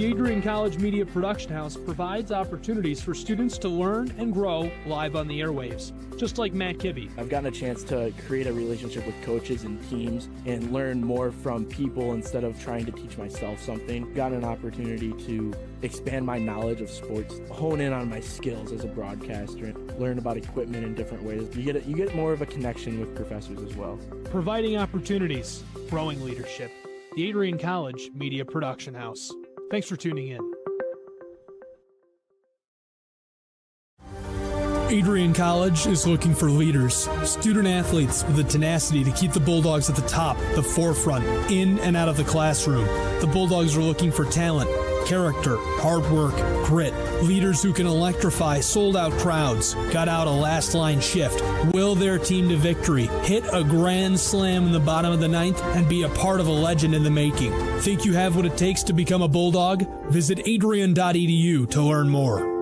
The Adrian College Media Production House provides opportunities for students to learn and grow live on the airwaves, just like Matt Kibbe. I've gotten a chance to create a relationship with coaches and teams and learn more from people instead of trying to teach myself something. Gotten an opportunity to expand my knowledge of sports, hone in on my skills as a broadcaster, and learn about equipment in different ways. You get more of a connection with professors as well. Providing opportunities, growing leadership. The Adrian College Media Production House. Thanks for tuning in. Adrian College is looking for leaders, student athletes with the tenacity to keep the Bulldogs at the top, the forefront, in and out of the classroom. The Bulldogs are looking for talent, character, hard work, grit, leaders who can electrify sold-out crowds, gut out a last-line shift, will their team to victory, hit a grand slam in the bottom of the ninth, and be a part of a legend in the making. Think you have what it takes to become a Bulldog? Visit adrian.edu to learn more.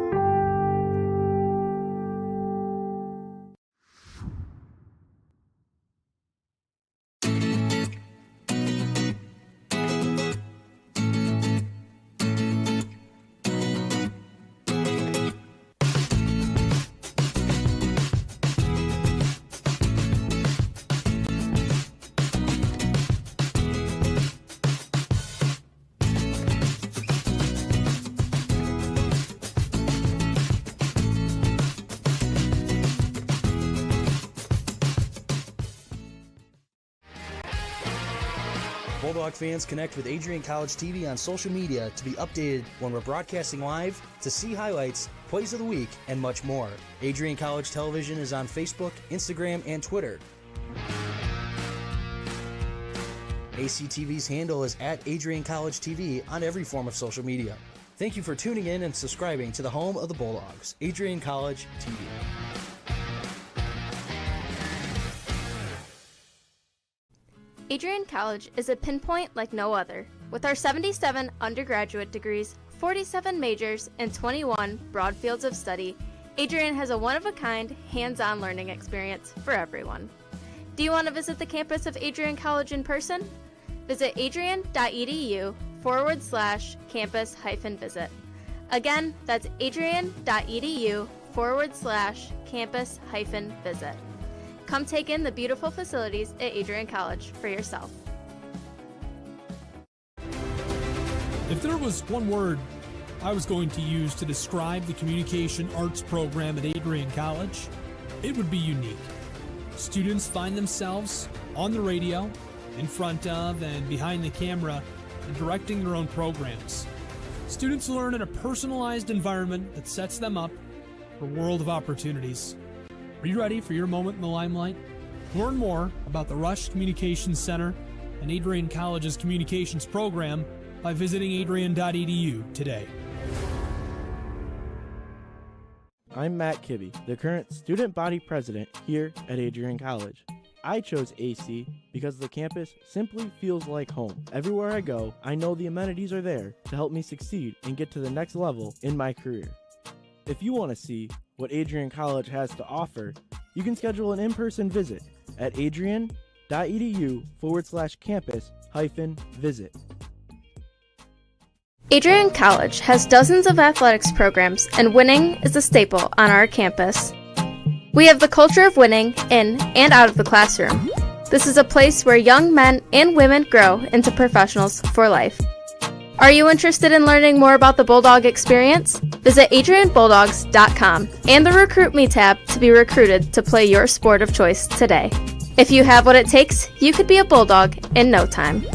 Bulldog fans, connect with Adrian College TV on social media to be updated when we're broadcasting live, to see highlights, plays of the week, and much more. Adrian College Television is on Facebook, Instagram, and Twitter. ACTV's handle is at Adrian College TV on every form of social media. Thank you for tuning in and subscribing to the home of the Bulldogs, Adrian College TV. Adrian College is a pinpoint like no other. With our 77 undergraduate degrees, 47 majors, and 21 broad fields of study, Adrian has a one-of-a-kind, hands-on learning experience for everyone. Do you want to visit the campus of Adrian College in person? Visit adrian.edu/campus-visit. Again, that's adrian.edu/campus-visit. Come take in the beautiful facilities at Adrian College for yourself. If there was one word I was going to use to describe the communication arts program at Adrian College, it would be unique. Students find themselves on the radio, in front of and behind the camera, and directing their own programs. Students learn in a personalized environment that sets them up for a world of opportunities. Are you ready for your moment in the limelight? Learn more about the Rush Communications Center and Adrian College's communications program by visiting adrian.edu today. I'm Matt Kibbe, the current student body president here at Adrian College. I chose AC because the campus simply feels like home. Everywhere I go, I know the amenities are there to help me succeed and get to the next level in my career. If you want to see what Adrian College has to offer, you can schedule an in-person visit at adrian.edu/campus-visit. Adrian College has dozens of athletics programs, and winning is a staple on our campus. We have the culture of winning in and out of the classroom. This is a place where young men and women grow into professionals for life. Are you interested in learning more about the Bulldog experience? Visit adrianbulldogs.com and the Recruit Me tab to be recruited to play your sport of choice today. If you have what it takes, you could be a Bulldog in no time.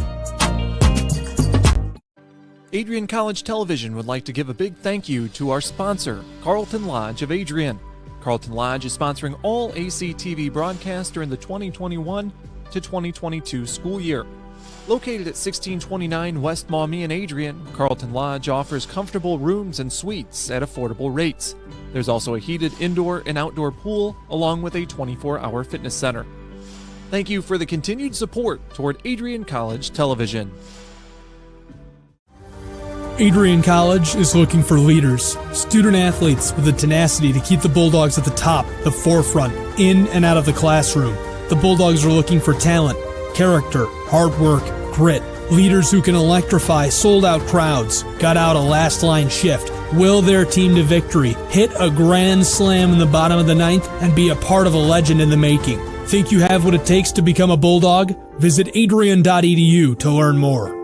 Adrian College Television would like to give a big thank you to our sponsor, Carlton Lodge of Adrian. Carlton Lodge is sponsoring all ACTV broadcasts during the 2021 to 2022 school year. Located at 1629 West Maumee in Adrian, Carlton Lodge offers comfortable rooms and suites at affordable rates. There's also a heated indoor and outdoor pool, along with a 24-hour fitness center. Thank you for the continued support toward Adrian College Television. Adrian College is looking for leaders, student athletes with the tenacity to keep the Bulldogs at the top, the forefront, in and out of the classroom. The Bulldogs are looking for talent, character, hard work, grit, Leaders who can electrify sold-out crowds got out a last-line shift, will their team to victory, hit a grand slam in the bottom of the ninth, and be a part of a legend in the making. Think you have what it takes to become a Bulldog? Visit adrian.edu to learn more.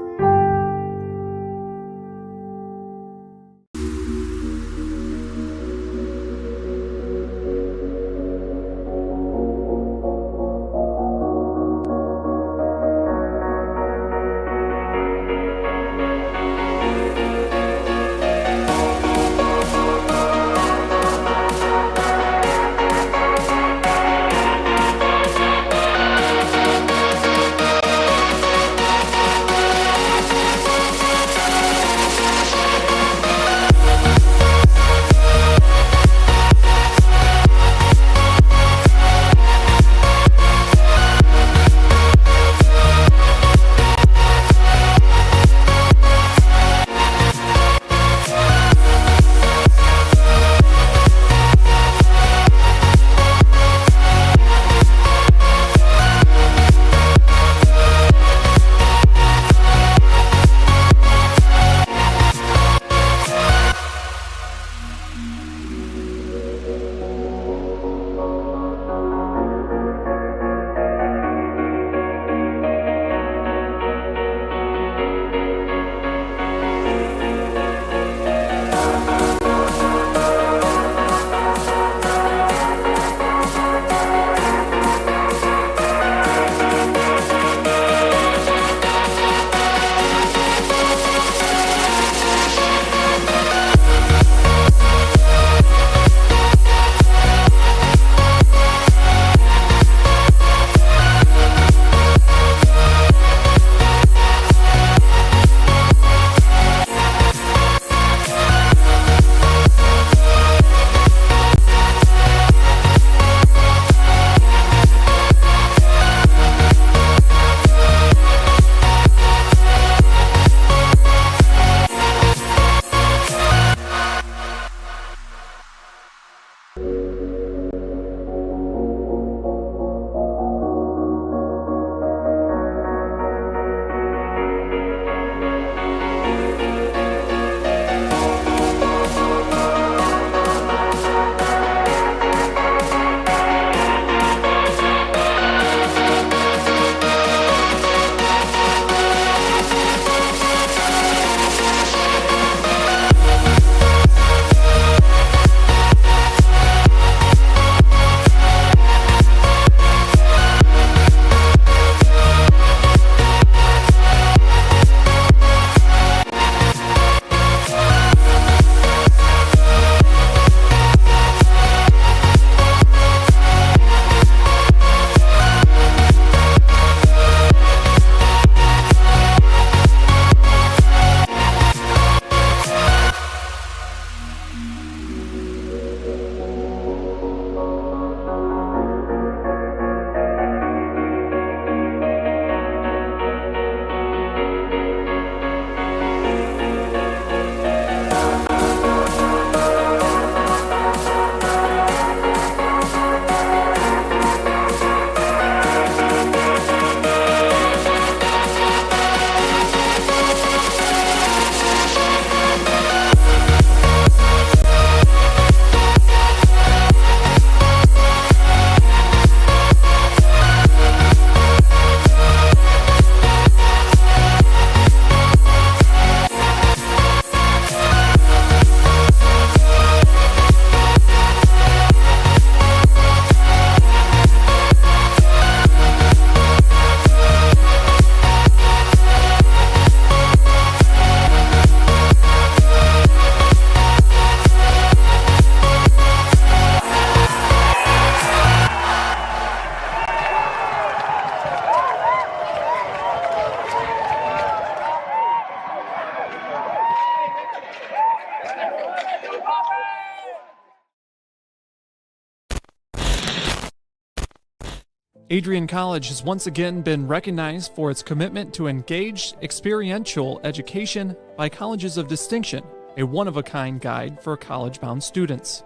Adrian College has once again been recognized for its commitment to engaged, experiential education by Colleges of Distinction, a one-of-a-kind guide for college-bound students.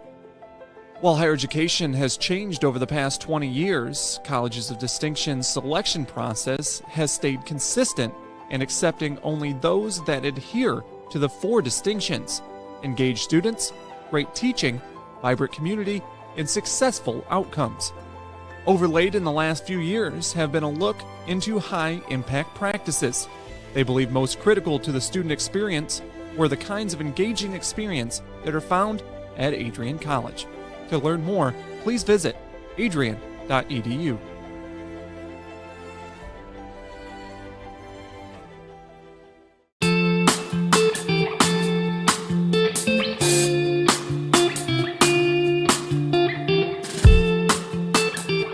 While higher education has changed over the past 20 years, Colleges of Distinction's selection process has stayed consistent and accepting only those that adhere to the 4 distinctions: engaged students, great teaching, vibrant community, and successful outcomes. Overlaid in the last few years have been a look into high-impact practices. They believe most critical to the student experience were the kinds of engaging experience that are found at Adrian College. To learn more, please visit adrian.edu.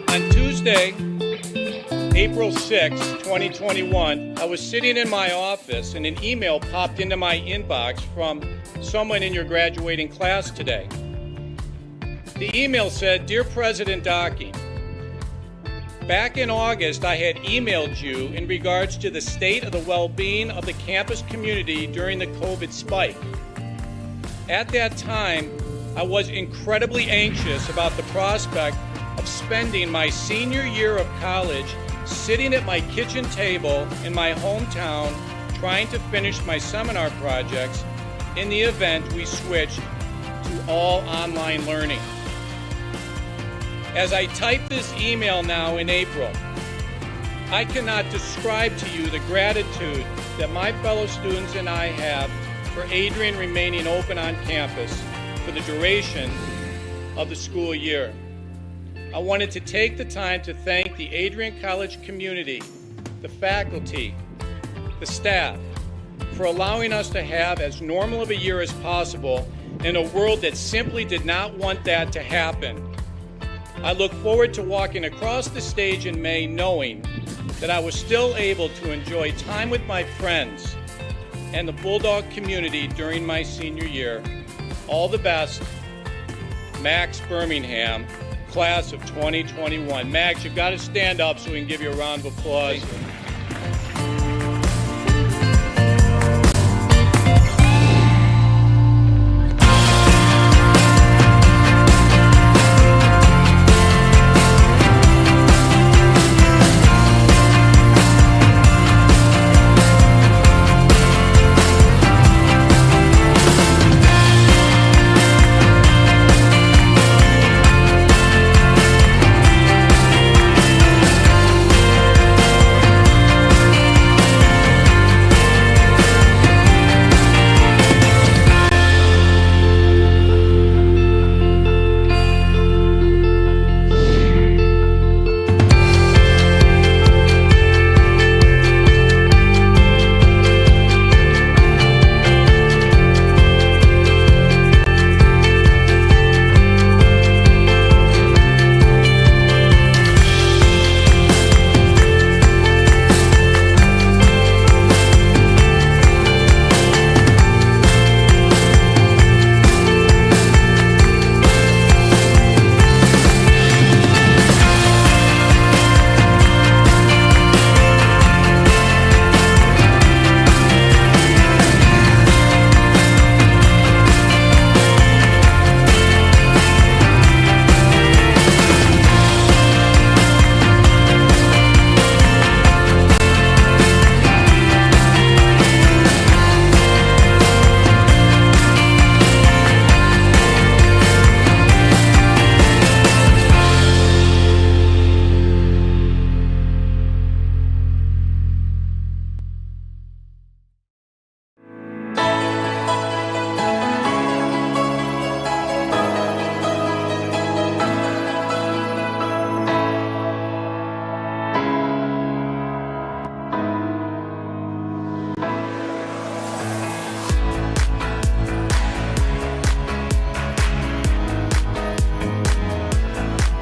On Tuesday, April 6, 2021, I was sitting in my office and an email popped into my inbox from someone in your graduating class today. The email said, "Dear President Docking, back in August I had emailed you in regards to the state of the well-being of the campus community during the COVID spike. At that time, I was incredibly anxious about the prospect of spending my senior year of college sitting at my kitchen table in my hometown trying to finish my seminar projects in the event we switched to all online learning. As I type this email now in April, I cannot describe to you the gratitude that my fellow students and I have for Adrian remaining open on campus for the duration of the school year. I wanted to take the time to thank the Adrian College community, the faculty, the staff, for allowing us to have as normal of a year as possible in a world that simply did not want that to happen. I look forward to walking across the stage in May knowing that I was still able to enjoy time with my friends and the Bulldog community during my senior year. All the best, Max Birmingham, class of 2021. Max, you've got to stand up so we can give you a round of applause.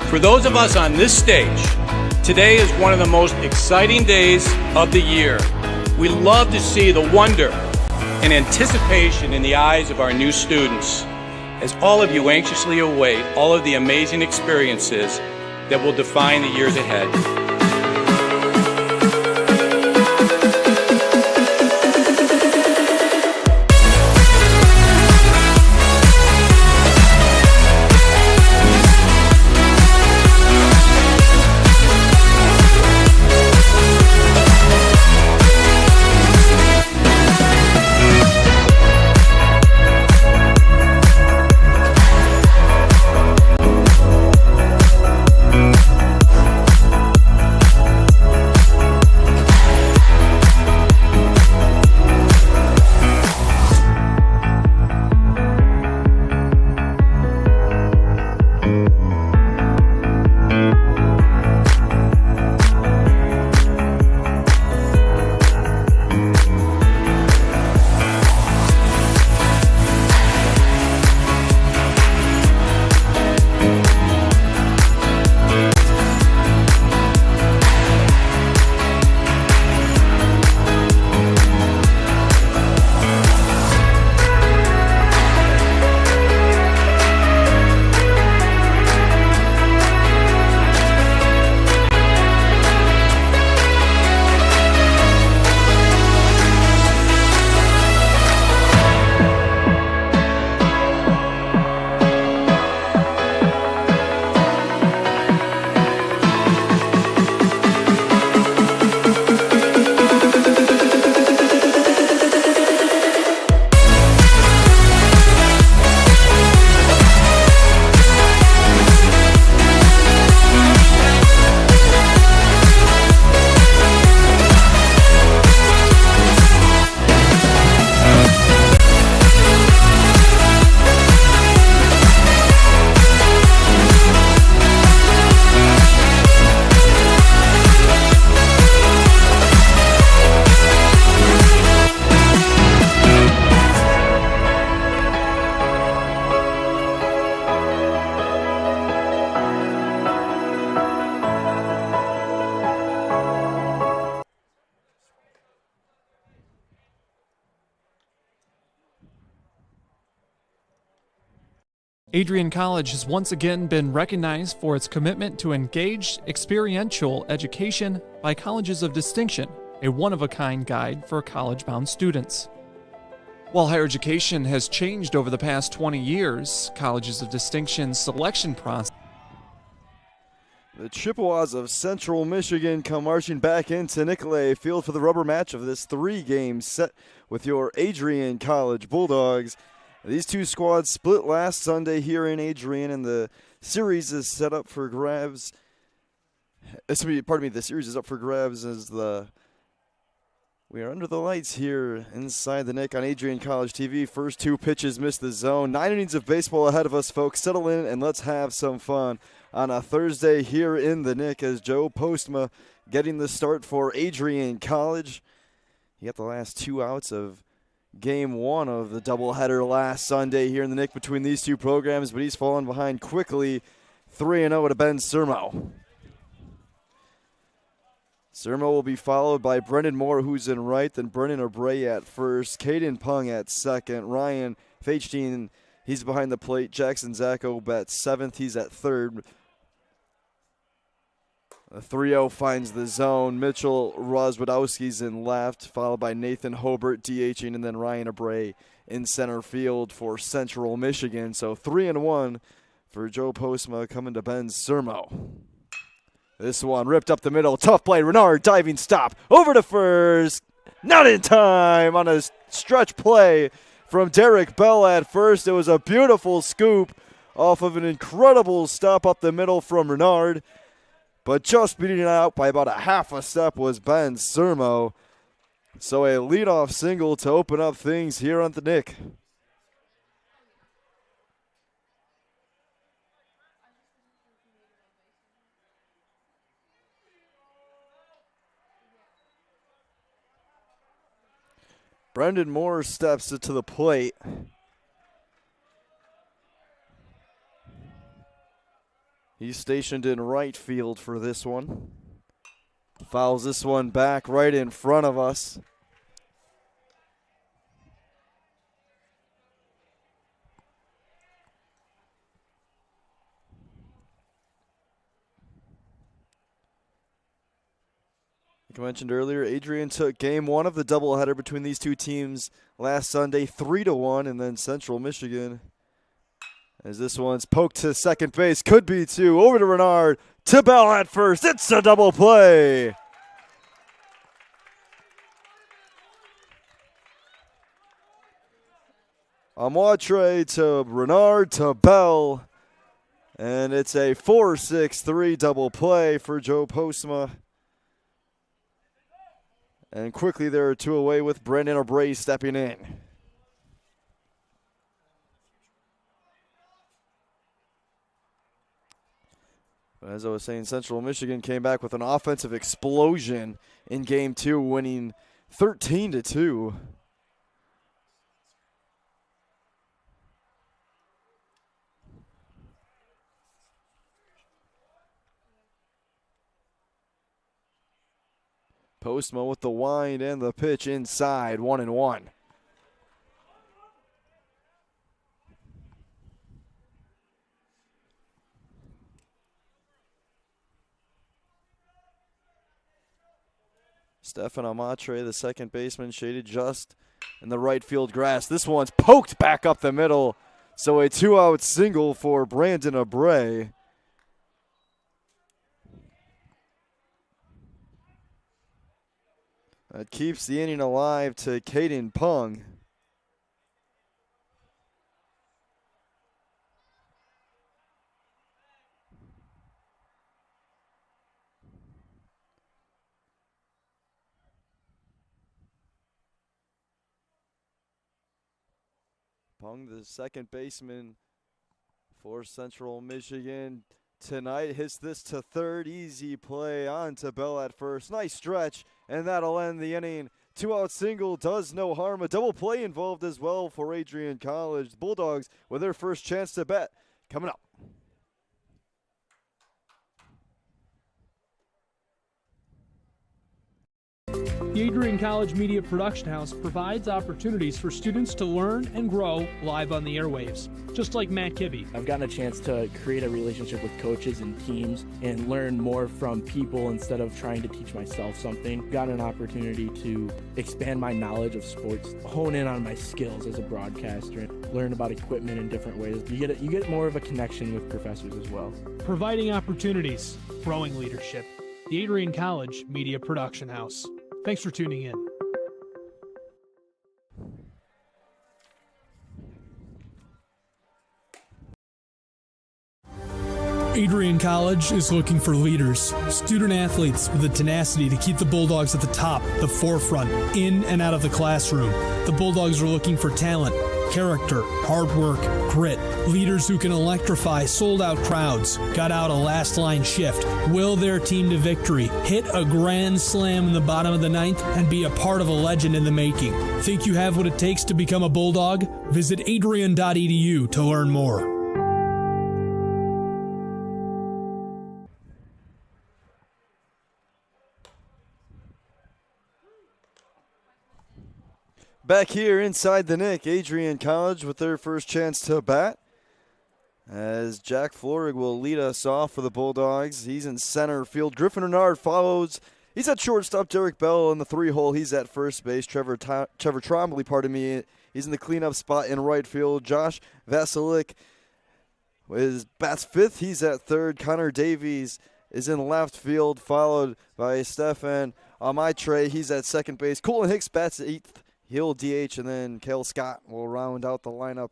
For those of us on this stage, today is one of the most exciting days of the year. We love to see the wonder and anticipation in the eyes of our new students, as all of you anxiously await all of the amazing experiences that will define the years ahead. Adrian College has once again been recognized for its commitment to engaged, experiential education by Colleges of Distinction, a one-of-a-kind guide for college-bound students. While higher education has changed over the past 20 years, Colleges of Distinction's selection process. The Chippewas of Central Michigan come marching back into Nicolay Field for the rubber match of this 3-game set with your Adrian College Bulldogs. These two squads split last Sunday here in Adrian, and the series is set up for grabs. The series is up for grabs as we are under the lights here inside the Nick on Adrian College TV. First 2 pitches missed the zone. 9 innings of baseball ahead of us, folks. Settle in and let's have some fun on a Thursday here in the Nick as Joe Postma getting the start for Adrian College. He got the last 2 outs of Game 1 of the doubleheader last Sunday here in the Nick between these two programs, but he's fallen behind quickly, 3-0 to Ben Sermo. Sermo will be followed by Brendan Moore, who's in right, then Brennan O'Bray at first, Caden Pung at second, Ryan Feigstein, he's behind the plate, Jackson Zacco at 7th, he's at 3rd. The 3-0 finds the zone. Mitchell Rozwadowski's in left, followed by Nathan Hobart DHing, and then Ryan O'Bray in center field for Central Michigan. So 3-1 for Joe Postma coming to Ben Sermo. This one ripped up the middle. Tough play. Renard diving stop. Over to first. Not in time on a stretch play from Derek Bell at first. It was a beautiful scoop off of an incredible stop up the middle from Renard. But just beating it out by about a half a step was Ben Sermo. So a leadoff single to open up things here on the Nick. Brendan Moore steps to the plate. He's stationed in right field for this one. Fouls this one back right in front of us. Like I mentioned earlier, Adrian took Game 1 of the doubleheader between these two teams last Sunday, 3-1, and then Central Michigan, as this one's poked to second base, could be 2, over to Renard, to Bell at first, it's a double play. Amoatre to Renard to Bell, and it's a 4-6-3 double play for Joe Postma. And quickly there are 2 away with Brendan O'Bray stepping in. But as I was saying, Central Michigan came back with an offensive explosion in Game 2, winning 13-2. Postma with the wind and the pitch inside, 1-1. Stefan Amoatre, the second baseman, shaded just in the right field grass. This one's poked back up the middle, so a 2-out single for Brandon O'Bray. That keeps the inning alive to Caden Pung. Pung, the second baseman for Central Michigan tonight, hits this to third. Easy play on to Bell at first. Nice stretch, and that'll end the inning. 2-out single does no harm. A double play involved as well for Adrian College. The Bulldogs with their first chance to bet coming up. The Adrian College Media Production House provides opportunities for students to learn and grow live on the airwaves, just like Matt Kibbe. I've gotten a chance to create a relationship with coaches and teams and learn more from people instead of trying to teach myself something. Got an opportunity to expand my knowledge of sports, hone in on my skills as a broadcaster, and learn about equipment in different ways. You get more of a connection with professors as well. Providing opportunities, growing leadership. The Adrian College Media Production House. Thanks for tuning in. Adrian College is looking for leaders, student athletes with the tenacity to keep the Bulldogs at the top, the forefront, in and out of the classroom. The Bulldogs are looking for talent, character, hard work, grit, leaders who can electrify sold-out crowds, got out a last-line shift, will their team to victory, hit a grand slam in the bottom of the ninth, and be a part of a legend in the making. Think you have what it takes to become a Bulldog? Visit adrian.edu to learn more. Back here inside the Nick, Adrian College with their first chance to bat. As Jack Florig will lead us off for the Bulldogs. He's in center field. Griffin Renard follows. He's at shortstop. Derek Bell in the 3-hole. He's at first base. Trevor Trombley, he's in the cleanup spot in right field. Josh Vasilik bats fifth. He's at third. Connor Davies is in left field, followed by Stefan Amaitre. He's at second base. Colin Hicks bats eighth. He'll DH, and then Cale Scott will round out the lineup.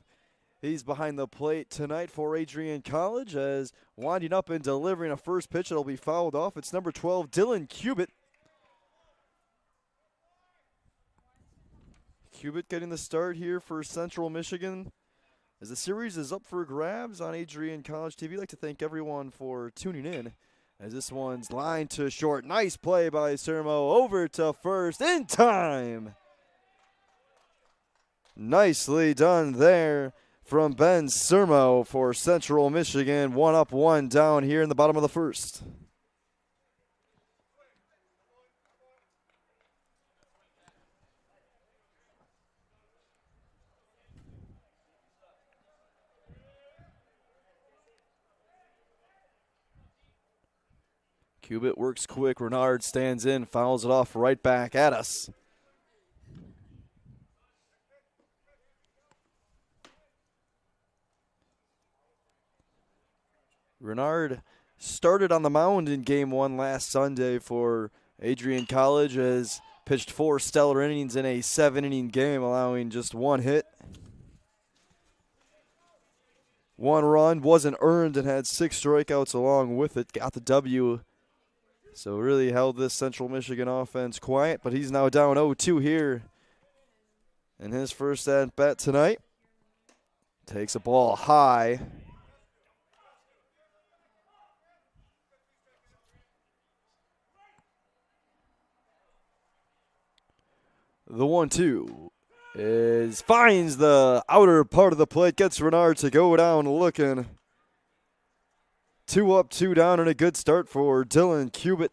He's behind the plate tonight for Adrian College as winding up and delivering a first pitch that'll be fouled off. It's number 12, Dylan Cubitt. Cubitt getting the start here for Central Michigan. As the series is up for grabs on Adrian College TV, I'd like to thank everyone for tuning in. As this one's lined to short. Nice play by Sermo over to first in time. Nicely done there from Ben Sermo for Central Michigan. 1 up, 1 down here in the bottom of the first. Cubitt works quick. Renard stands in, fouls it off right back at us. Renard started on the mound in Game 1 last Sunday for Adrian College, as pitched 4 stellar innings in a 7-inning game, allowing just 1 hit. 1 run, wasn't earned, and had 6 strikeouts along with it. Got the W. So really held this Central Michigan offense quiet, but he's now down 0-2 here in his first at-bat tonight. Takes a ball high. The 1-2 finds the outer part of the plate, gets Renard to go down looking. 2 up, 2 down, and a good start for Dylan Cubitt.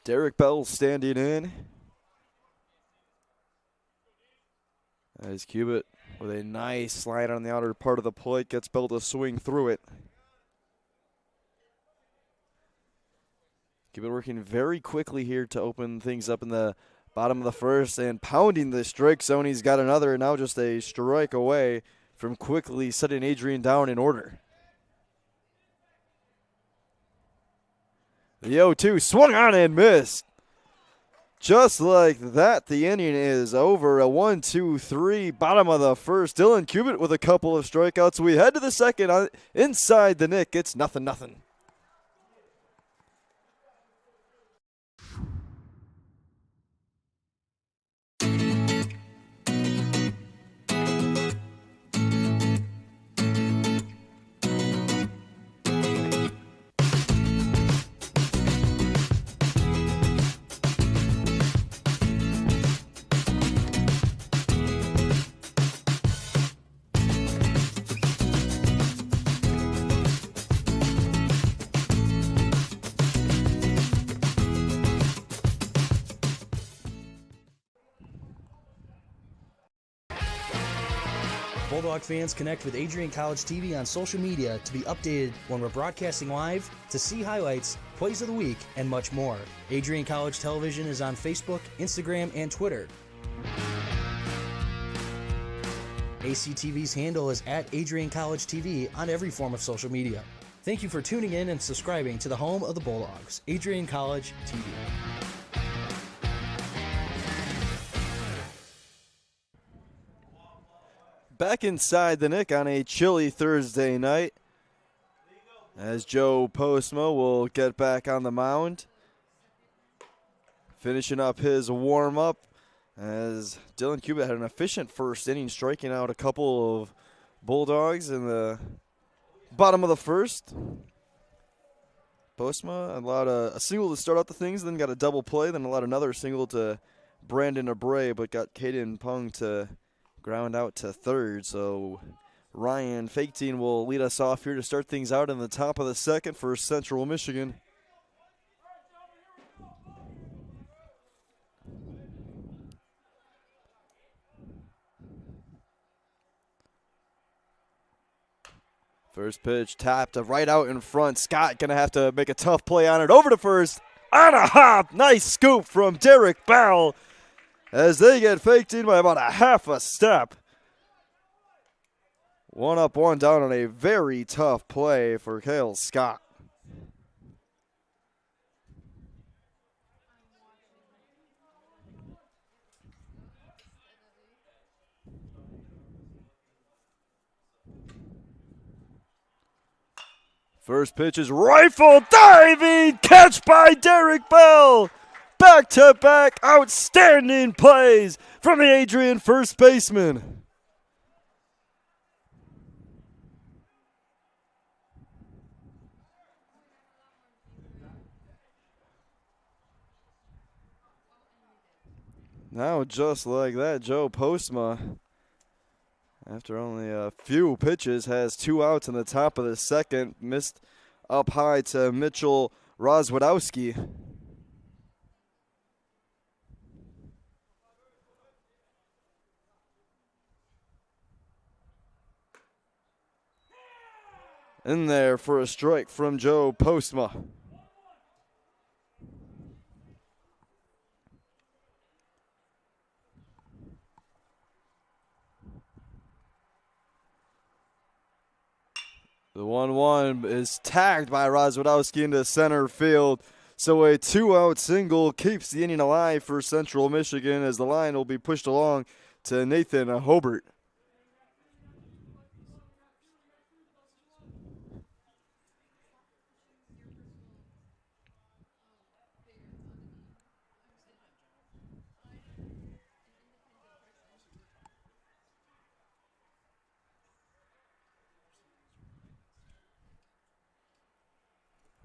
Derek Bell standing in. As Cubitt with a nice slide on the outer part of the plate, gets Bell to swing through it. Cubitt working very quickly here to open things up in the bottom of the first and pounding the strike zone. He's got another, now just a strike away from quickly setting Adrian down in order. The 0-2 swung on and missed. Just like that, the inning is over. A 1-2-3, bottom of the first. Dylan Cubitt with a couple of strikeouts. We head to the second inside the Nick. It's 0-0. Bulldog fans, connect with Adrian College TV on social media to be updated when we're broadcasting live, to see highlights, plays of the week, and much more. Adrian College Television is on Facebook, Instagram, and Twitter. ACTV's handle is at Adrian College TV on every form of social media. Thank you for tuning in and subscribing to the home of the Bulldogs, Adrian College TV. Back inside the Nick on a chilly Thursday night as Joe Postma will get back on the mound. Finishing up his warm-up as Dylan Cubitt had an efficient first inning, striking out a couple of Bulldogs in the bottom of the first. Postma allowed a single to start out the things, then got a double play, then allowed another single to Brandon Abreu, but got Caden Pung to ground out to third. So Ryan Faketeen will lead us off here to start things out in the top of the second for Central Michigan. First pitch tapped right out in front. Scott going to have to make a tough play on it. Over to first. On a hop. Nice scoop from Derek Bell as they get faked in by about a half a step. One up, one down on a very tough play for Cale Scott. First pitch is rifle diving catch by Derek Bell. Back-to-back outstanding plays from the Adrian first baseman. Now just like that, Joe Postma, after only a few pitches, has 2 outs in the top of the second. Missed up high to Mitchell Rozwadowski. In there for a strike from Joe Postma. The 1-1 is tagged by Rozwadowski into center field. So a 2-out single keeps the inning alive for Central Michigan as the line will be pushed along to Nathan Hobart.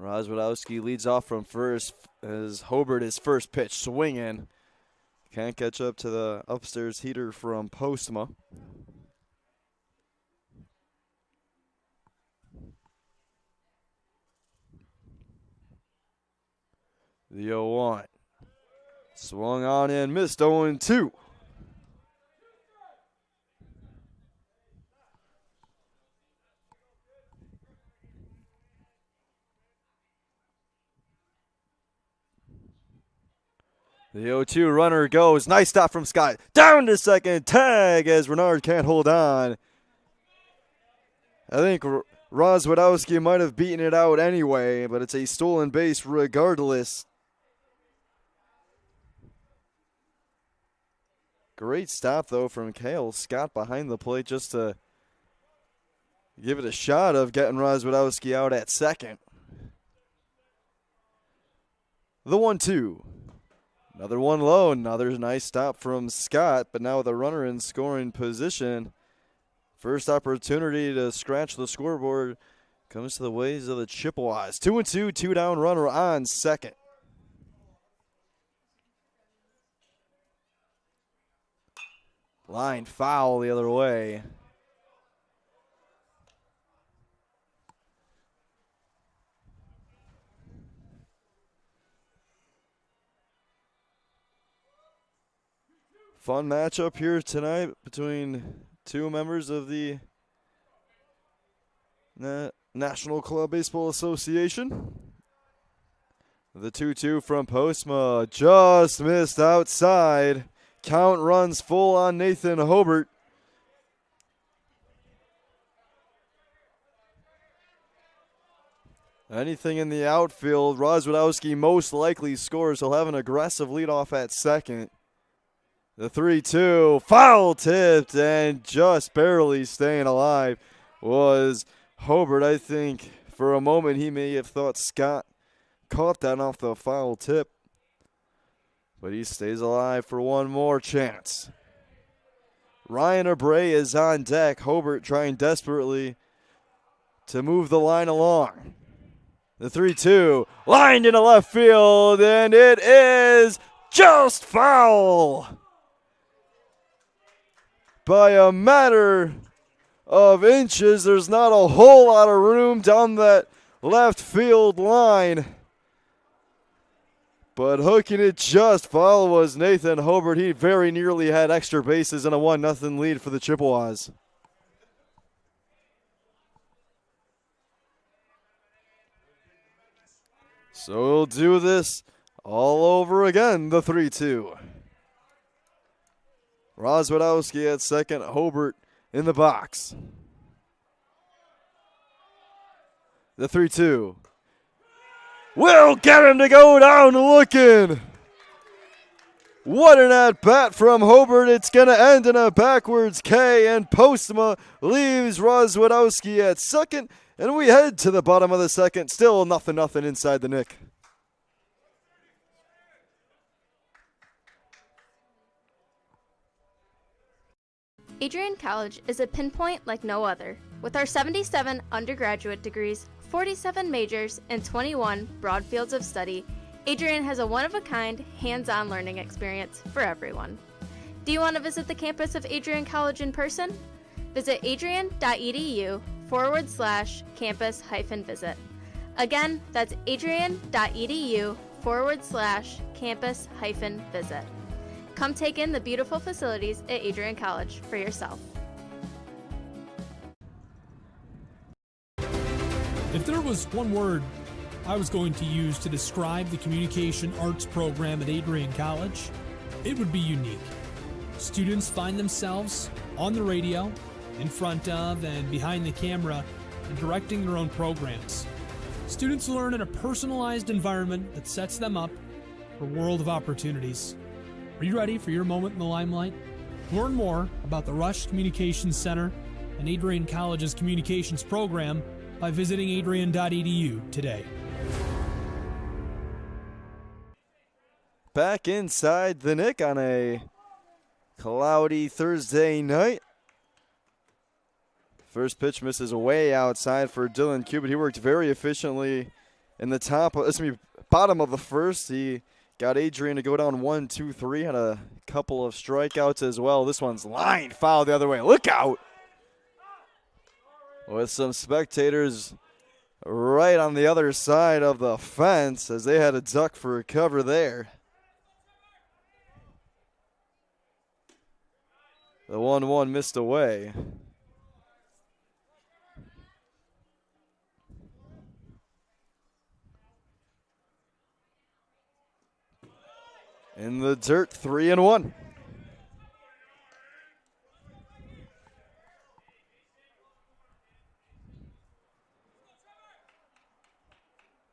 Rozwadowski leads off from first as Hobart is first pitch swinging. Can't catch up to the upstairs heater from Postma. The 0-1. Swung on and missed 0-2. The 0-2 runner goes. Nice stop from Scott. Down to second. Tag as Renard can't hold on. I think Rozwadowski might have beaten it out anyway, but it's a stolen base regardless. Great stop, though, from Cale Scott behind the plate just to give it a shot of getting Rozwadowski out at second. The 1-2. Another one low. Another nice stop from Scott, but now with a runner in scoring position. First opportunity to scratch the scoreboard comes to the ways of the Chippewas. 2-2, 2-down runner on second. Line foul the other way. Fun matchup here tonight between two members of the National Club Baseball Association. The 2-2 from Postma just missed outside. Count runs full on Nathan Hobart. Anything in the outfield, Rozwadowski most likely scores. He'll have an aggressive leadoff at second. The 3-2, foul tipped and just barely staying alive was Hobart. I think for a moment he may have thought Scott caught that off the foul tip. But he stays alive for one more chance. Ryan Abreu is on deck. Hobart trying desperately to move the line along. The 3-2, lined into left field, and it is just foul. By a matter of inches, there's not a whole lot of room down that left field line. But hooking it just foul was Nathan Hobart. He very nearly had extra bases and a 1-0 lead for the Chippewas. So we'll do this all over again, the 3-2. Rozwadowski at second, Hobart in the box. The 3-2. We'll get him to go down looking. What an at-bat from Hobart. It's going to end in a backwards K, and Postma leaves Rozwadowski at second. And we head to the bottom of the second. Still 0-0 inside the Nick. Adrian College is a pinpoint like no other. With our 77 undergraduate degrees, 47 majors, and 21 broad fields of study, Adrian has a one-of-a-kind, hands-on learning experience for everyone. Do you want to visit the campus of Adrian College in person? Visit adrian.edu/campus-visit. Again, that's adrian.edu/campus-visit. Come take in the beautiful facilities at Adrian College for yourself. If there was one word I was going to use to describe the communication arts program at Adrian College, it would be unique. Students find themselves on the radio, in front of and behind the camera, and directing their own programs. Students learn in a personalized environment that sets them up for a world of opportunities. Are you ready for your moment in the limelight? Learn more about the Rush Communications Center and Adrian College's communications program by visiting adrian.edu today. Back inside the Nick on a cloudy Thursday night. First pitch misses way outside for Dylan Cubitt. He worked very efficiently in the bottom of the first. He got Adrian to go down 1-2-3. Had a couple of strikeouts as well. This one's lined foul the other way. Look out! With some spectators right on the other side of the fence as they had a duck for a cover there. The 1-1 missed away. In the dirt, 3-1.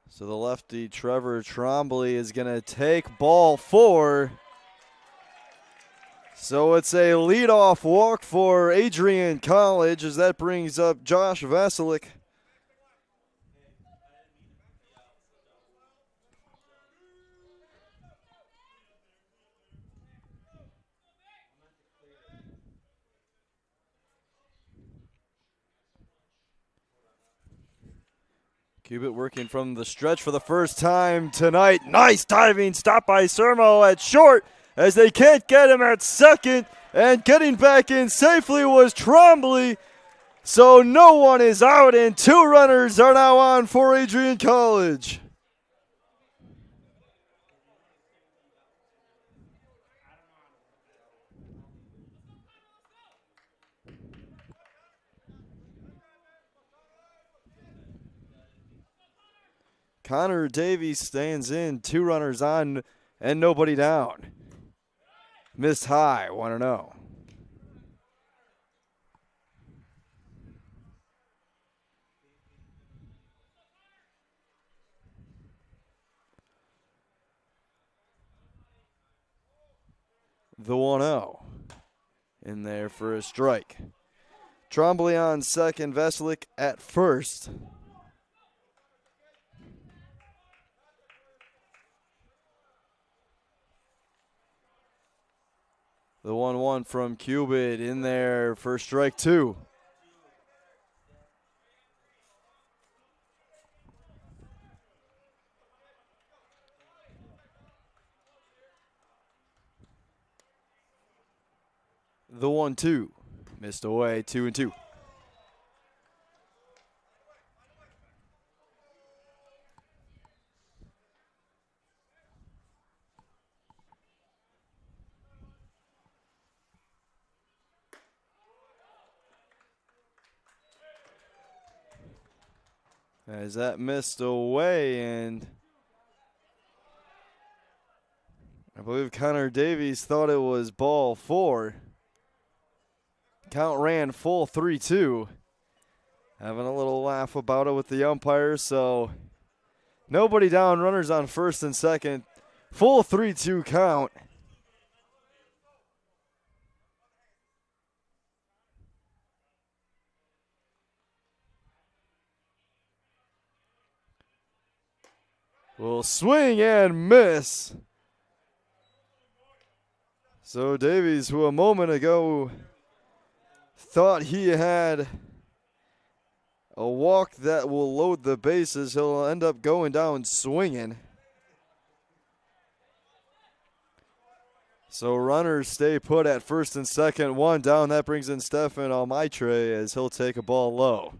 So the lefty Trevor Trombley is going to take ball 4. So it's a leadoff walk for Adrian College as that brings up Josh Vasilik. Cubitt working from the stretch for the first time tonight. Nice diving stop by Sermo at short as they can't get him at second. And getting back in safely was Trombley. So no one is out and 2 runners are now on for Adrian College. Connor Davies stands in, 2 runners on and nobody down. Missed high, 1-0. The 1-0 in there for a strike. Trombley on second, Veselik at first. The 1-1 from Cubit in there for strike 2. The 1-2 missed away, 2-2. As that missed away, and I believe Connor Davies thought it was ball 4. Count ran full 3-2. Having a little laugh about it with the umpire, so nobody down, runners on first and second. Full 3-2 count. Will swing and miss. So Davies, who a moment ago thought he had a walk that will load the bases, he'll end up going down swinging. So runners stay put at first and second, 1 down. That brings in Stefan Almaitre as he'll take a ball low.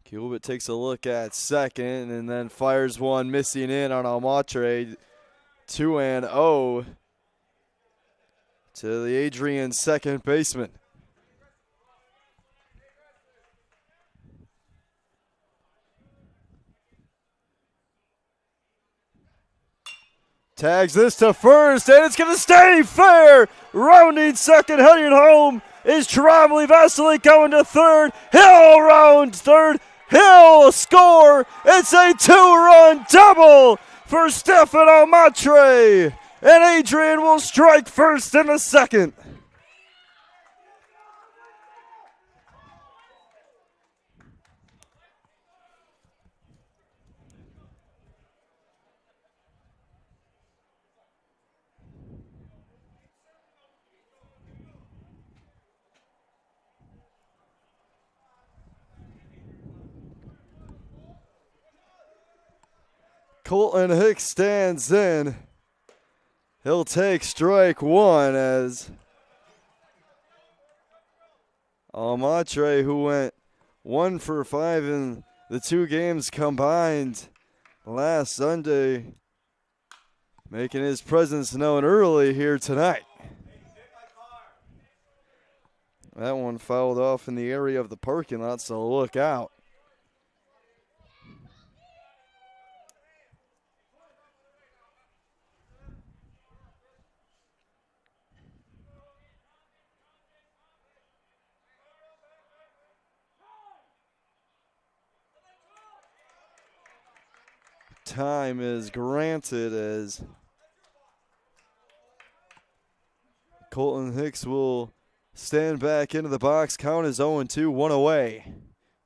Cubit takes a look at second and then fires one, missing in on Almatre. 2-0 to the Adrian second baseman. Tags this to first, and it's going to stay fair. Rounding second, heading home is Trombley. Veselik going to third. Hill rounds third. Hill score. It's a 2-run double for Stefan Almatre. And Adrian will strike first in the second. Colton Hicks stands in. He'll take strike 1 as Almatre, who went 1 for 5 in the 2 games combined last Sunday, making his presence known early here tonight. That one fouled off in the area of the parking lot, so look out. Time is granted as Colton Hicks will stand back into the box. Count is 0-2, 1 away.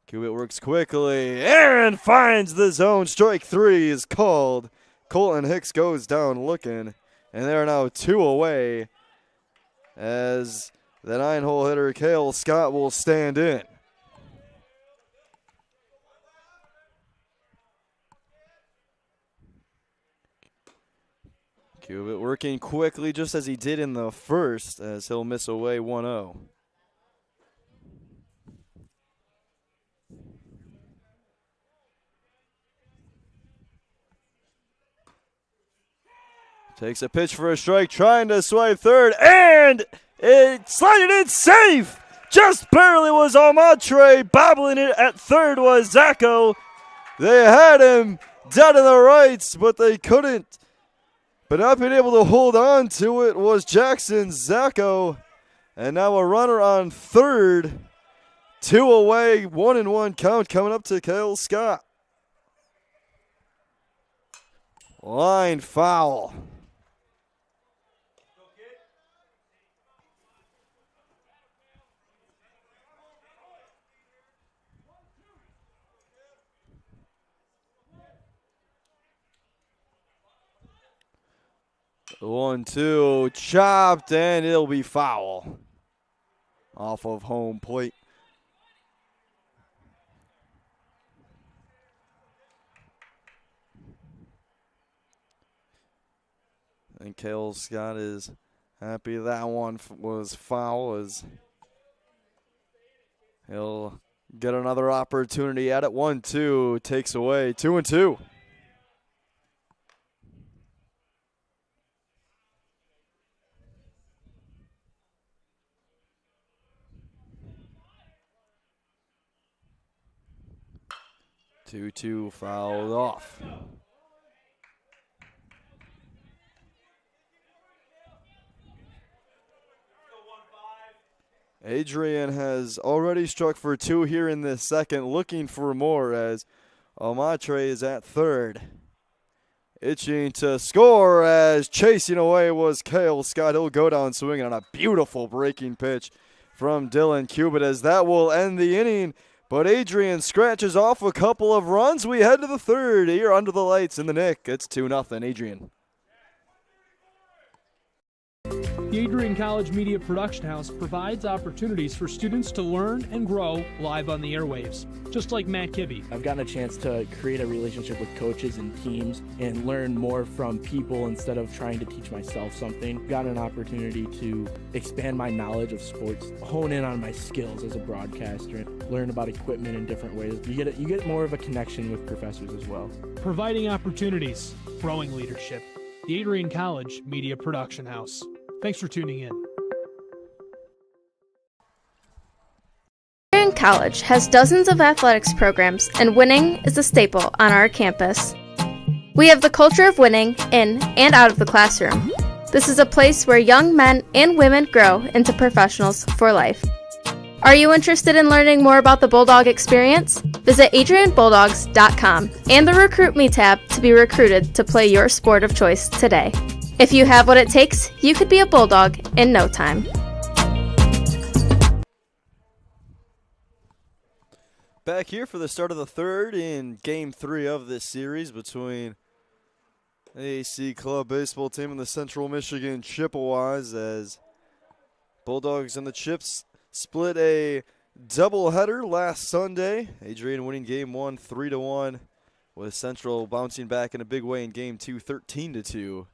Cubit works quickly and finds the zone. Strike 3 is called. Colton Hicks goes down looking, and they're now 2 away as the 9-hole hitter Cale Scott will stand in. Cubit working quickly just as he did in the first as he'll miss away 1-0. Takes a pitch for a strike, trying to swipe third, and it slided in safe! Just barely was Almatre. Bobbling it at third was Zacco. They had him dead in the rights, but they couldn't. But not being able to hold on to it was Jackson Zacco. And now a runner on third. 2 away, 1-1 count coming up to Cale Scott. Line foul. The 1-2 chopped, and it'll be foul off of home plate. And Cale Scott is happy that one was foul, as he'll get another opportunity at it. 1-2 takes away 2-2. Two fouled off. Adrian has already struck for 2 here in this second, looking for more as Almatre is at third. Itching to score as chasing away was Cale Scott. He'll go down swinging on a beautiful breaking pitch from Dylan Cubitt, as that will end the inning. But Adrian scratches off a couple of runs. We head to the third here under the lights in the Nick. It's 2-0 Adrian. The Adrian College Media Production House provides opportunities for students to learn and grow live on the airwaves, just like Matt Kibbe. I've gotten a chance to create a relationship with coaches and teams and learn more from people instead of trying to teach myself something. Got an opportunity to expand my knowledge of sports, hone in on my skills as a broadcaster, and learn about equipment in different ways. You get more of a connection with professors as well. Providing opportunities, growing leadership. The Adrian College Media Production House. Thanks for tuning in. Adrian College has dozens of athletics programs, and winning is a staple on our campus. We have the culture of winning in and out of the classroom. This is a place where young men and women grow into professionals for life. Are you interested in learning more about the Bulldog experience? Visit adrianbulldogs.com and the Recruit Me tab to be recruited to play your sport of choice today. If you have what it takes, you could be a Bulldog in no time. Back here for the start of the third in Game 3 of this series between the AC Club baseball team and the Central Michigan Chippewas, as Bulldogs and the Chips split a doubleheader last Sunday. Adrian winning Game 1 3-1, with Central bouncing back in a big way in Game 2 13-2.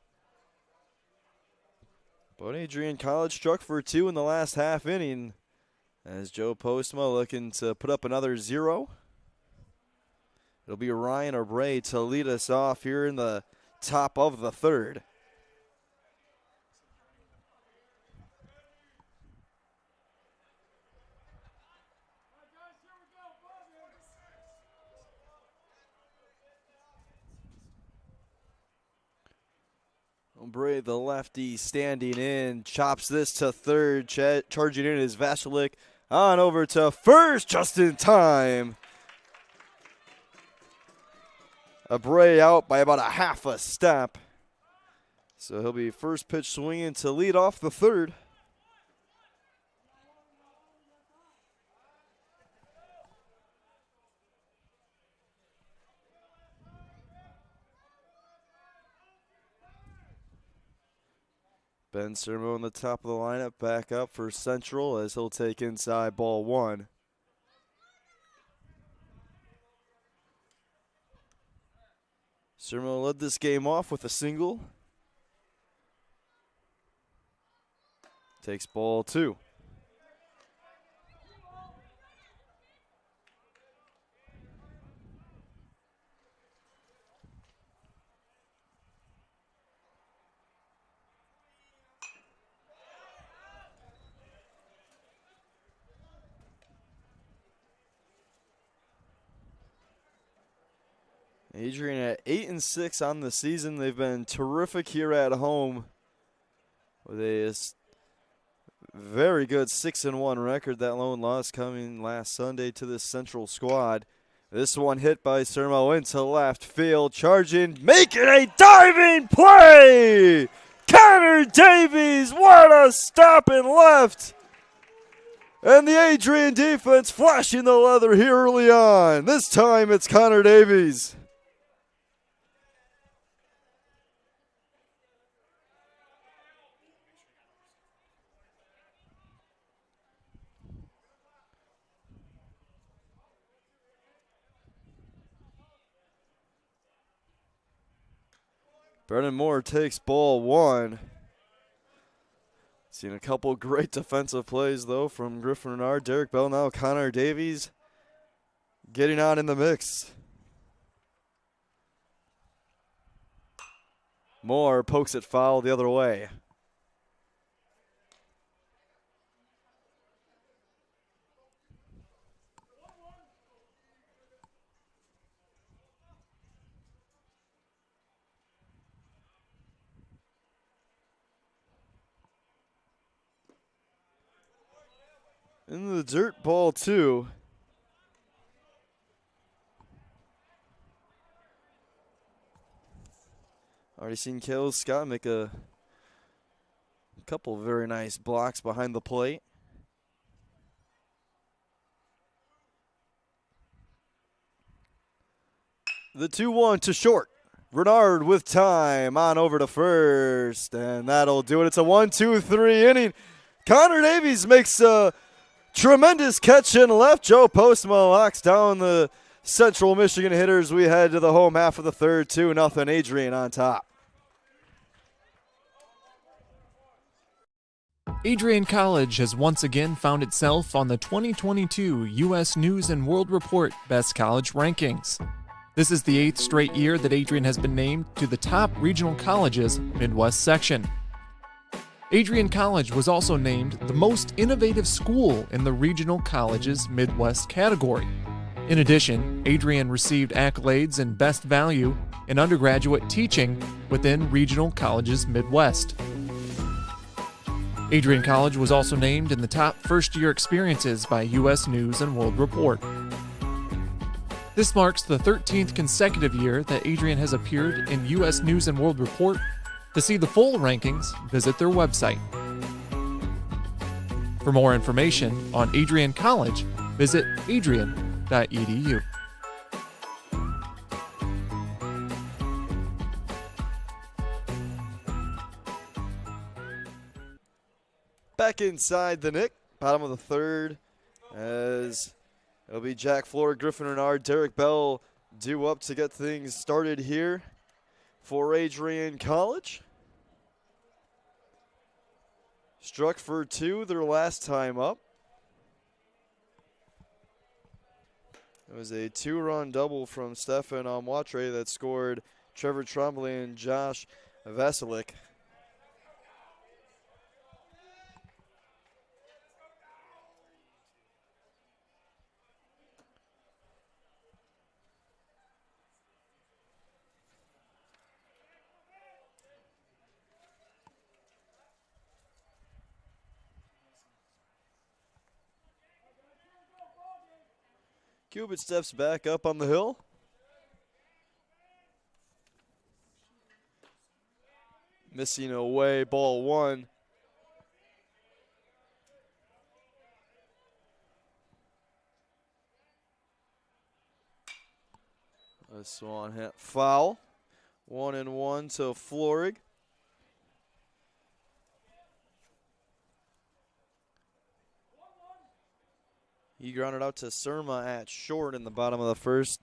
But Adrian College struck for 2 in the last half inning, as Joe Postma looking to put up another 0. It'll be Ryan O'Bray to lead us off here in the top of the third. O'Bray, the lefty, standing in, chops this to third. Charging in is Vasilik. On over to first, just in time. O'Bray out by about a half a step. So he'll be first pitch swinging to lead off the third. Ben Sermo on the top of the lineup, back up for Central as he'll take inside ball 1. Sermo led this game off with a single. Takes ball 2. Adrian at 8-6 on the season. They've been terrific here at home with a very good 6-1 record. That lone loss coming last Sunday to this Central squad. This one hit by Sermo into left field, charging, making a diving play! Connor Davies, what a stop and left! And the Adrian defense flashing the leather here early on. This time it's Connor Davies. Brennan Moore takes ball one. Seen a couple great defensive plays, though, from Griffin Renard. Derek Bell, now Connor Davies getting on in the mix. Moore pokes it foul the other way. In the dirt, ball two. Already seen Caleb Scott make a couple very nice blocks behind the plate. The 2-1 to short. Renard with time on over to first, and that'll do it. It's a 1-2-3 inning. Connor Davies makes a tremendous catch in left. Joe Postma locks down the Central Michigan hitters. We head to the home half of the third, 2-0. Adrian on top. Adrian College has once again found itself on the 2022 U.S. News & World Report Best College Rankings. This is the 8th straight year that Adrian has been named to the top regional colleges Midwest section. Adrian College was also named the most innovative school in the regional colleges Midwest category. In addition, Adrian received accolades in Best Value in undergraduate teaching within regional colleges Midwest. Adrian College was also named in the top first-year experiences by U.S. News & World Report. This marks the 13th consecutive year that Adrian has appeared in U.S. News & World Report. To see the full rankings, visit their website. For more information on Adrian College, visit adrian.edu. Back inside the Nick, bottom of the third, as it'll be Jack Floor, Griffin Renard, Derek Bell due up to get things started here for Adrian College. Struck for two their last time up. It was a two-run double from Stefan Amwatre that scored Trevor Trombley and Josh Vasilik. Cubit steps back up on the hill. Missing away, ball one. A Swan hit foul. 1-1 to Florig. He grounded out to Surma at short in the bottom of the first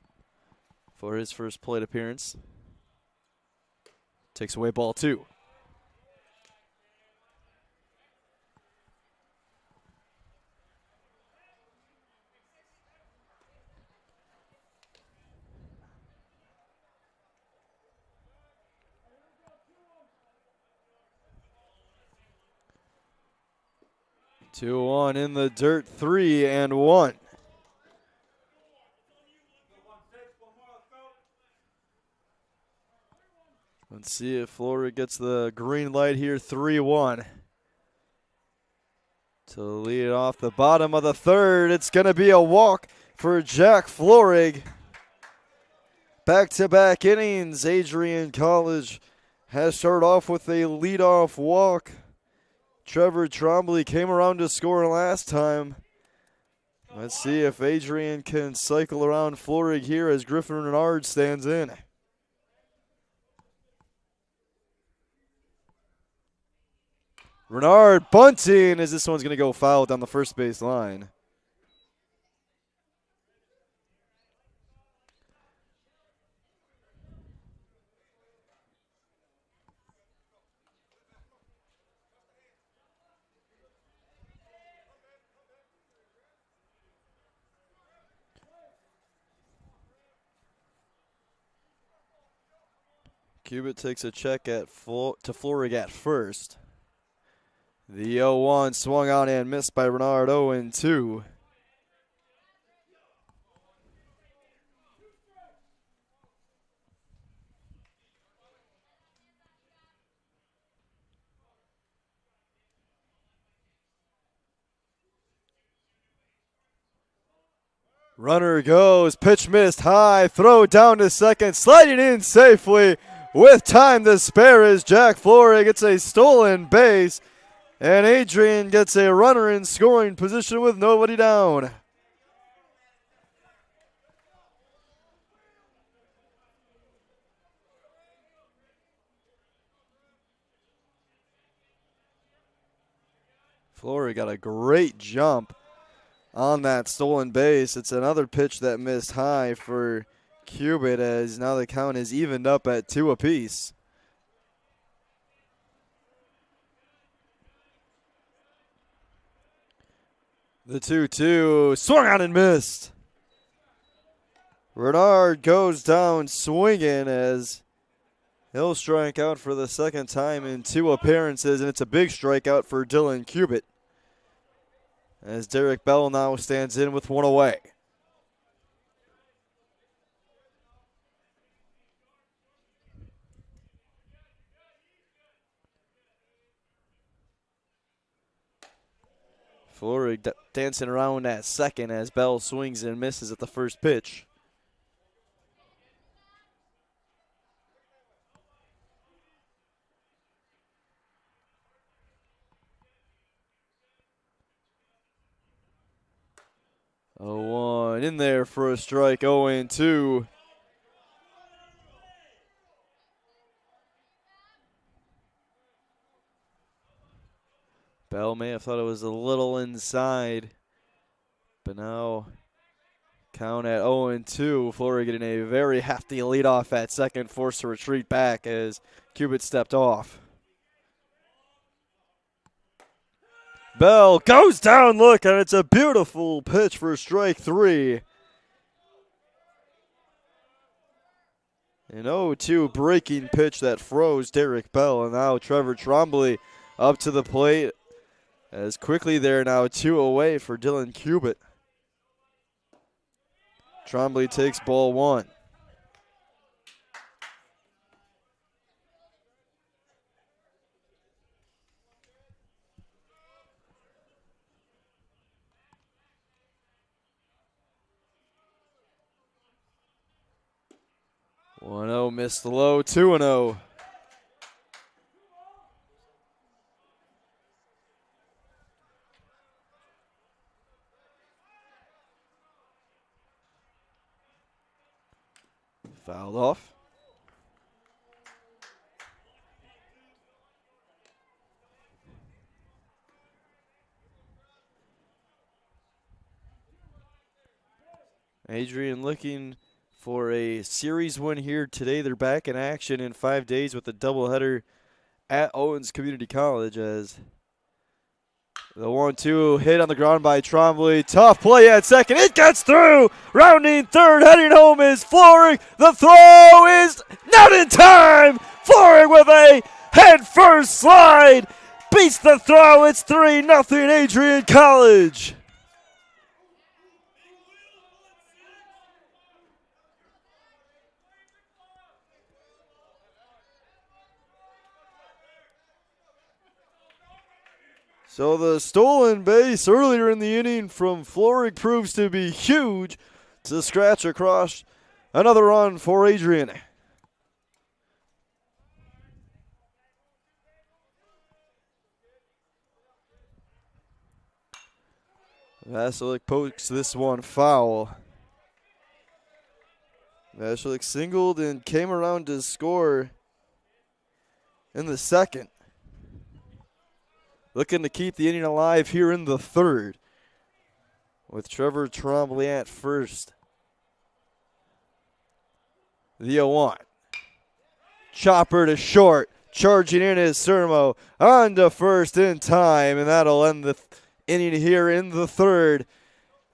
for his first plate appearance. Takes away ball two. Two on in the dirt, 3-1. Let's see if Florida gets the green light here, 3-1. To lead it off the bottom of the third, it's going to be a walk for Jack Florig. Back-to-back innings, Adrian College has started off with a leadoff walk. Trevor Trombley came around to score last time. Let's see if Adrian can cycle around Florig here as Griffin Renard stands in. Renard bunting as this one's going to go foul down the first base line. Cubitt takes a check to Florig at first. The 0-1 swung on and missed by Renard, 0-2. Runner goes, pitch missed high, throw down to second, sliding in safely with time to spare as Jack Florig gets a stolen base. And Adrian gets a runner in scoring position with nobody down. Flory got a great jump on that stolen base. It's another pitch that missed high for Cubitt as now the count is evened up at 2 apiece. The 2-2 swung on and missed. Renard goes down swinging as he'll strike out for the second time in 2 appearances, and it's a big strikeout for Dylan Cubitt as Derek Bell now stands in with 1 away. Flory dancing around at second as Bell swings and misses at the first pitch. Oh, 1 in there for a strike, 0-2. Bell may have thought it was a little inside, but now count at 0-2. Flory getting a very hefty leadoff at second, forced to retreat back as Cubitt stepped off. Bell goes down, look, and it's a beautiful pitch for strike 3. An 0-2 breaking pitch that froze Derek Bell, and now Trevor Trombley up to the plate. As quickly there now 2 away for Dylan Cubitt. Trombley takes ball 1. One 0 missed the low, 2-0. Fouled off. Adrian looking for a series win here today. They're back in action in 5 days with a doubleheader at Owens Community College as the 1-2 hit on the ground by Trombley. Tough play at second. It gets through. Rounding third. Heading home is Florig. The throw is not in time. Florig with a head-first slide. Beats the throw. It's 3-0 Adrian College. So the stolen base earlier in the inning from Floric proves to be huge to scratch across another run for Adrian. Vasilik pokes this one foul. Vasilik singled and came around to score in the second. Looking to keep the inning alive here in the third with Trevor Trombley at first. The 0-1. Chopper to short. Charging in is Sermo on to first in time, and that'll end the inning here in the third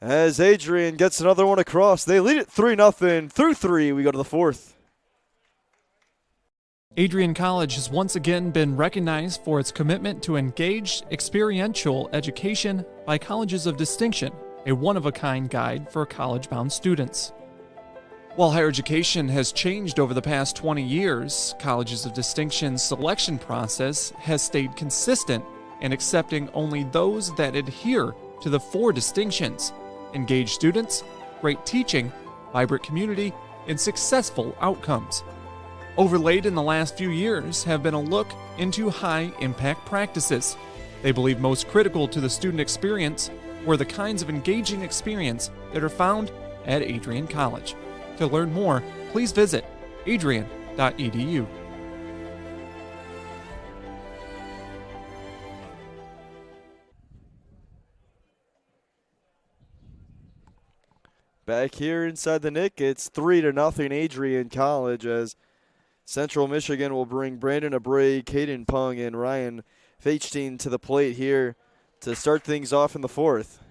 as Adrian gets another one across. They lead it 3-0 through 3. We go to the fourth. Adrian College has once again been recognized for its commitment to engaged, experiential education by Colleges of Distinction, a one-of-a-kind guide for college-bound students. While higher education has changed over the past 20 years, Colleges of Distinction's selection process has stayed consistent in accepting only those that adhere to the 4 distinctions: engaged students, great teaching, vibrant community, and successful outcomes. Overlaid in the last few years have been a look into high-impact practices. They believe most critical to the student experience were the kinds of engaging experience that are found at Adrian College. To learn more, please visit adrian.edu. Back here inside the Nick, it's 3-0 Adrian College as Central Michigan will bring Brandon Abray, Caden Pung, and Ryan Fechtstein to the plate here to start things off in the fourth.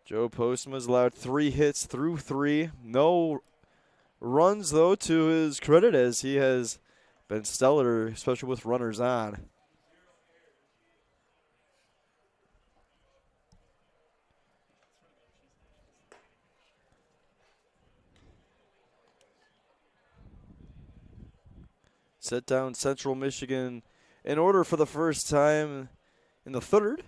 Joe Postma's allowed 3 hits through 3. No runs, though, to his credit, as he has been stellar, especially with runners on. Set down Central Michigan in order for the first time in the third.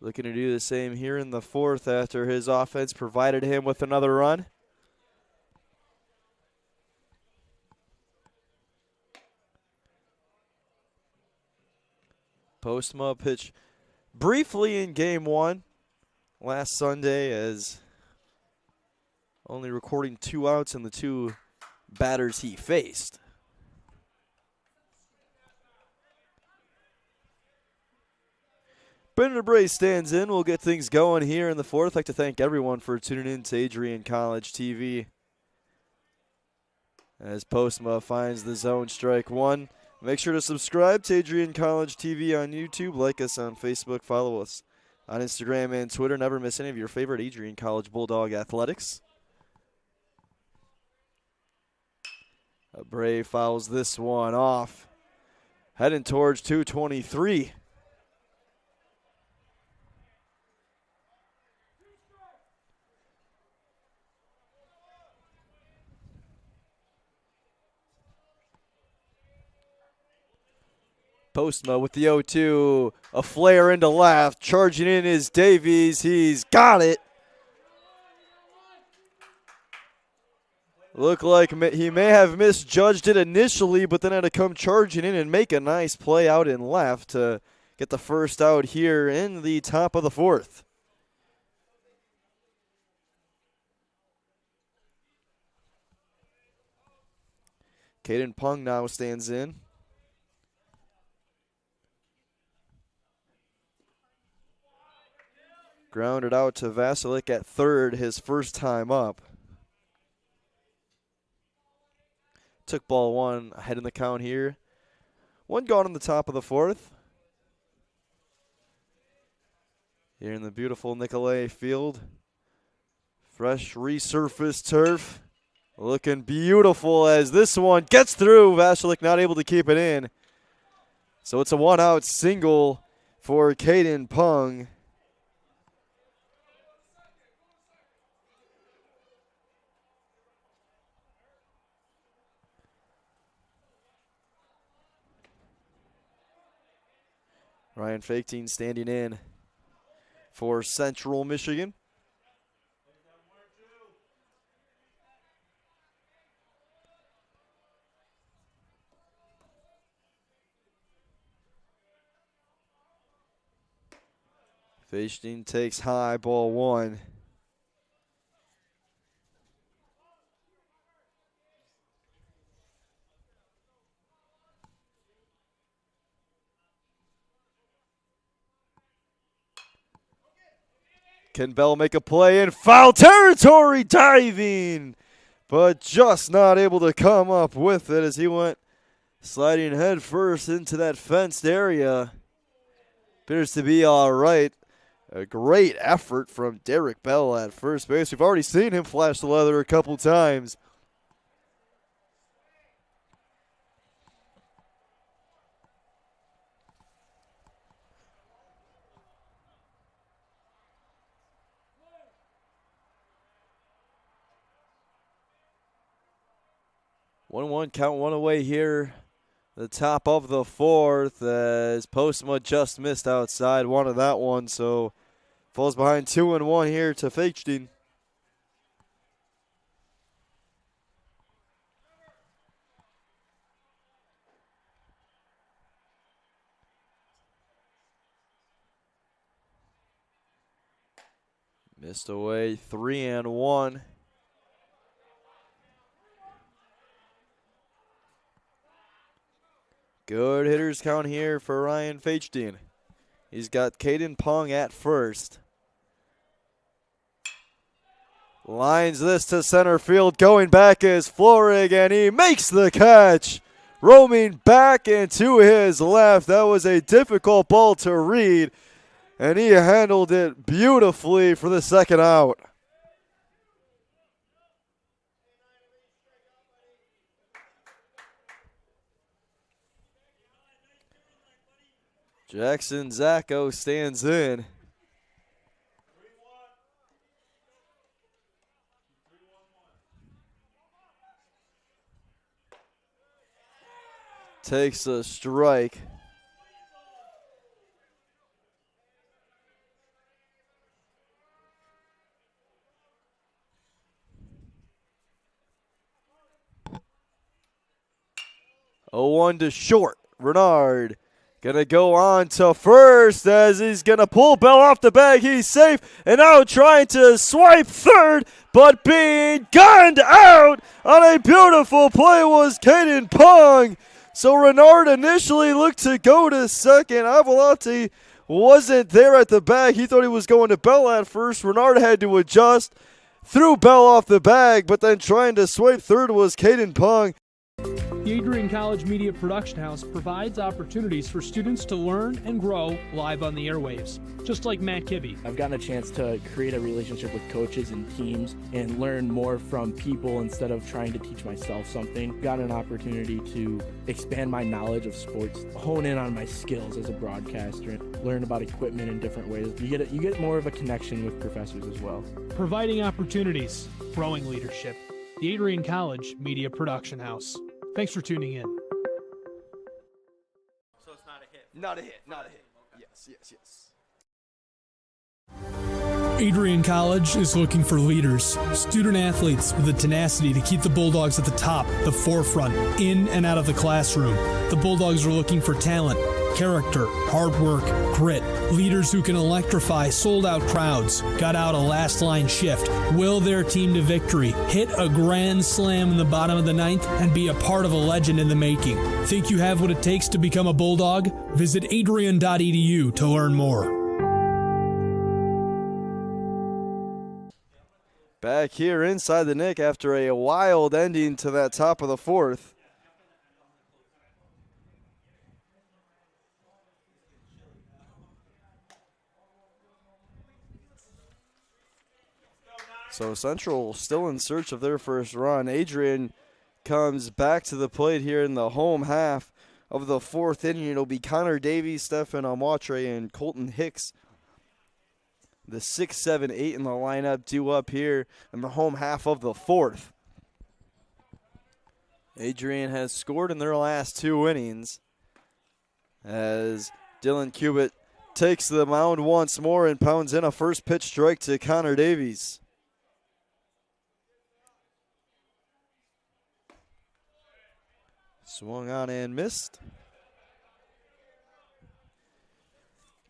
Looking to do the same here in the fourth after his offense provided him with another run. Postma pitched briefly in game 1 last Sunday, as only recording 2 outs in the 2 batters he faced. Brandon Bray stands in. We'll get things going here in the fourth. I'd like to thank everyone for tuning in to Adrian College TV. As Postma finds the zone, strike 1. Make sure to subscribe to Adrian College TV on YouTube. Like us on Facebook. Follow us on Instagram and Twitter. Never miss any of your favorite Adrian College Bulldog athletics. Bray fouls this one off. Heading towards 223. Postma with the 0-2. A flare into left. Charging in is Davies. He's got it. Looked like he may have misjudged it initially, but then had to come charging in and make a nice play out in left to get the first out here in the top of the fourth. Caden Pung now stands in. Grounded out to Vasilik at third, his first time up. Took ball 1 ahead in the count here. 1 gone in the top of the fourth. Here in the beautiful Nicolay Field. Fresh resurfaced turf. Looking beautiful as this one gets through. Vasilik not able to keep it in. So it's a 1-out single for Caden Pung. Ryan Faketeen standing in for Central Michigan. Faketeen takes high, ball one. Can Bell make a play in foul territory, diving, but just not able to come up with it as he went sliding head first into that fenced area. Appears to be all right. A great effort from Derek Bell at first base. We've already seen him flash the leather a couple times. One count, one away here. The top of the fourth as Postma just missed outside. Wanted that one, so falls behind 2-1 here to Faketeen. Missed away 3-1. Good hitters count here for Ryan Faketeen. He's got Caden Pong at first. Lines this to center field. Going back is Florig, and he makes the catch. Roaming back and to his left. That was a difficult ball to read, and he handled it beautifully for the second out. Jackson Zacco stands in. Takes a strike. Oh, 1 to short. Renard gonna go on to first as he's gonna pull Bell off the bag. He's safe, and now trying to swipe third, but being gunned out on a beautiful play was Caden Pong. So Renard initially looked to go to second. Avalati wasn't there at the bag. He thought he was going to Bell at first. Renard had to adjust, threw Bell off the bag, but then trying to swipe third was Caden Pong. The Adrian College Media Production House provides opportunities for students to learn and grow live on the airwaves, just like Matt Kibbe. I've gotten a chance to create a relationship with coaches and teams and learn more from people instead of trying to teach myself something. Got an opportunity to expand my knowledge of sports, hone in on my skills as a broadcaster, and learn about equipment in different ways. You get more of a connection with professors as well. Providing opportunities, growing leadership. The Adrian College Media Production House. Thanks for tuning in. So it's not a hit. Not a hit, not a hit. Yes, yes, yes. Adrian College is looking for leaders, student athletes with the tenacity to keep the Bulldogs at the top, the forefront, in and out of the classroom. The Bulldogs are looking for talent, character, hard work, grit, leaders who can electrify sold-out crowds, got out a last-line shift, will their team to victory, hit a grand slam in the bottom of the ninth, and be a part of a legend in the making. Think you have what it takes to become a Bulldog? Visit adrian.edu to learn more. Back here inside the Nick after a wild ending to that top of the fourth. So Central still in search of their first run. Adrian comes back to the plate here in the home half of the fourth inning. It'll be Connor Davies, Stefan Amatre, and Colton Hicks. The 6, 7, 8 in the lineup due up here in the home half of the fourth. Adrian has scored in their last 2 innings as Dylan Cubitt takes the mound once more and pounds in a first pitch strike to Connor Davies. Swung on and missed.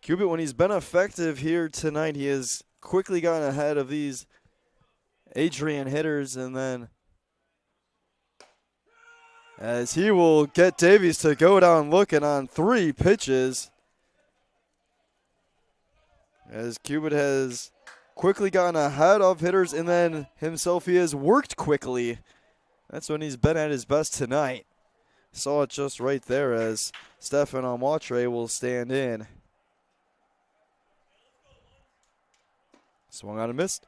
Cubitt, when he's been effective here tonight, he has quickly gotten ahead of these Adrian hitters, and then as he will get Davies to go down looking on 3 pitches, as Cubitt has quickly gotten ahead of hitters, and then himself he has worked quickly. That's when he's been at his best tonight. Saw it just right there as Stefan Amatre will stand in. Swung on and missed.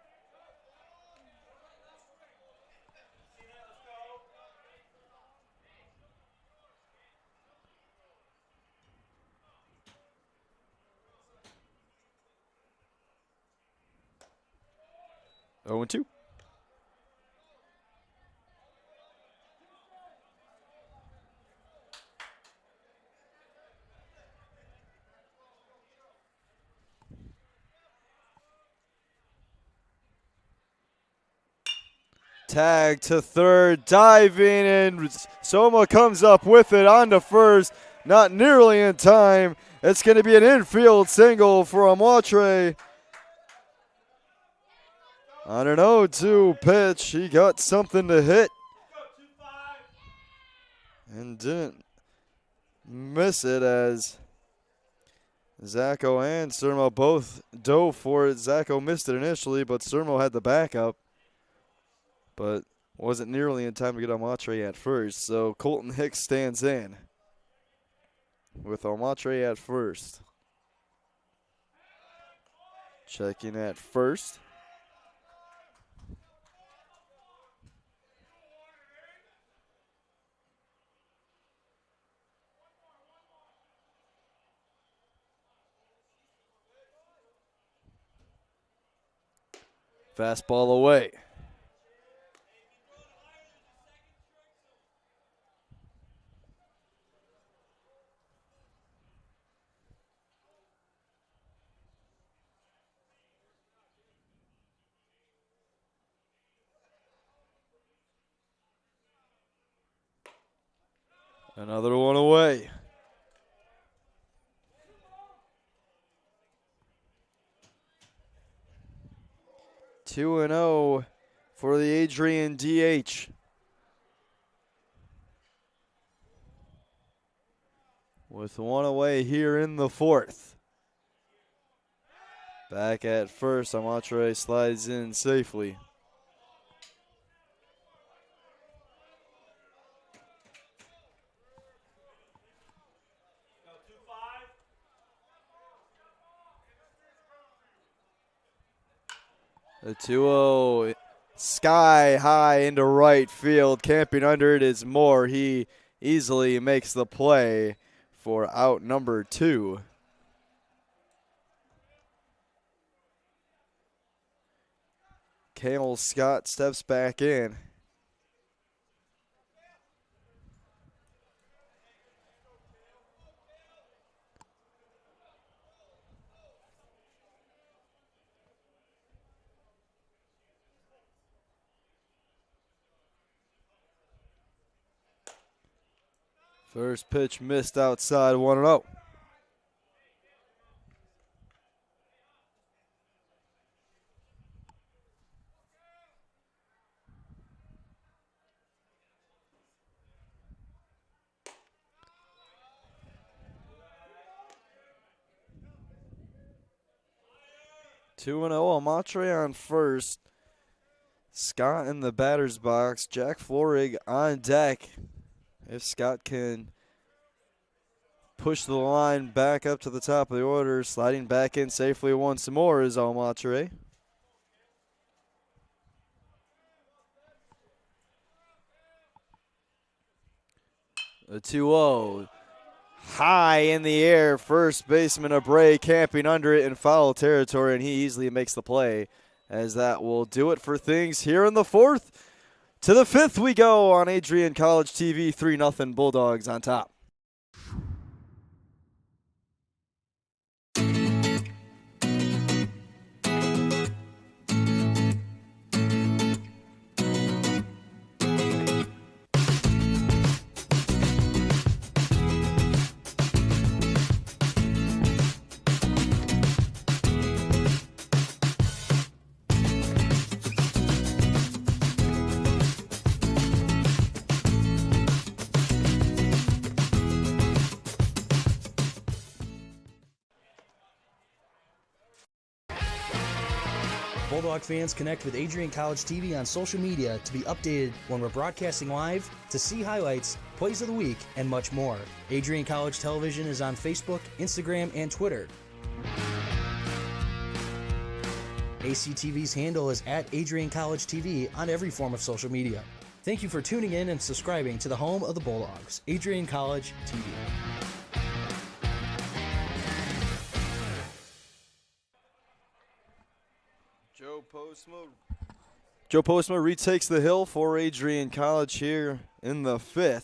Oh, 2. Tag to third, diving, and Soma comes up with it on to first. Not nearly in time. It's going to be an infield single for Amatre. On an 0-2 pitch, he got something to hit and didn't miss it as Zacco and Sermo both dove for it. Zacco missed it initially, but Sermo had the backup, but wasn't nearly in time to get Amatre at first. So Colton Hicks stands in with Amatre at first. Checking at first. Fastball away. Another one away. Two and 0 for the Adrian DH. With one away here in the 4th. Back at first, Amatre slides in safely. The 2-0 sky high into right field. Camping under it is Moore. He easily makes the play for out number 2. Cale Scott steps back in. First pitch missed outside, 1-0. Two and 0, Amatre on first. Scott in the batter's box. Jack Florig on deck. If Scott can push the line back up to the top of the order, sliding back in safely once more is Amatre. A 2-0. High in the air, first baseman Abreu camping under it in foul territory, and he easily makes the play, as that will do it for things here in the 4th. To the 5th we go on Adrian College TV, 3-0 Bulldogs on top. Bulldog fans, connect with Adrian College TV on social media to be updated when we're broadcasting live, to see highlights, plays of the week, and much more. Adrian College Television is on Facebook, Instagram, and Twitter. ACTV's handle is at Adrian College TV on every form of social media. Thank you for tuning in and subscribing to the home of the Bulldogs, Adrian College TV. Joe Postma retakes the hill for Adrian College here in the 5th.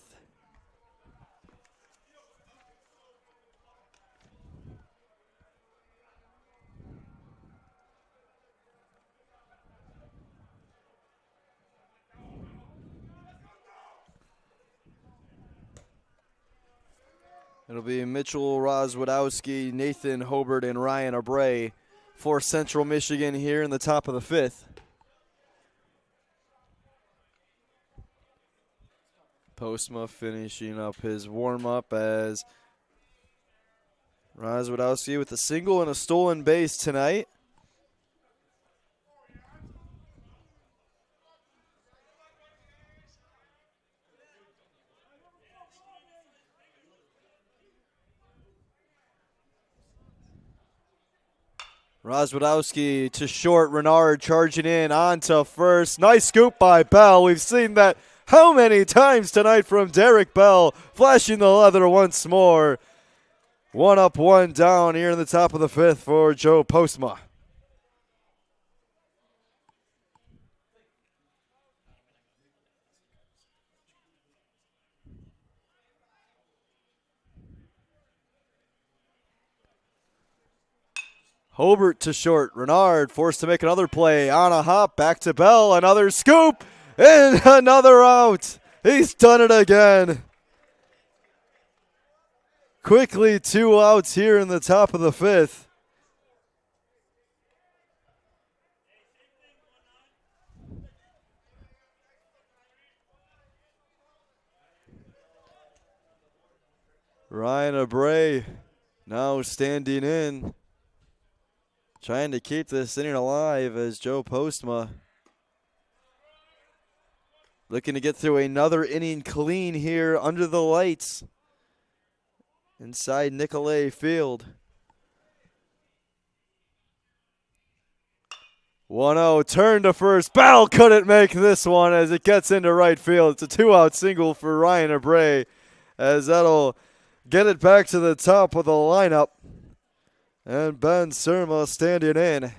It'll be Mitchell Rozwadowski, Nathan Hobart, and Ryan Abray for Central Michigan here in the top of the 5th. Postma finishing up his warm-up as Rozwadowski with a single and a stolen base tonight. Rozwadowski to short, Renard charging in onto first. Nice scoop by Bell. We've seen that how many times tonight from Derek Bell, flashing the leather once more. 1 up, 1 down here in the top of the 5th for Joe Postma. Hobart to short. Renard forced to make another play on a hop. Back to Bell. Another scoop and another out. He's done it again. Quickly 2 outs here in the top of the 5th. Ryan Abray now standing in, trying to keep this inning alive as Joe Postma looking to get through another inning clean here under the lights inside Nicolay Field. 1-0, turn to first. Bell couldn't make this one as it gets into right field. It's a 2-out single for Ryan Abray as that'll get it back to the top of the lineup. And Ben Surma standing in.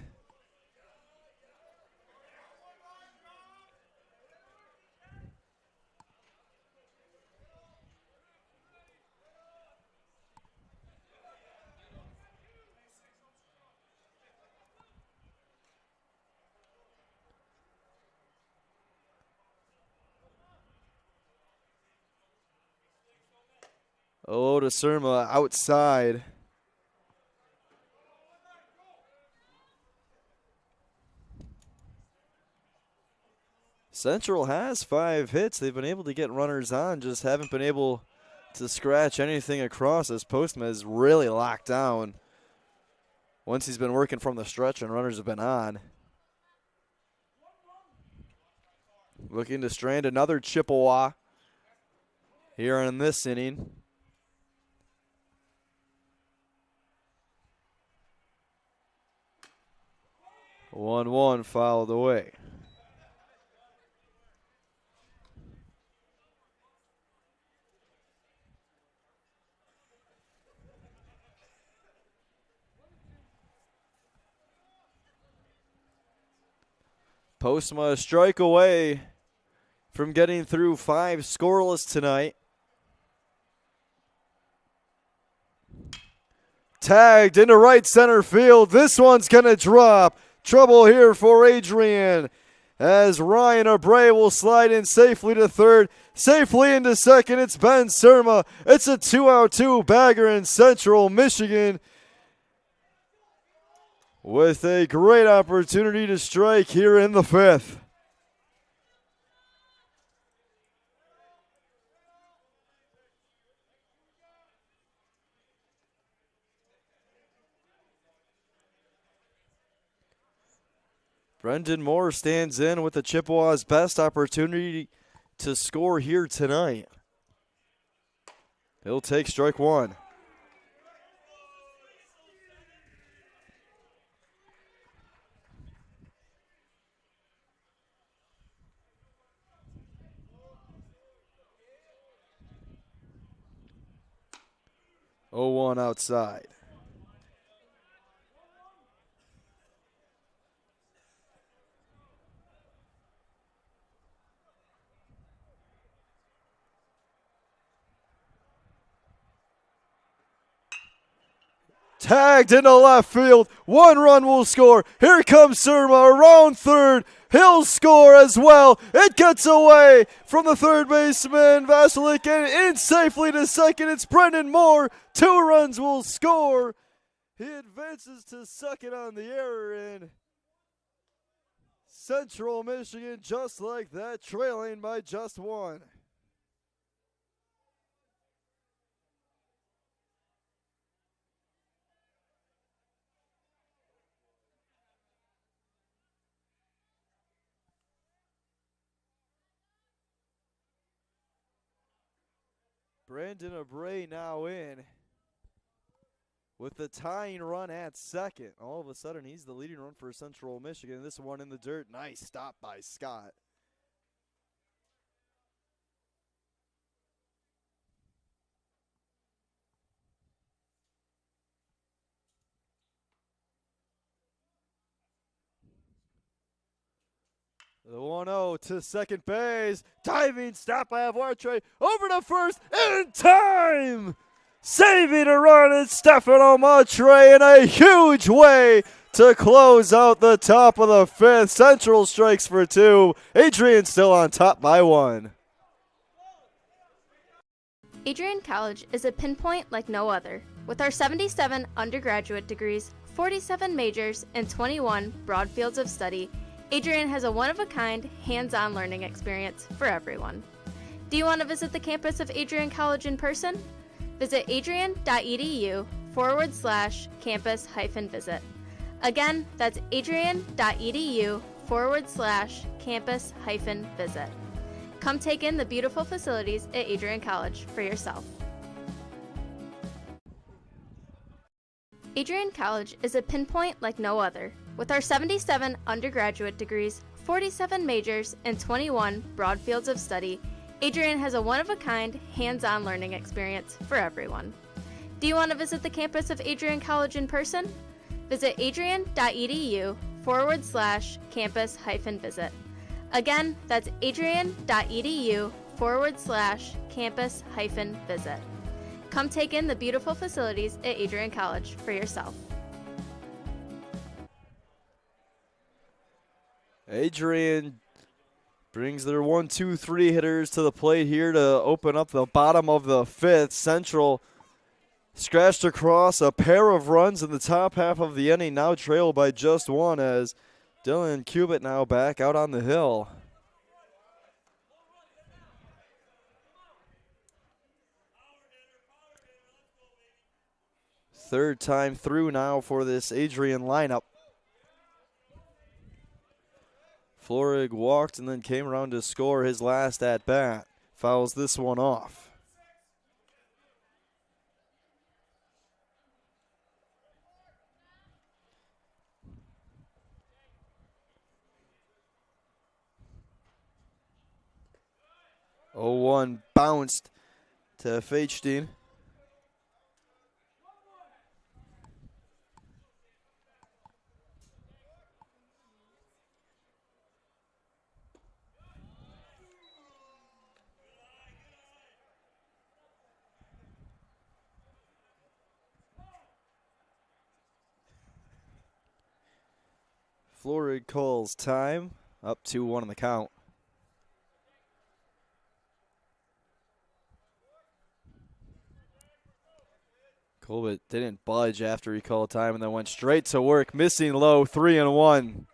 Oh, to Surma outside. Central has 5 hits. They've been able to get runners on, just haven't been able to scratch anything across as Postma is really locked down once he's been working from the stretch and runners have been on. Looking to strand another Chippewa here in this inning. One fouled away. Postma a strike away from getting through 5 scoreless tonight. Tagged into right center field. This one's going to drop. Trouble here for Adrian as Ryan Abray will slide in safely to third. Safely into second. It's Ben Surma. It's a 2-out 2-bagger in Central Michigan with a great opportunity to strike here in the 5th. Brendan Moore stands in with the Chippewas' best opportunity to score here tonight. He'll take strike one. Oh, 1 outside. Tagged into left field. 1 run will score. Here comes Surma around third. He'll score as well. It gets away from the third baseman, Vasilik, and in safely to second. It's Brendan Moore. 2 runs will score. He advances to second on the error in Central Michigan, just like that, trailing by just 1. Brandon Abray now in with the tying run at second. All of a sudden, he's the leading run for Central Michigan. This one in the dirt. Nice stop by Scott. The 1-0 to second base. Diving stop by Avartre. Over to first in time. Saving a run is Stefano Matre in a huge way to close out the top of the 5th. Central strikes for 2. Adrian still on top by 1. Adrian College is a pinpoint like no other. With our 77 undergraduate degrees, 47 majors, and 21 broad fields of study, Adrian has a one-of-a-kind, hands-on learning experience for everyone. Do you want to visit the campus of Adrian College in person? Visit adrian.edu/campus-visit. Again, that's adrian.edu/campus-visit. Come take in the beautiful facilities at Adrian College for yourself. Adrian College is a pinpoint like no other. With our 77 undergraduate degrees, 47 majors, and 21 broad fields of study, Adrian has a one-of-a-kind, hands-on learning experience for everyone. Do you want to visit the campus of Adrian College in person? Visit adrian.edu/campus-visit. Again, that's adrian.edu/campus-visit. Come take in the beautiful facilities at Adrian College for yourself. Adrian brings their 1, 2, 3 hitters to the plate here to open up the bottom of the 5th. Central scratched across a pair of runs in the top half of the inning, now trailed by just 1 as Dylan Cubitt now back out on the hill. Third time through now for this Adrian lineup. Florig walked and then came around to score his last at-bat. Fouls this one off. Oh, 1 bounced to Feitstein. Florig calls time. Up 2-1 on the count. Colbert didn't budge after he called time and then went straight to work, missing low, 3-1.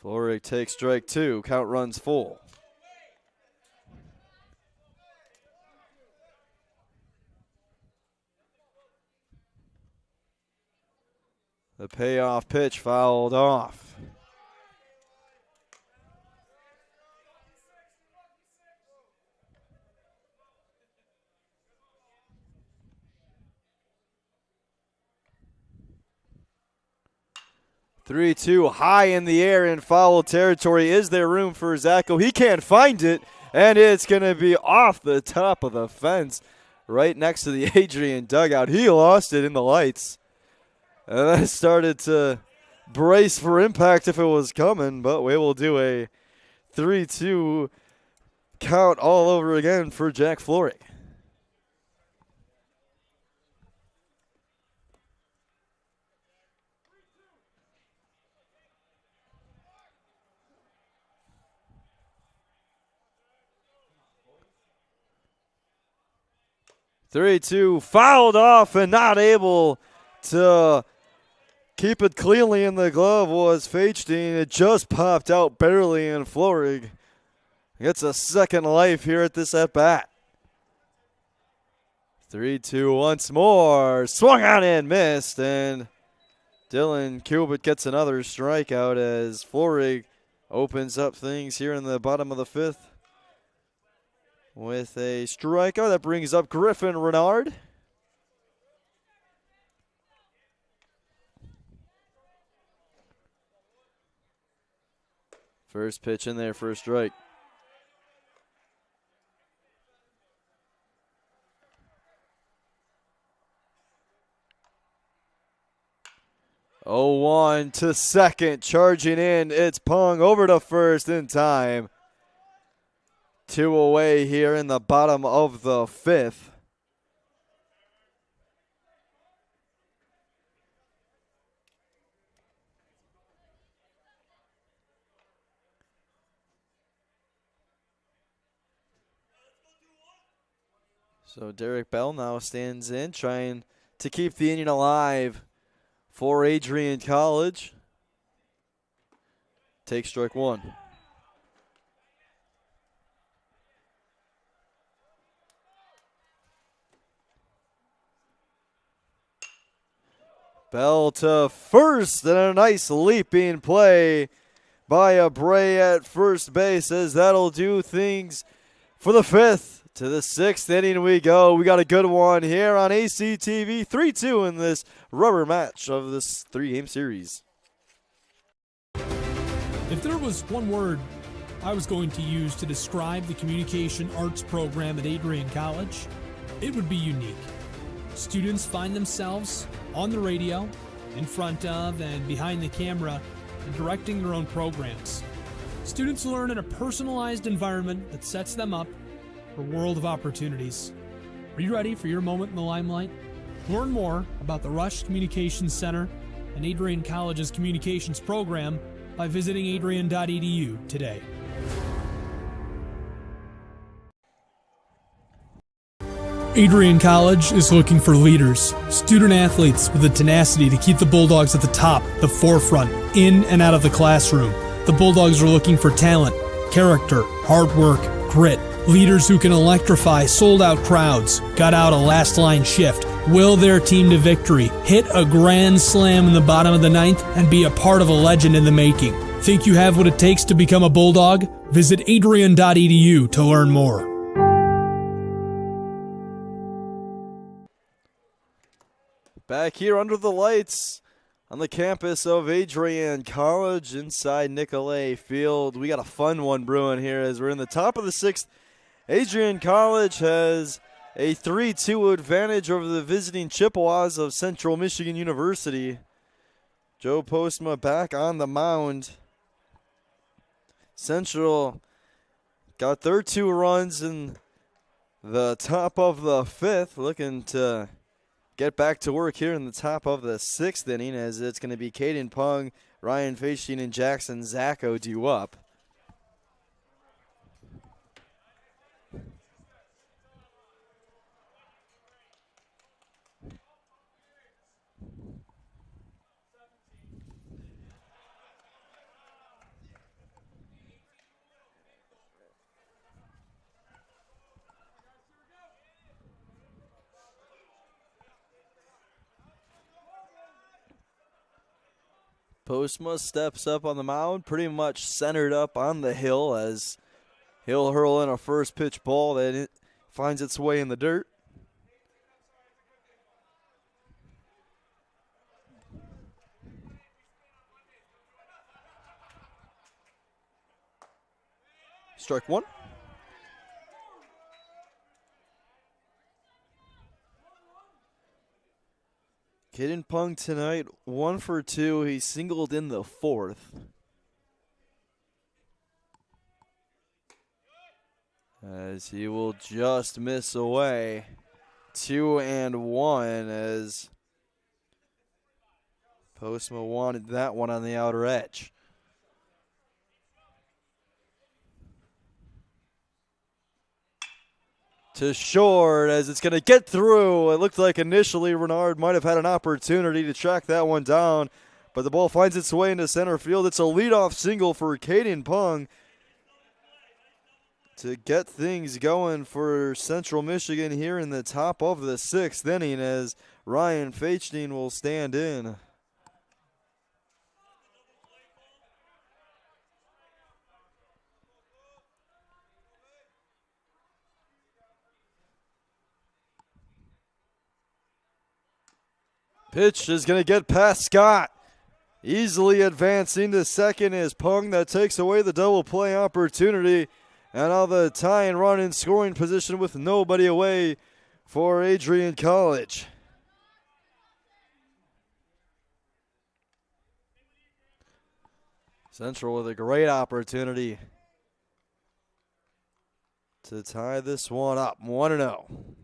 Florig takes strike 2. Count runs full. The payoff pitch fouled off. Three-two high in the air in foul territory. Is there room for Zacco? He can't find it, and it's going to be off the top of the fence right next to the Adrian dugout. He lost it in the lights. And then started to brace for impact if it was coming, but we will do a 3-2 count all over again for Jack Florig. Three-two fouled off and not able to keep it cleanly in the glove was Feigstein. It just popped out barely, and Florig gets a second life here at this at-bat. 3-2 once more. Swung on and missed, and Dylan Kubit gets another strikeout as Florig opens up things here in the bottom of the fifth with a strikeout. That brings up Griffin Renard. First pitch in there for a strike. Oh, 1 to second, charging in. It's Pung over to first in time. 2 away here in the bottom of the fifth. So Derek Bell now stands in, trying to keep the inning alive for Adrian College. Take strike one. Bell to first, and a nice leaping play by Abreu at first base, as that'll do things for the fifth. To the sixth inning we go. We got a good one here on ACTV. 3-2 in this rubber match of this 3-game series. If there was one word I was going to use to describe the communication arts program at Adrian College, it would be unique. Students find themselves on the radio, in front of and behind the camera, and directing their own programs. Students learn in a personalized environment that sets them up for a world of opportunities. Are you ready for your moment in the limelight? Learn more about the Rush Communications Center and Adrian College's communications program by visiting adrian.edu today. Adrian College is looking for leaders, student athletes with the tenacity to keep the Bulldogs at the top, the forefront, in and out of the classroom. The Bulldogs are looking for talent, character, hard work, grit, leaders who can electrify sold-out crowds, gut out a last-line shift, will their team to victory, hit a grand slam in the bottom of the ninth, and be a part of a legend in the making. Think you have what it takes to become a Bulldog? Visit adrian.edu to learn more. Back here under the lights on the campus of Adrian College inside Nicolay Field. We got a fun one brewing here as we're in the top of the sixth. Adrian College has a 3-2 advantage over the visiting Chippewas of Central Michigan University. Joe Postma back on the mound. Central got their 2 runs in the top of the fifth, looking to get back to work here in the top of the sixth inning, as it's going to be Caden Pung, Ryan Feigstein, and Jackson Zacco due up. Postma steps up on the mound, pretty much centered up on the hill as he'll hurl in a first pitch ball that it finds its way in the dirt. Strike one. Caden Pung tonight, 1 for 2. He singled in the fourth. As he will just miss away. 2-1 as Postma wanted that one on the outer edge. To short as it's going to get through. It looked like initially Renard might have had an opportunity to track that one down, but the ball finds its way into center field. It's a leadoff single for Caden Pung to get things going for Central Michigan here in the top of the sixth inning as Ryan Feitstein will stand in. Pitch is going to get past Scott. Easily advancing to second is Pung that takes away the double play opportunity. And now the tying run in scoring position with nobody away for Adrian College. Central with a great opportunity to tie this one up. 1-0.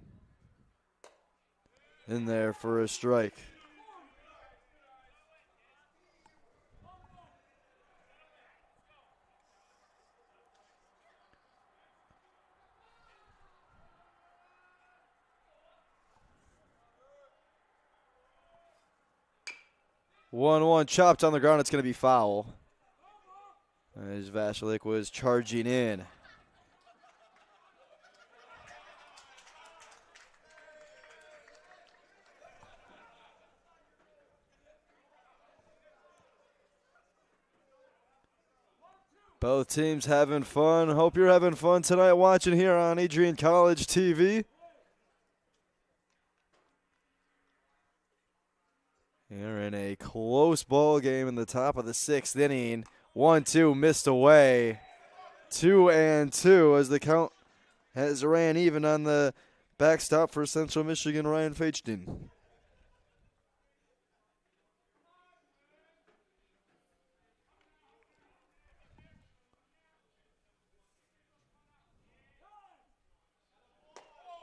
In there for a strike. 1-1 chopped on the ground. It's going to be foul. As Vashalik was charging in. Both teams having fun. Hope you're having fun tonight watching here on Adrian College TV. Here in a close ball game in the top of the sixth inning. 1-2 missed away. 2-2 as the count has ran even on the backstop for Central Michigan, Ryan Feitstein.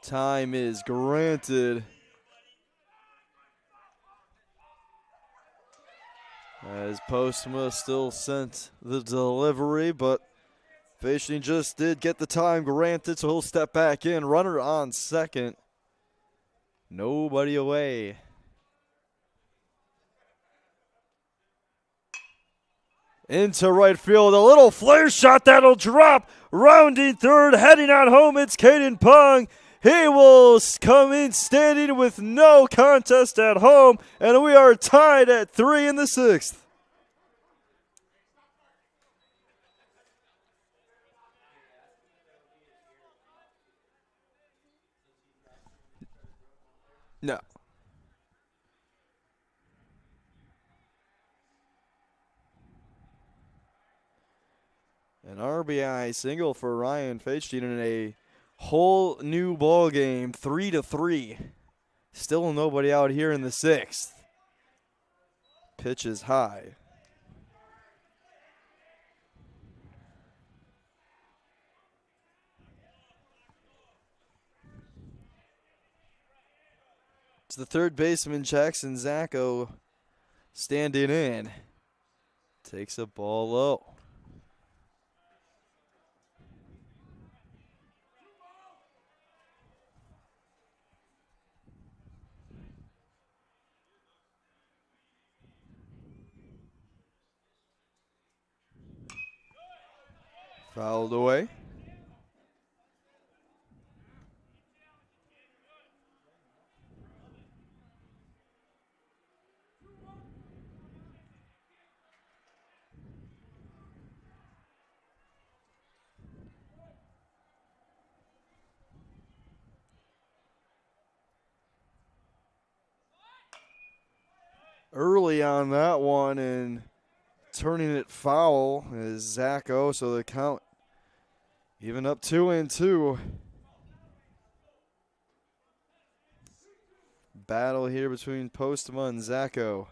Time is granted. As Postma still sent the delivery, but Feitstein just did get the time granted, so he'll step back in. Runner on second. Nobody away. Into right field, a little flare shot that'll drop. Rounding third, heading on home, it's Caden Pung. He will come in standing with no contest at home, and we are tied at 3 in the sixth. No. An RBI single for Ryan Feitstein in a whole new ball game, 3-3. Still nobody out here in the sixth. Pitch is high. It's the third baseman, Jackson Zacco, standing in. Takes a ball low. Fouled away. early on that one and turning it foul is Zacho, so the count even up 2-2. Battle here between Postma and Zacho.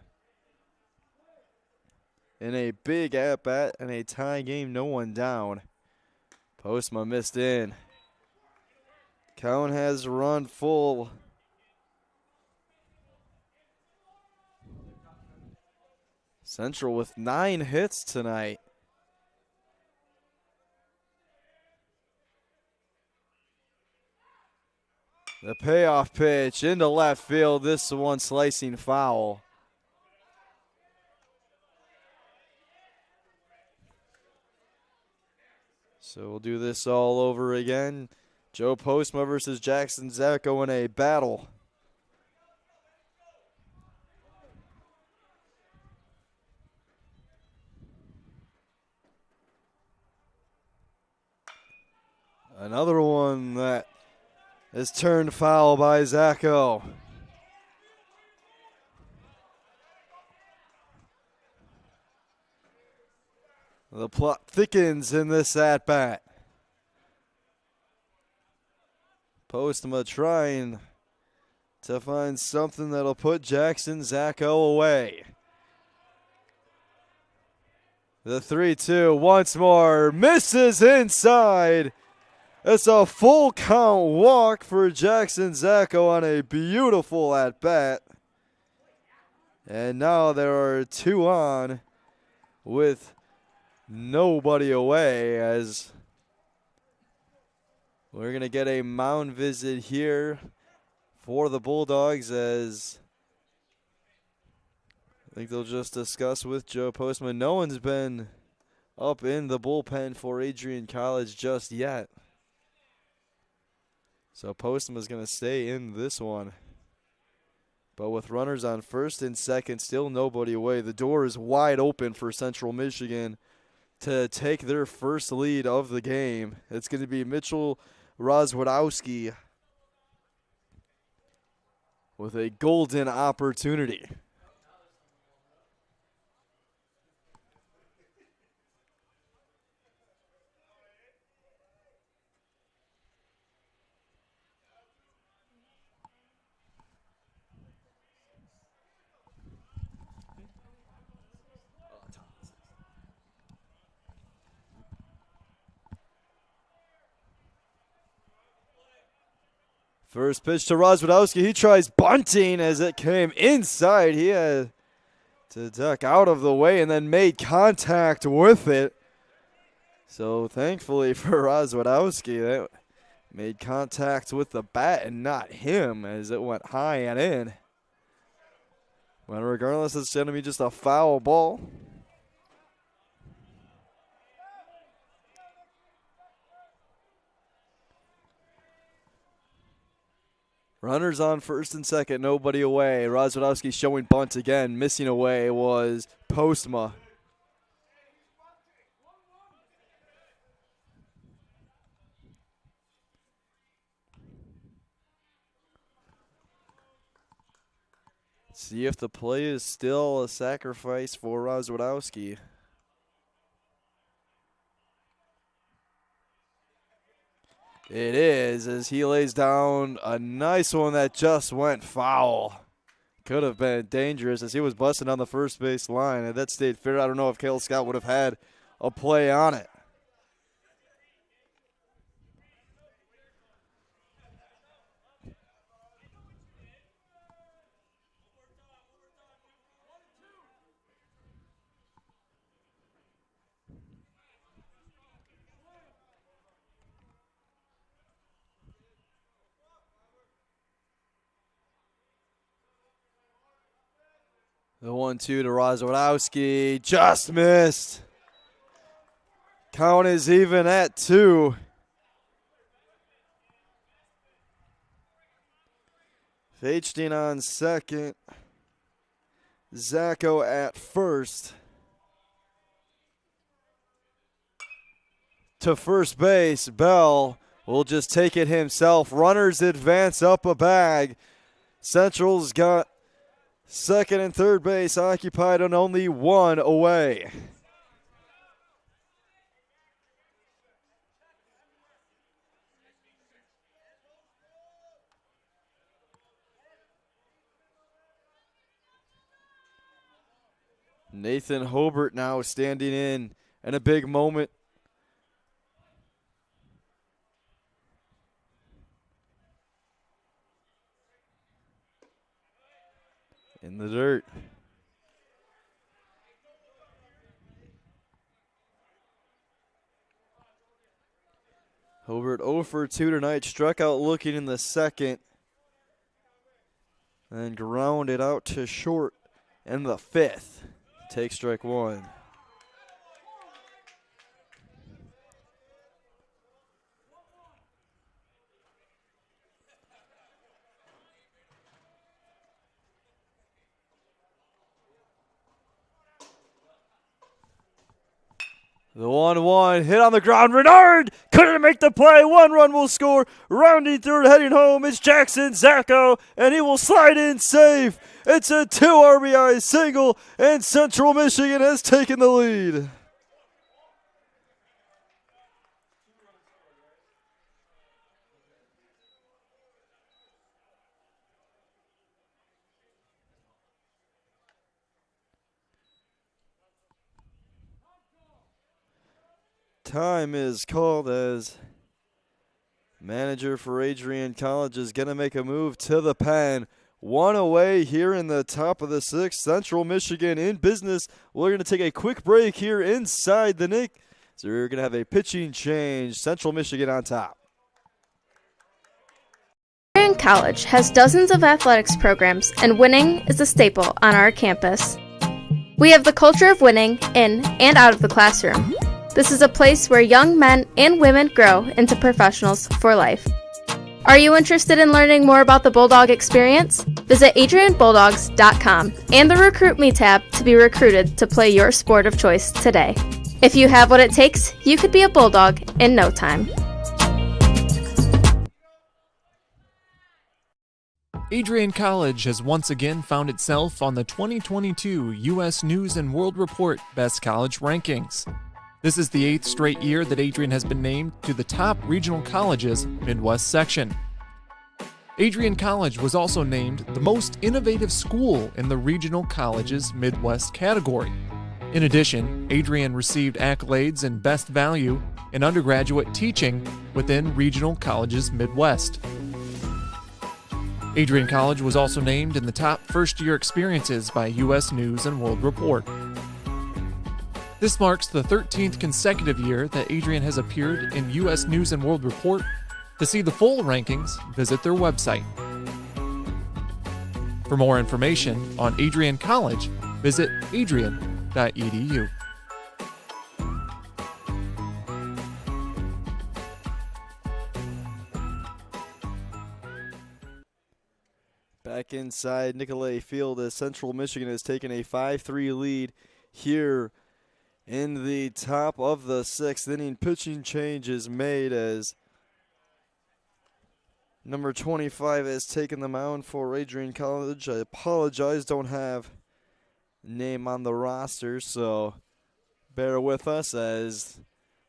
In a big at-bat and a tie game, no one down. Postma missed in. Count has run full. Central with 9 hits tonight. The payoff pitch into left field. This one slicing foul. So we'll do this all over again. Joe Postma versus Jackson Zacho in a battle. Another one that is turned foul by Zacho. The plot thickens in this at-bat. Postma trying to find something that'll put Jackson Zacho away. The 3-2 once more misses inside. It's a full count walk for Jackson Zacho on a beautiful at-bat. And now there are 2 on with nobody away, as we're going to get a mound visit here for the Bulldogs, as I think they'll just discuss with Joe Postma. No one's been up in the bullpen for Adrian College just yet. So Postma's going to stay in this one. But with runners on first and second, still nobody away. The door is wide open for Central Michigan to take their first lead of the game. It's going to be Mitchell Rozwadowski with a golden opportunity. First pitch to Rozwadowski. He tries bunting as it came inside. He had to duck out of the way and then made contact with it. So thankfully for Rozwadowski, that made contact with the bat and not him, as it went high and in. But regardless, it's going to be just a foul ball. Runners on first and second, nobody away. Rozwadowski showing bunt again. Missing away was Postma. See if the play is still a sacrifice for Rozwadowski. It is, as he lays down a nice one that just went foul. Could have been dangerous as he was busting on the first base line. Had that stayed fair, I don't know if Cale Scott would have had a play on it. The 1-2 to Rozwadowski, just missed. Count is even at 2. Feinstein on second. Zacho at first. To first base, Bell will just take it himself. Runners advance up a bag. Central's got Second and third base occupied on only one away. Nathan Hobart now standing in a big moment. In the dirt. Hobart 0 for 2 tonight. Struck out looking in the second. And grounded out to short in the fifth. Take strike one. The 1-1 hit on the ground. Renard couldn't make the play. 1 run will score. Rounding third, heading home is Jackson Zacco, and he will slide in safe. It's a 2 RBI single, and Central Michigan has taken the lead. Time is called as manager for Adrian College is going to make a move to the pen. 1 away here in the top of the 6th. Central Michigan in business. We're going to take a quick break here inside the Nick. So we're going to have a pitching change. Central Michigan on top. Adrian College has dozens of athletics programs, and winning is a staple on our campus. We have the culture of winning in and out of the classroom. This is a place where young men and women grow into professionals for life. Are you interested in learning more about the Bulldog experience? Visit adrianbulldogs.com and the Recruit Me tab to be recruited to play your sport of choice today. If you have what it takes, you could be a Bulldog in no time. Adrian College has once again found itself on the 2022 U.S. News & World Report Best College Rankings. This is the 8th straight year that Adrian has been named to the top regional colleges Midwest section. Adrian College was also named the most innovative school in the regional colleges Midwest category. In addition, Adrian received accolades in best value in undergraduate teaching within regional colleges Midwest. Adrian College was also named in the top first-year experiences by U.S. News & World Report. This marks the 13th consecutive year that Adrian has appeared in U.S. News & World Report. To see the full rankings, visit their website. For more information on Adrian College, visit adrian.edu. Back inside Nicolay Field as Central Michigan has taken a 5-3 lead here in the top of the 6th inning. Pitching change is made as number 25 has taken the mound for Adrian College. I apologize, don't have name on the roster, so bear with us as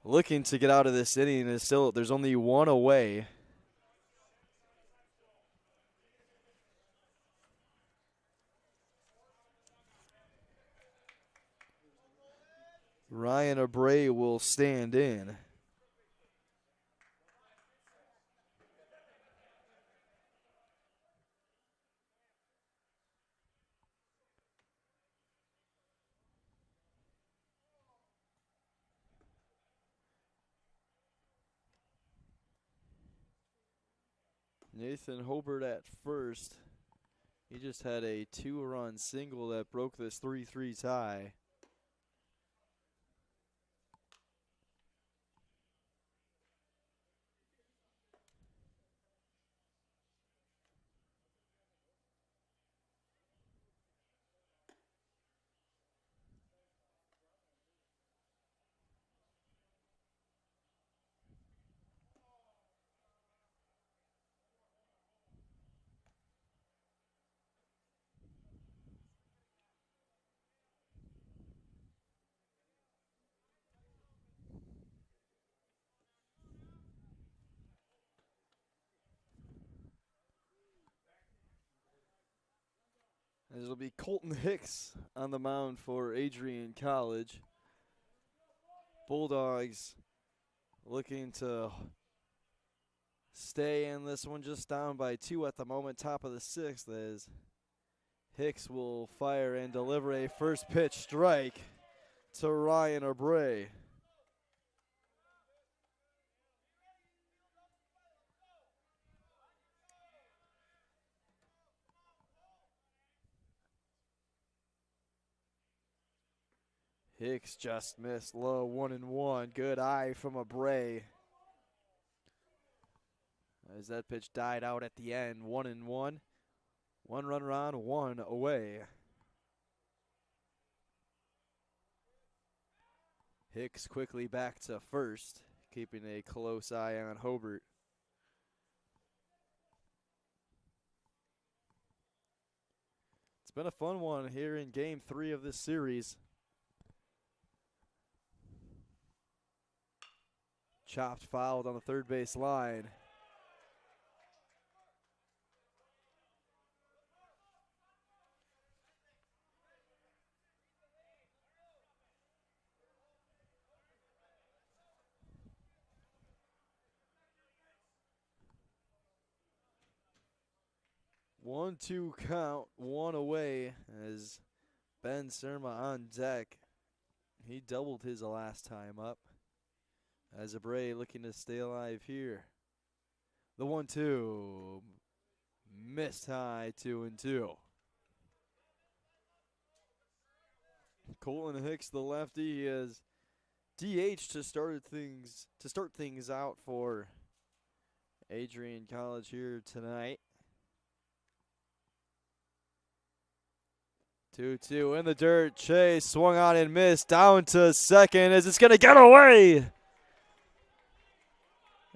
looking to get out of this inning is still, there's only 1 away. Ryan Abreu will stand in. Nathan Hobart at first. He just had a 2-run single that broke this 3-3 tie. It'll be Colton Hicks on the mound for Adrian College. Bulldogs looking to stay in this one, just down by 2 at the moment, top of the 6th, as Hicks will fire and deliver a first pitch strike to Ryan Abray. Hicks just missed low, 1-1. Good eye from Abray. As that pitch died out at the end, 1-1. 1 runner on, 1 away. Hicks quickly back to first, keeping a close eye on Hobart. It's been a fun one here in Game 3 of this series. Chopped, fouled on the third base line. One, 2 count, 1 away as Ben Surma on deck. He doubled his last time up. As Abray looking to stay alive here. The 1-2. Missed high, 2-2. Colton Hicks, the lefty, he has DH to start things out for Adrian College here tonight. 2-2 in the dirt. Chase swung on and missed. Down to second as it's going to get away.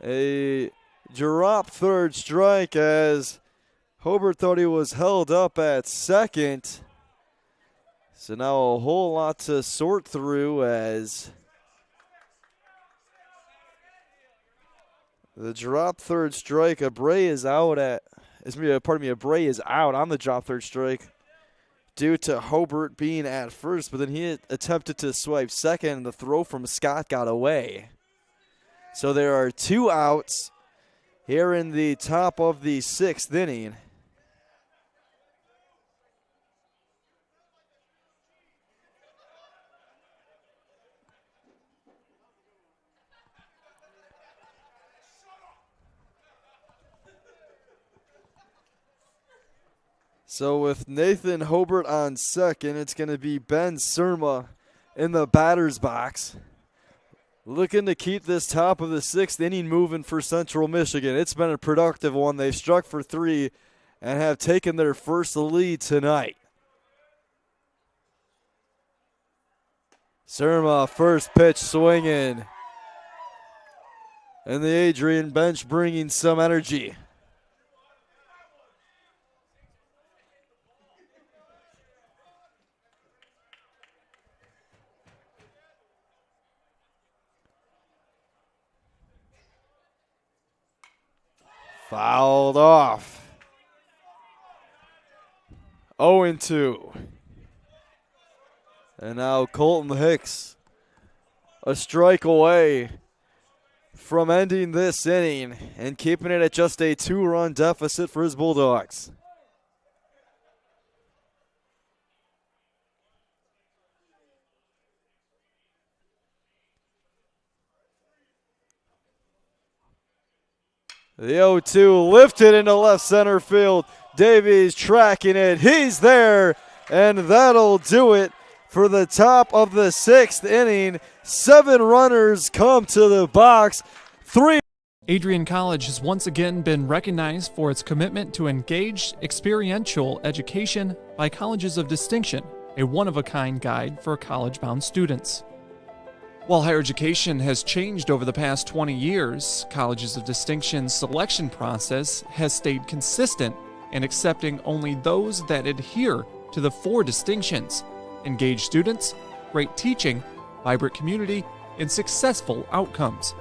A drop third strike as Hobart thought he was held up at second. So now a whole lot to sort through as the drop third strike. Abray is out Abray is out on the drop third strike due to Hobart being at first, but then he attempted to swipe second and the throw from Scott got away. So there are 2 outs here in the top of the 6th inning. So with Nathan Hobart on second, it's going to be Ben Surma in the batter's box, looking to keep this top of the 6th inning moving for Central Michigan. It's been a productive one. They've struck for 3 and have taken their first lead tonight. Surma, first pitch swinging. And the Adrian bench bringing some energy. Fouled off. 0-2. And now Colton Hicks, a strike away from ending this inning and keeping it at just a 2-run deficit for his Bulldogs. The 0-2 lifted into left center field. Davies tracking it. He's there, and that'll do it for the top of the 6th inning. 7 runners come to the box. 3. Adrian College has once again been recognized for its commitment to engaged experiential education by Colleges of Distinction, a one-of-a-kind guide for college-bound students. While higher education has changed over the past 20 years, Colleges of Distinction's selection process has stayed consistent in accepting only those that adhere to the 4 distinctions: engaged students, great teaching, vibrant community, and successful outcomes.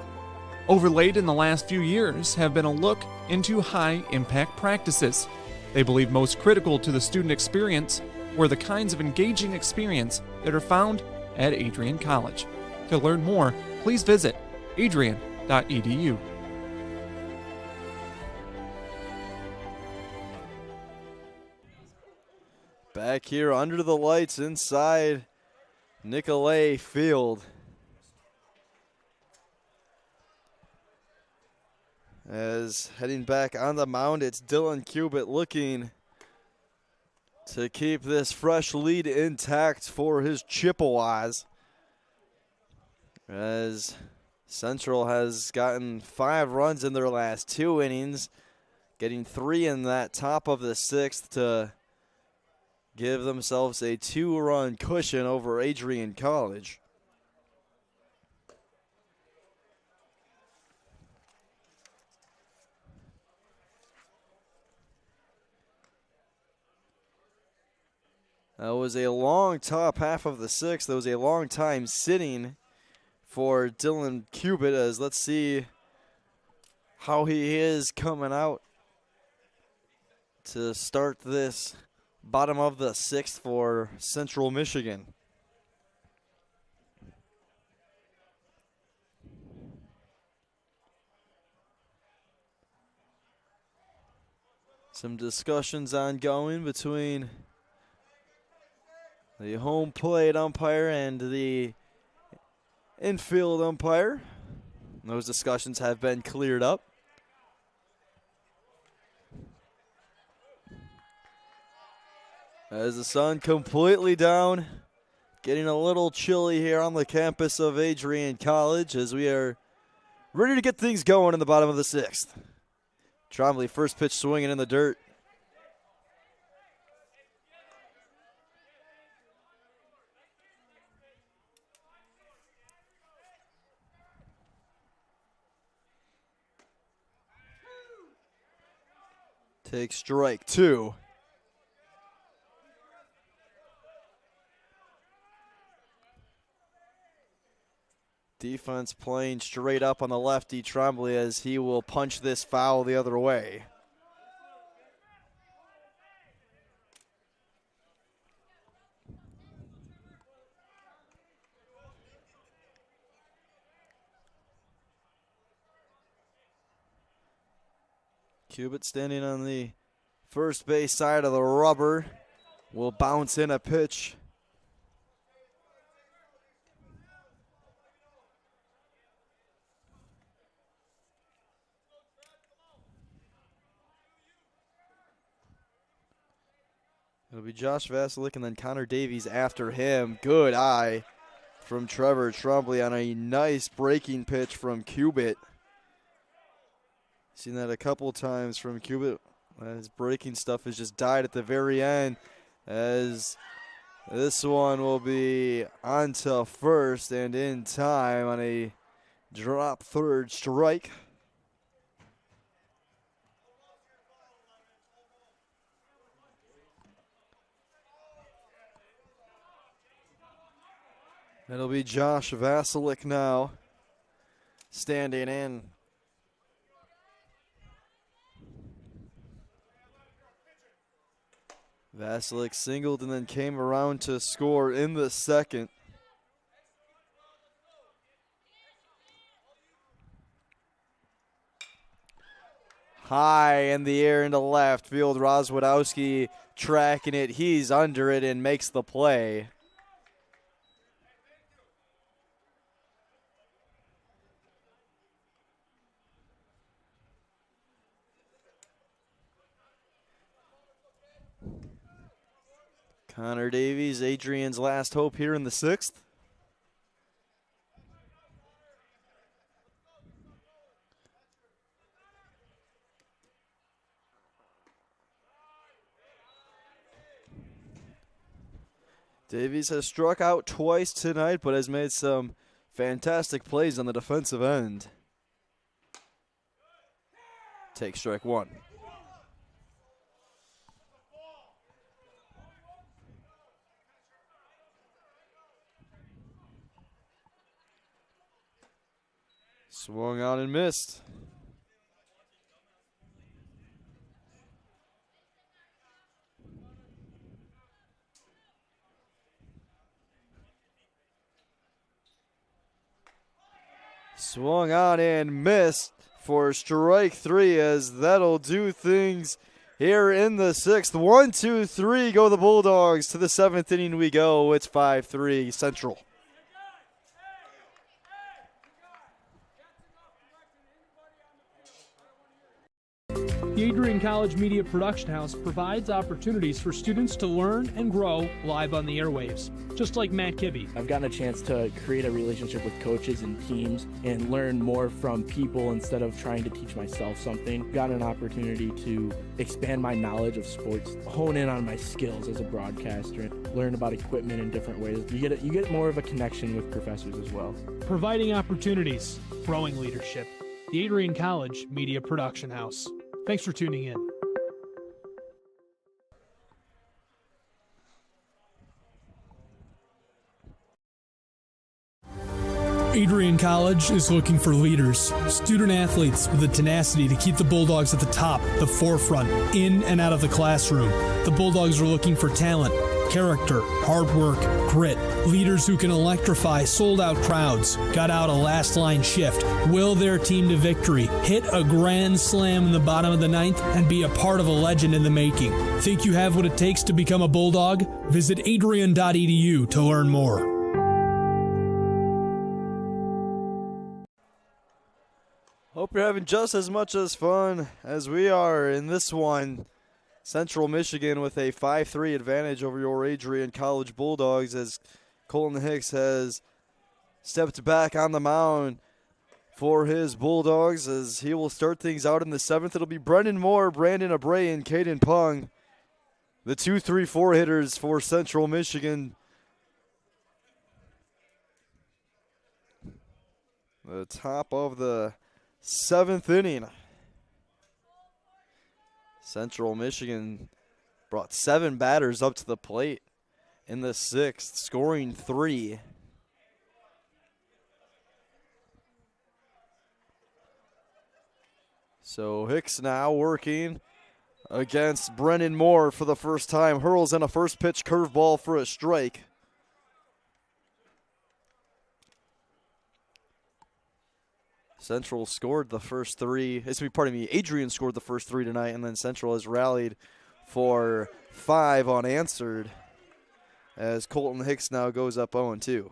Overlaid in the last few years have been a look into high-impact practices. They believe most critical to the student experience or the kinds of engaging experience that are found at Adrian College. To learn more, please visit adrian.edu. Back here under the lights inside Nicolay Field. As heading back on the mound, it's Dylan Cubitt looking to keep this fresh lead intact for his Chippewas. As Central has gotten 5 runs in their last 2 innings, getting 3 in that top of the 6th to give themselves a 2-run cushion over Adrian College. That was a long top half of the 6th. That was a long time sitting for Dylan Cubitt, as let's see how he is coming out to start this bottom of the 6th for Central Michigan. Some discussions ongoing between the home plate umpire and the infield umpire. Those discussions have been cleared up. As the sun completely down, getting a little chilly here on the campus of Adrian College as we are ready to get things going in the bottom of the 6th. Trombley first pitch swinging in the dirt. Take strike 2. Defense playing straight up on the lefty Trombley as he will punch this foul the other way. Cubitt standing on the first base side of the rubber will bounce in a pitch. It'll be Josh Vasilik and then Connor Davies after him. Good eye from Trevor Trombley on a nice breaking pitch from Cubitt. Seen that a couple times from Cubitt. His breaking stuff has just died at the very end, as this one will be on to first and in time on a drop third strike. It'll be Josh Vasilik now standing in. Vasilik singled and then came around to score in the second. High in the air into left field. Rozwadowski tracking it. He's under it and makes the play. Connor Davies, Adrian's last hope here in the 6th. Davies has struck out twice tonight, but has made some fantastic plays on the defensive end. Take strike 1. Swung out and missed. Swung on and missed for strike 3, as that'll do things here in the 6th. 1, 2, 3 go the Bulldogs. To the 7th inning we go. It's 5-3 Central. The Adrian College Media Production House provides opportunities for students to learn and grow live on the airwaves, just like Matt Kibbe. I've gotten a chance to create a relationship with coaches and teams and learn more from people instead of trying to teach myself something. Got an opportunity to expand my knowledge of sports, hone in on my skills as a broadcaster, learn about equipment in different ways. You get more of a connection with professors as well. Providing opportunities, growing leadership. The Adrian College Media Production House. Thanks for tuning in. Adrian College is looking for leaders, student athletes with the tenacity to keep the Bulldogs at the top, the forefront, in and out of the classroom. The Bulldogs are looking for talent, character, hard work, grit, leaders who can electrify sold-out crowds, got out a last-line shift, will their team to victory, hit a grand slam in the bottom of the 9th, and be a part of a legend in the making. Think you have what it takes to become a Bulldog? Visit adrian.edu to learn more. Hope you're having just as much as fun as we are in this one. Central Michigan with a 5-3 advantage over your Adrian College Bulldogs, as Colton Hicks has stepped back on the mound for his Bulldogs, as he will start things out in the 7th. It'll be Brendan Moore, Brandon Abray, and Caden Pung, the 2-3-4 hitters for Central Michigan. The top of the 7th inning. Central Michigan brought 7 batters up to the plate in the 6th, scoring 3. So Hicks now working against Brendan Moore for the first time. Hurls in a first pitch curveball for a strike. Central scored the first 3. Adrian scored the first 3 tonight, and then Central has rallied for 5 unanswered, as Colton Hicks now goes up 0-2.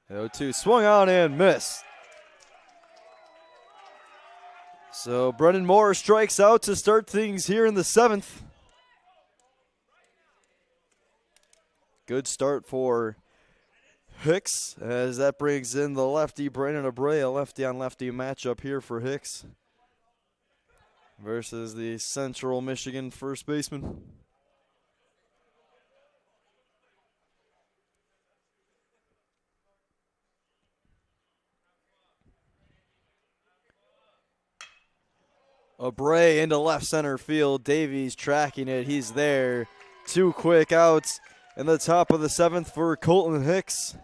The 0-2 swung on and missed. So Brendan Moore strikes out to start things here in the 7th. Good start for Hicks, as that brings in the lefty Brandon Abray, a lefty-on-lefty matchup here for Hicks versus the Central Michigan first baseman. Abray into left center field. Davies tracking it. He's there. 2 quick outs in the top of the 7th for Colton Hicks.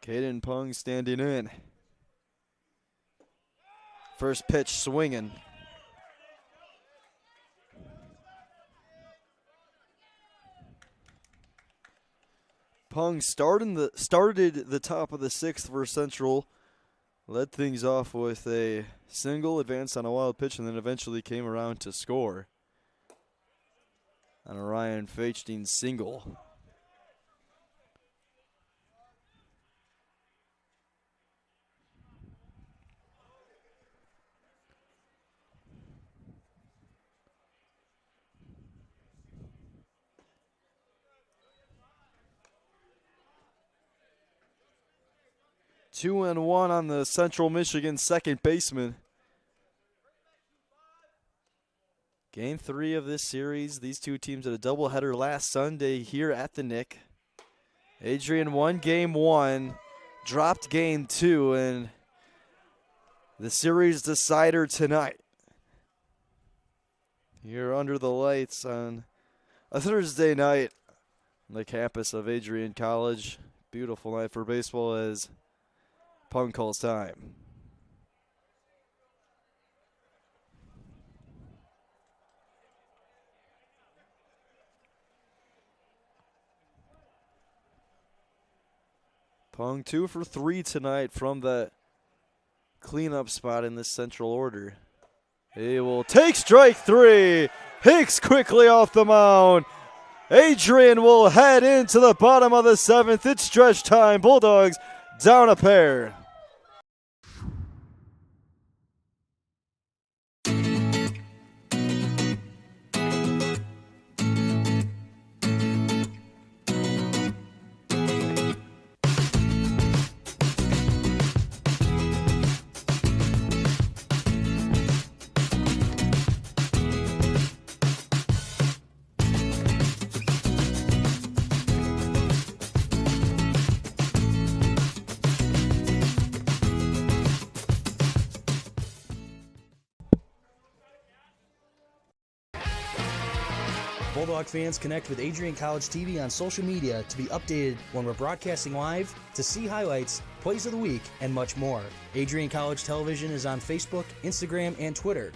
Caden Pung standing in. First pitch swinging. Pung started the top of the 6th for Central. Led things off with a single, advanced on a wild pitch, and then eventually came around to score on a Ryan Feightein single. Two and one on the Central Michigan second baseman. Game 3 of this series. These two teams had a doubleheader last Sunday here at the Nick. Adrian won game 1, dropped game 2, and the series decider tonight. Here under the lights on a Thursday night on the campus of Adrian College. Beautiful night for baseball as Pung calls time. Pung 2 for 3 tonight from the cleanup spot in this central order. He will take strike 3. Hicks quickly off the mound. Adrian will head into the bottom of the 7th. It's stretch time. Bulldogs down a pair. Bulldog fans, connect with Adrian College TV on social media to be updated when we're broadcasting live, to see highlights, plays of the week, and much more. Adrian College Television is on Facebook, Instagram, and Twitter.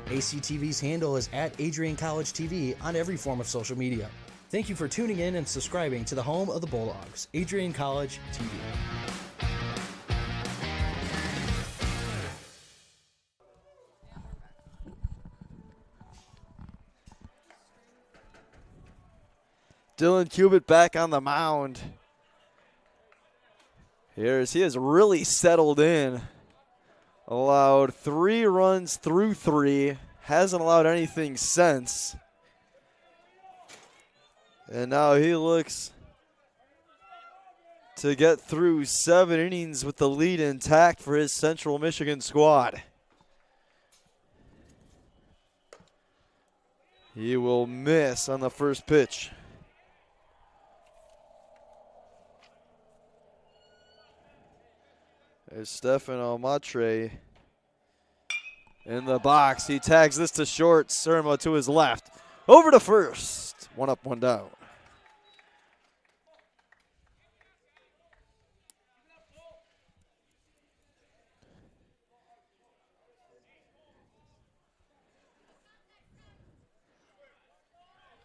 ACTV's handle is at Adrian College TV on every form of social media. Thank you for tuning in and subscribing to the home of the Bulldogs, Adrian College TV. Dylan Cubitt back on the mound. He has really settled in. Allowed 3 runs through 3. Hasn't allowed anything since. And now he looks to get through 7 innings with the lead intact for his Central Michigan squad. He will miss on the first pitch. There's Stefano Matre in the box. He tags this to short. Surma to his left. Over to first. 1 up, 1 down.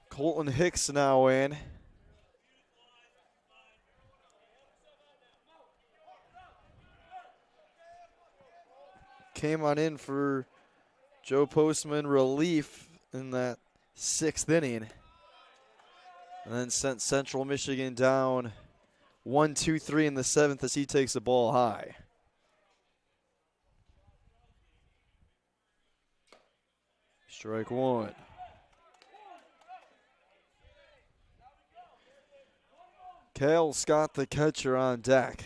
Colton Hicks now in. Came on in for Joe Postman relief in that 6th inning. And then sent Central Michigan down 1-2-3 in the 7th as he takes the ball high. Strike 1. Cale Scott, the catcher, on deck.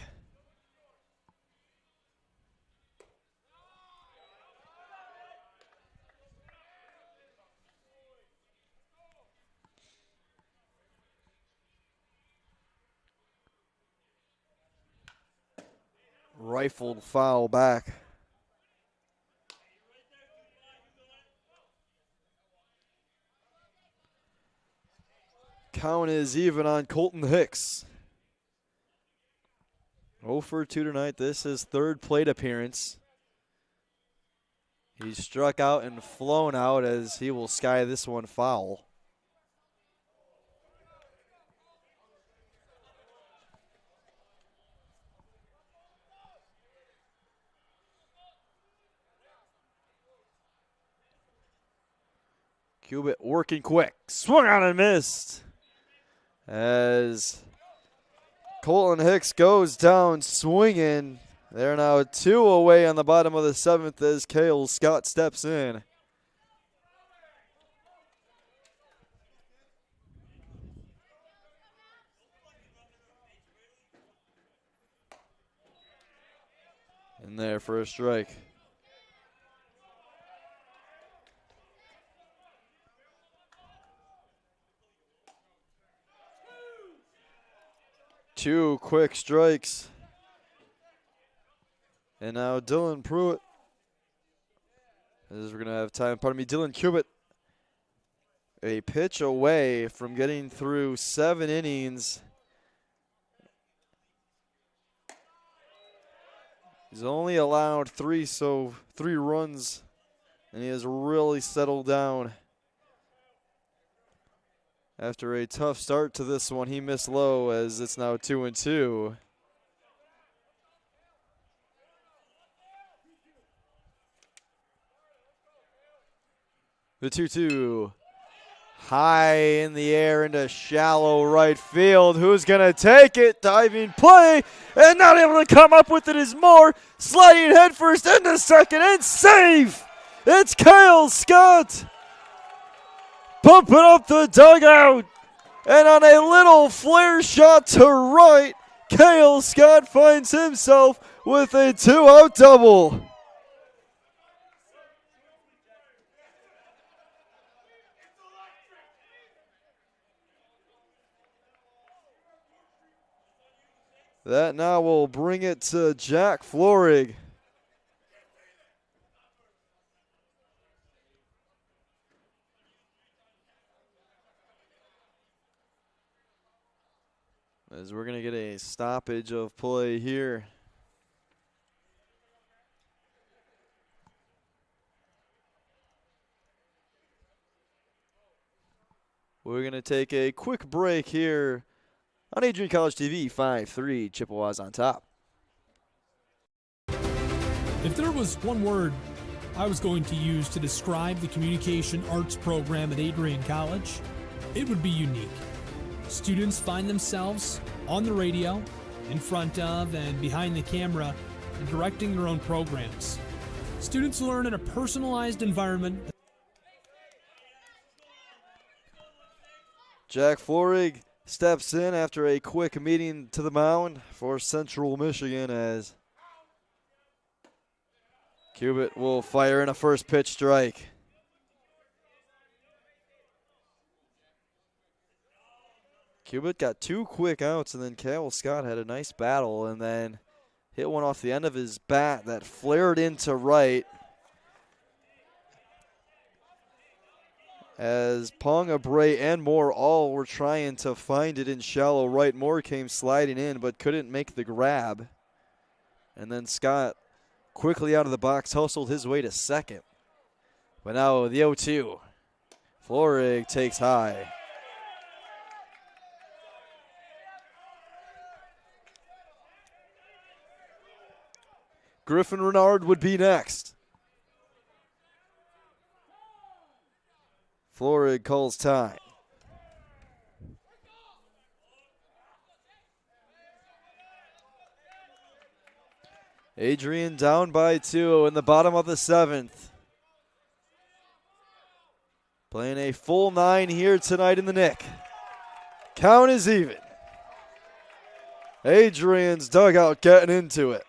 Rifled foul back. Count is even on Colton Hicks. 0 for 2 tonight. This is 3rd plate appearance. He's struck out and flown out as he will sky this one foul. Cubitt working quick. Swung out and missed. As Colton Hicks goes down swinging. They're now 2 away on the bottom of the 7th as Cale Scott steps in. In there for a strike. Two quick strikes And now Dylan Pruitt. As we're going to have time, Dylan Cubitt. A pitch away from getting through 7 innings. He's only allowed 3 runs, and he has really settled down. After a tough start to this one, he missed low as it's now 2-2. The 2-2. High in the air into shallow right field. Who's going to take it? Diving play. And not able to come up with it is Moore. Sliding headfirst into second and safe. It's Kyle Scott. Pumping up the dugout. And on a little flare shot to right, Kyle Scott finds himself with a 2-out double. That now will bring it to Jack Florig. As we're going to get a stoppage of play here. We're going to take a quick break here on Adrian College TV, 5-3, Chippewas on top. If there was one word I was going to use to describe the communication arts program at Adrian College, it would be unique. Students find themselves on the radio, in front of and behind the camera, and directing their own programs. Students learn in a personalized environment. Jack Florig steps in after a quick meeting to the mound for Central Michigan as Cubitt will fire in a first pitch strike. Cubitt got 2 quick outs, and then Kyle Scott had a nice battle and then hit one off the end of his bat that flared into right. As Pong, Abreu, and Moore all were trying to find it in shallow right. Moore came sliding in but couldn't make the grab. And then Scott quickly out of the box hustled his way to second. But now the 0-2. Florig takes high. Griffin Renard would be next. Florig calls time. Adrian down by 2 in the bottom of the 7th. Playing a full 9 here tonight in the Nick. Count is even. Adrian's dugout getting into it.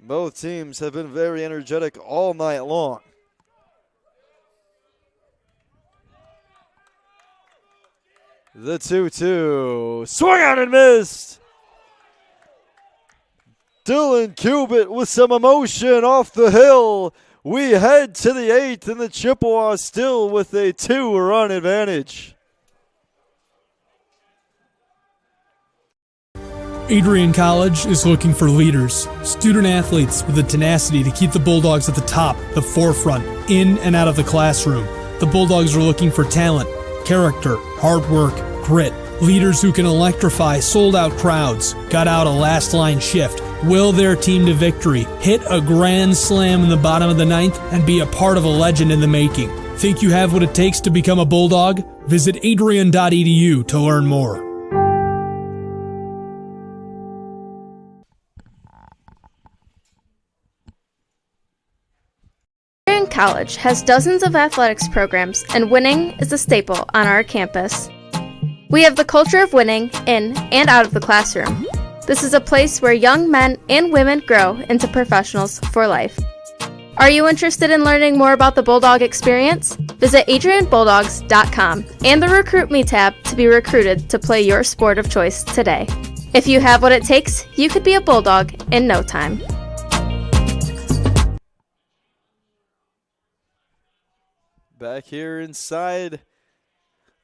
Both teams have been very energetic all night long. The 2-2. Swung on and missed. Dylan Cubitt with some emotion off the hill. We head to the 8th, and the Chippewas still with a 2-run advantage. Adrian College is looking for leaders, student athletes with the tenacity to keep the Bulldogs at the top, the forefront, in and out of the classroom. The Bulldogs are looking for talent, character, hard work, grit, leaders who can electrify sold-out crowds, gut out a last-line shift, will their team to victory, hit a grand slam in the bottom of the 9th, and be a part of a legend in the making. Think you have what it takes to become a Bulldog? Visit adrian.edu to learn more. Adrian College has dozens of athletics programs, and winning is a staple on our campus. We have the culture of winning in and out of the classroom. This is a place where young men and women grow into professionals for life. Are you interested in learning more about the Bulldog experience? Visit adrianbulldogs.com and the Recruit Me tab to be recruited to play your sport of choice today. If you have what it takes, you could be a Bulldog in no time. Back here inside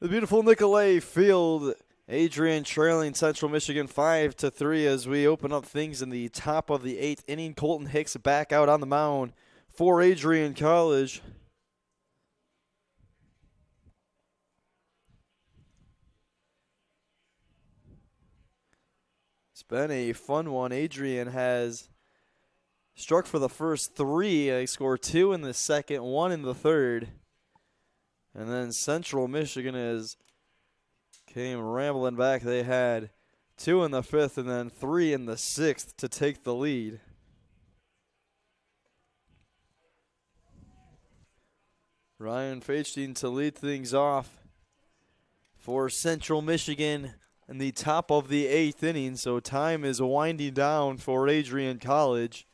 the beautiful Nicolay Field, Adrian trailing Central Michigan 5-3 as we open up things in the top of the 8th inning. Colton Hicks back out on the mound for Adrian College. It's been a fun one. Adrian has struck for the first 3. They scored 2 in the second, 1 in the third. And then Central Michigan came rambling back. They had 2 in the 5th and then 3 in the 6th to take the lead. Ryan Feitstein to lead things off for Central Michigan in the top of the 8th inning. So time is winding down for Adrian College.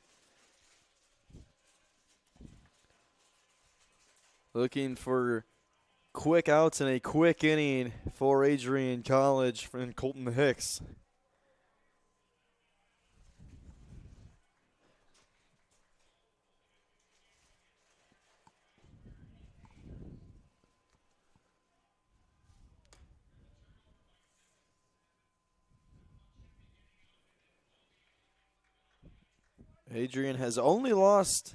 Looking for quick outs and a quick inning for Adrian College and Colton Hicks. Adrian has only lost,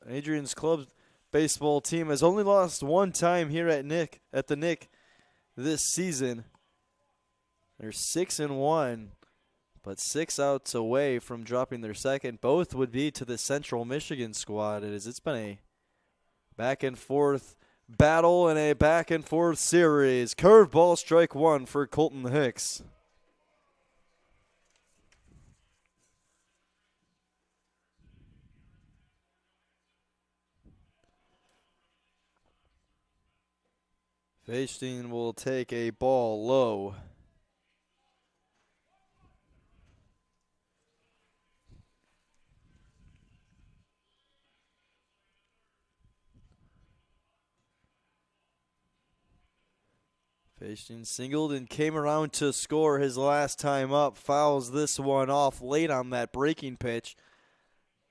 Adrian's club baseball team has only lost 1 time here at the Nick this season. They're 6-1, but 6 outs away from dropping their second. Both would be to the Central Michigan squad. It's been a back and forth battle and a back and forth series. Curveball, strike 1 for Colton Hicks. Feitstein will take a ball low. Feitstein singled and came around to score his last time up. Fouls this one off late on that breaking pitch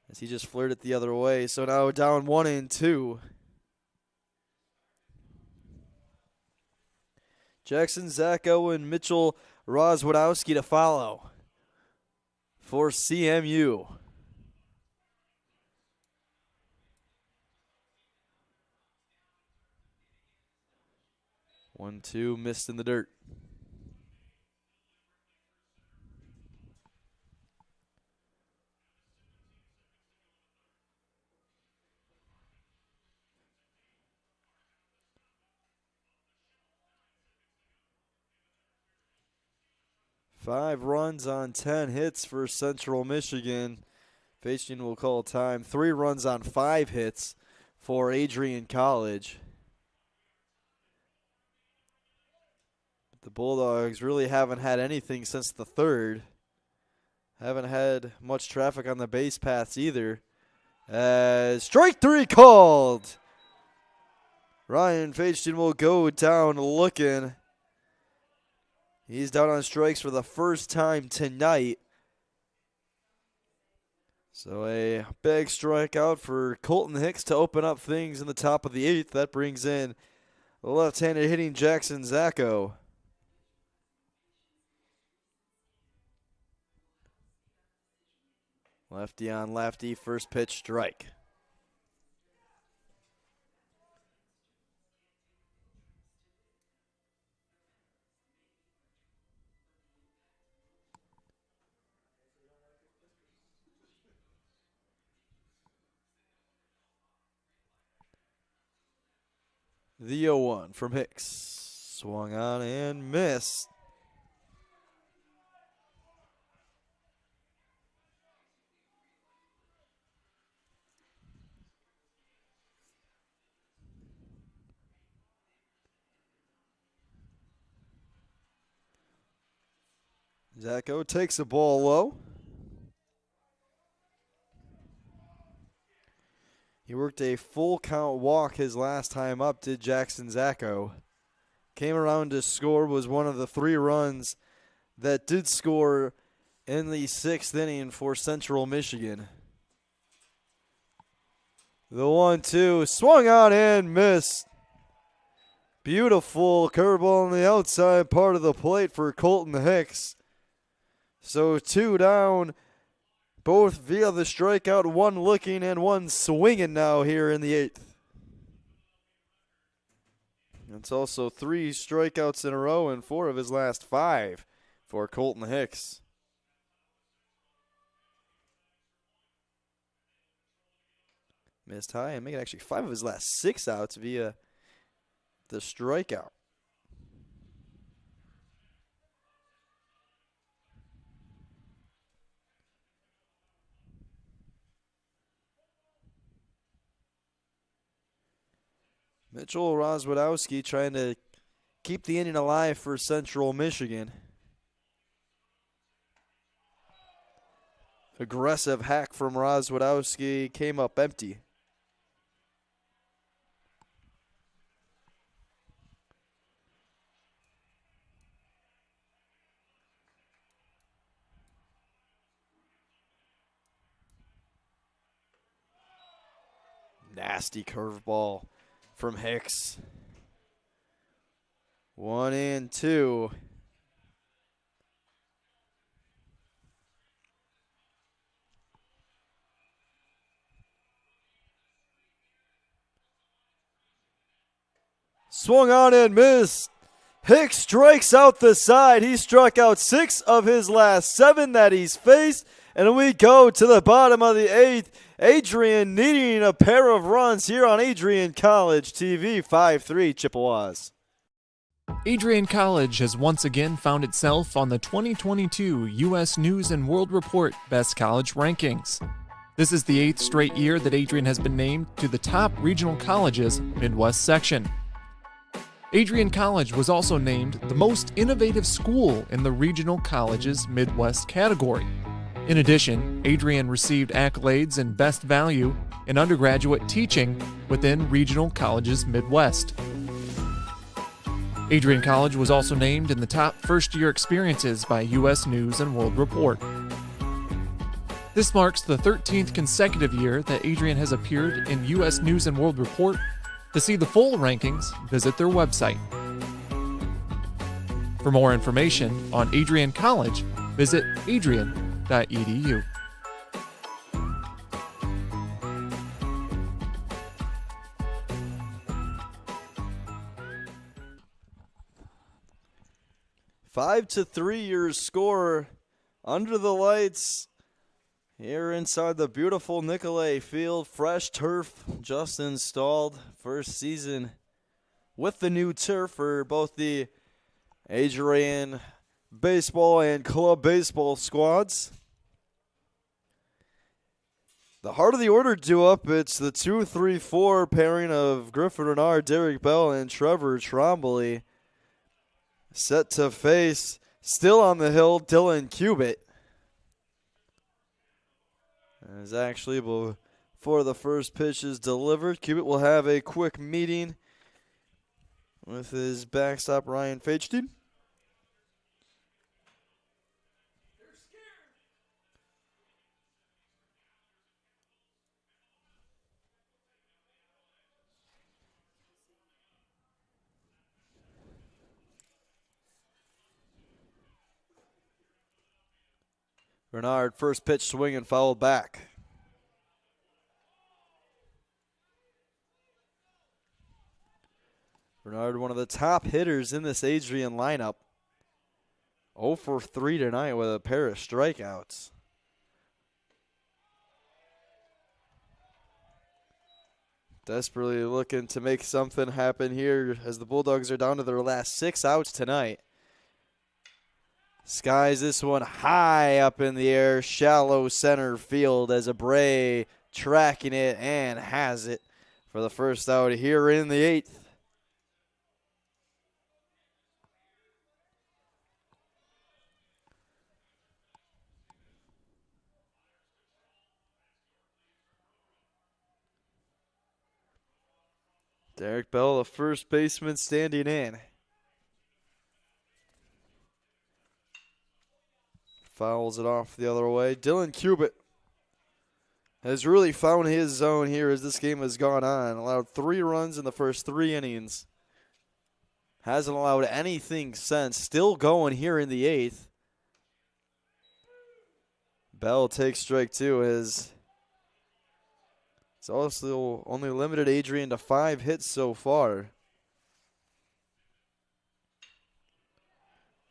as he just flirted the other way. So now down 1-2. Jackson Zacko and Mitchell Rozwadowski to follow for CMU. One, two, missed in the dirt. Five runs on 10 hits for Central Michigan. Feitstein will call time. 3 runs on 5 hits for Adrian College. The Bulldogs really haven't had anything since the 3rd. Haven't had much traffic on the base paths either. As strike 3 called. Ryan Feitstein will go down looking. He's down on strikes for the first time tonight. So a big strikeout for Colton Hicks to open up things in the top of the 8th. That brings in the left-handed hitting Jackson Zacko. Lefty on lefty, first pitch strike. The 0-1 from Hicks. Swung on and missed. Zacko takes the ball low. He worked a full count walk his last time up, did Jackson Zacko. Came around to score, was one of the 3 runs that did score in the 6th inning for Central Michigan. The 1-2 swung on and missed. Beautiful curveball on the outside part of the plate for Colton Hicks. So 2 down, both via the strikeout, 1 looking and 1 swinging now here in the 8th. It's also 3 strikeouts in a row and 4 of his last 5 for Colton Hicks. Missed high and making actually 5 of his last 6 outs via the strikeout. Mitchell Rozwadowski trying to keep the inning alive for Central Michigan. Aggressive hack from Rozwadowski came up empty. Nasty curveball from Hicks. 1-2. Swung on and missed. Hicks strikes out the side. He struck out 6 of his last 7 that he's faced. And we go to the bottom of the 8th. Adrian needing a pair of runs here on Adrian College TV, 5-3 Chippewas. Adrian College has once again found itself on the 2022 U.S. News & World Report Best College Rankings. This is the 8th straight year that Adrian has been named to the top regional colleges Midwest section. Adrian College was also named the most innovative school in the regional colleges Midwest category. In addition, Adrian received accolades in Best Value in undergraduate teaching within Regional Colleges Midwest. Adrian College was also named in the top first-year experiences by U.S. News & World Report. This marks the 13th consecutive year that Adrian has appeared in U.S. News & World Report. To see the full rankings, visit their website. For more information on Adrian College, visit adrian.edu. Five to 3 your score under the lights here inside the beautiful Nicolay Field. Fresh turf just installed. First season with the new turf for both the Adrian baseball and club baseball squads. The heart of the order due up. It's the 2-3-4 pairing of Griffin Renard, Derek Bell, and Trevor Trombley. Set to face, still on the hill, Dylan Cubitt. As actually before the first pitch is delivered, Cubitt will have a quick meeting with his backstop, Ryan Fagestein. Renard, first pitch swing and fouled back. Renard, one of the top hitters in this Adrian lineup. 0 for 3 tonight with a pair of strikeouts. Desperately looking to make something happen here as the Bulldogs are down to their last 6 outs tonight. Skies this one high up in the air, shallow center field as Abreu tracking it and has it for the first out here in the 8th. Derek Bell, the first baseman, standing in. Fouls it off the other way. Dylan Cubitt has really found his zone here as this game has gone on. Allowed 3 runs in the first 3 innings. Hasn't allowed anything since. Still going here in the 8th. Bell takes strike 2 as it's also only limited Adrian to 5 hits so far.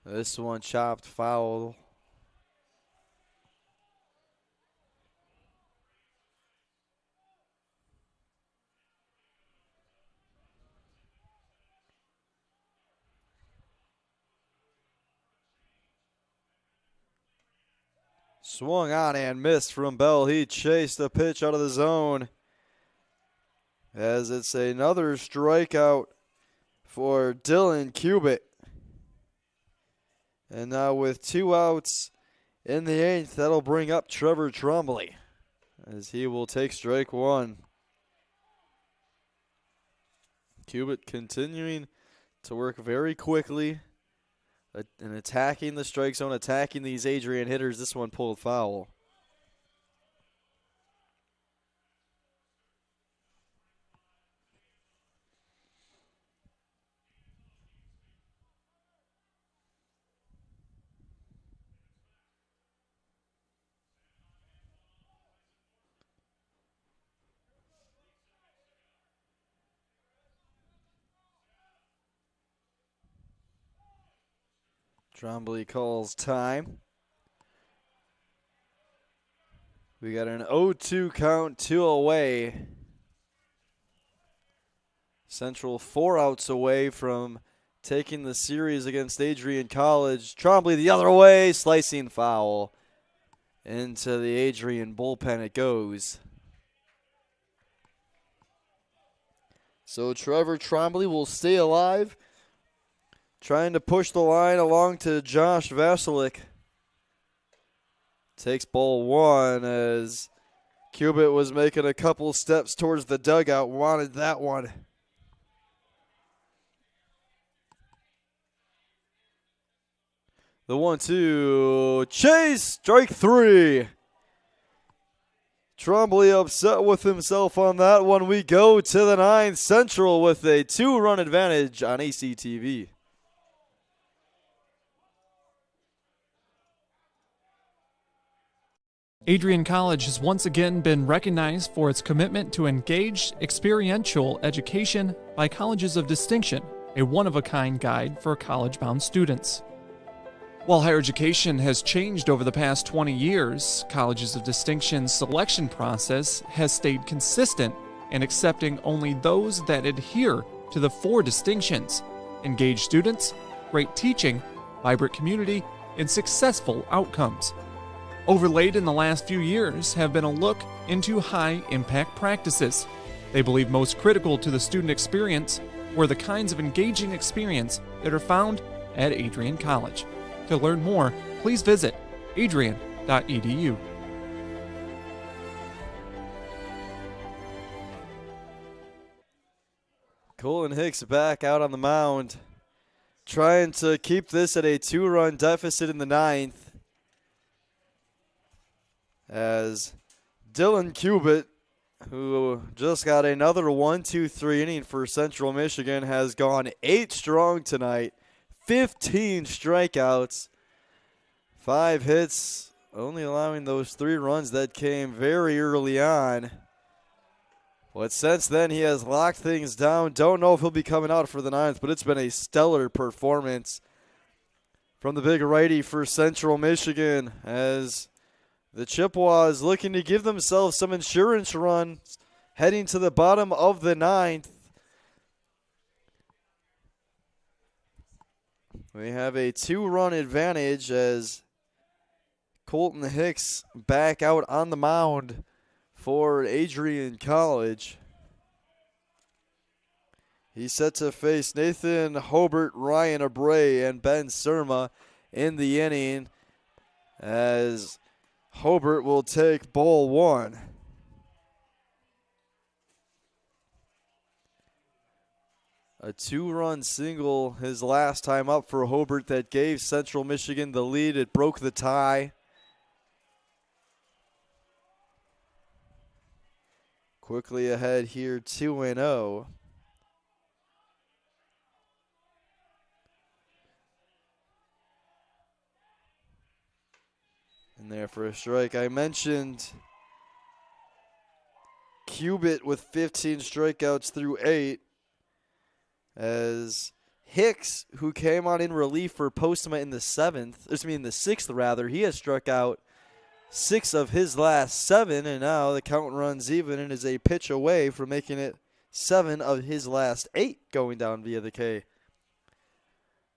This one chopped foul. Swung on and missed from Bell. He chased the pitch out of the zone. As it's another strikeout for Dylan Cubitt. And now with 2 outs in the 8th, that'll bring up Trevor Trombley as he will take strike 1. Cubitt continuing to work very quickly and attacking the strike zone, attacking these Adrian hitters. This one pulled foul. Trombley calls time. We got an 0-2 count, 2 away. Central 4 outs away from taking the series against Adrian College. Trombley the other way, slicing foul. Into the Adrian bullpen it goes. So Trevor Trombley will stay alive. Trying to push the line along to Josh Vasilik. Takes ball 1 as Cubitt was making a couple steps towards the dugout. Wanted that one. The 1-2. Chase. Strike 3. Trombley upset with himself on that one. We go to the 9th. Central with a 2-run advantage on ACTV. Adrian College has once again been recognized for its commitment to engaged, experiential education by Colleges of Distinction, a one-of-a-kind guide for college-bound students. While higher education has changed over the past 20 years, Colleges of Distinction's selection process has stayed consistent in accepting only those that adhere to the 4 distinctions: engaged students, great teaching, vibrant community, and successful outcomes. Overlaid in the last few years have been a look into high-impact practices. They believe most critical to the student experience were the kinds of engaging experience that are found at Adrian College. To learn more, please visit adrian.edu. Colin Hicks back out on the mound, trying to keep this at a 2-run deficit in the 9th. As Dylan Cubitt, who just got another 1-2-3 inning for Central Michigan, has gone 8 strong tonight, 15 strikeouts, 5 hits, only allowing those 3 runs that came very early on. But since then, he has locked things down. Don't know if he'll be coming out for the 9th, but it's been a stellar performance from the big righty for Central Michigan, as the Chippewas looking to give themselves some insurance runs heading to the bottom of the 9th. We have a 2-run advantage as Colton Hicks back out on the mound for Adrian College. He's set to face Nathan Hobart, Ryan Abray, and Ben Surma in the inning, as Hobart will take ball 1. A 2-run single his last time up for Hobart that gave Central Michigan the lead. It broke the tie. quickly ahead here 2-0. In there for a strike. I mentioned Cubitt with 15 strikeouts through 8, as Hicks, who came on in relief for Postma in the 6th rather, he has struck out 6 of his last 7, and now the count runs even and is a pitch away from making it 7 of his last 8 going down via the K.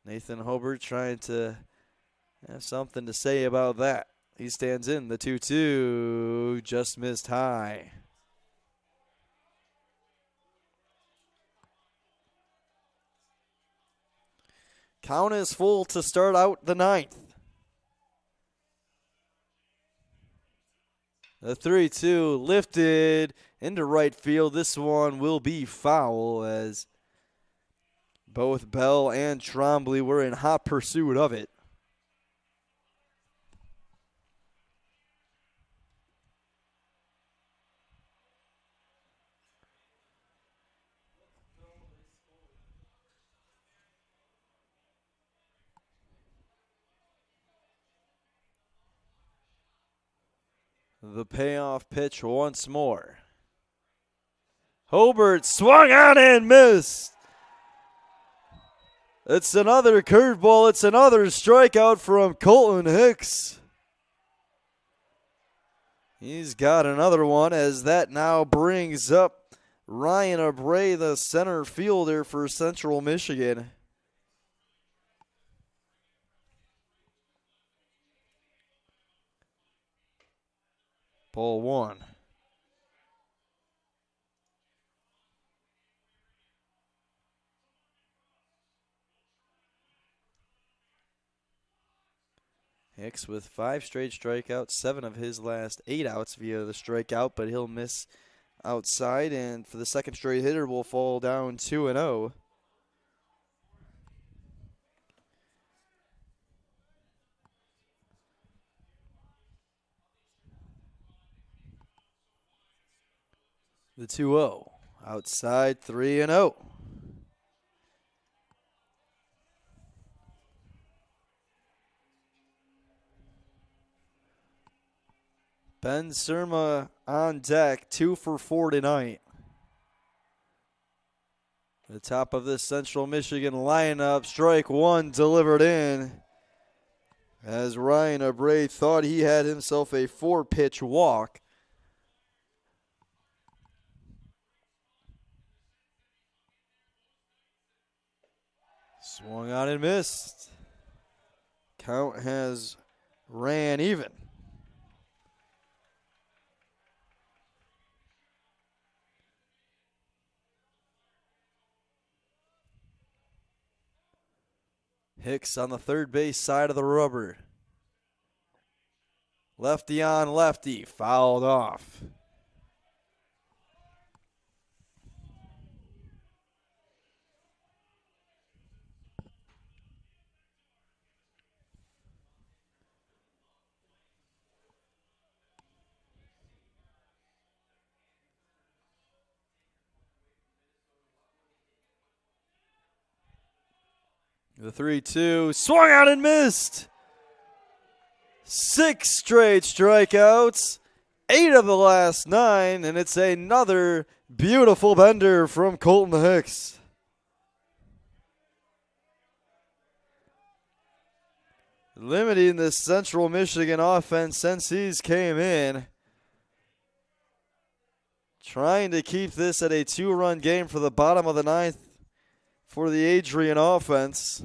Nathan Hobart trying to have something to say about that. He stands in the 2-2, just missed high. Count is full to start out the 9th. The 3-2 lifted into right field. This one will be foul, as both Bell and Trombley were in hot pursuit of it. The payoff pitch once more. Hobart swung on and missed. It's another curveball. It's another strikeout from Colton Hicks. He's got another one, as that now brings up Ryan Abreu, the center fielder for Central Michigan. Ball 1. Hicks with 5 straight strikeouts, 7 of his last 8 outs via the strikeout, but he'll miss outside, and for the second straight hitter will fall down 2-0. The 2-0. Outside 3-0. Ben Surma on deck, 2 for 4 tonight. The top of this Central Michigan lineup, strike 1 delivered in, as Ryan Abreu thought he had himself a 4-pitch walk. Swung on and missed. Count has ran even. Hicks on the third base side of the rubber. Lefty on lefty, fouled off. The 3-2, swung out and missed. 6 straight strikeouts, 8 of the last 9, and it's another beautiful bender from Colton Hicks. Limiting the Central Michigan offense since he's came in. Trying to keep this at a 2-run game for the bottom of the 9th. For the Adrian offense.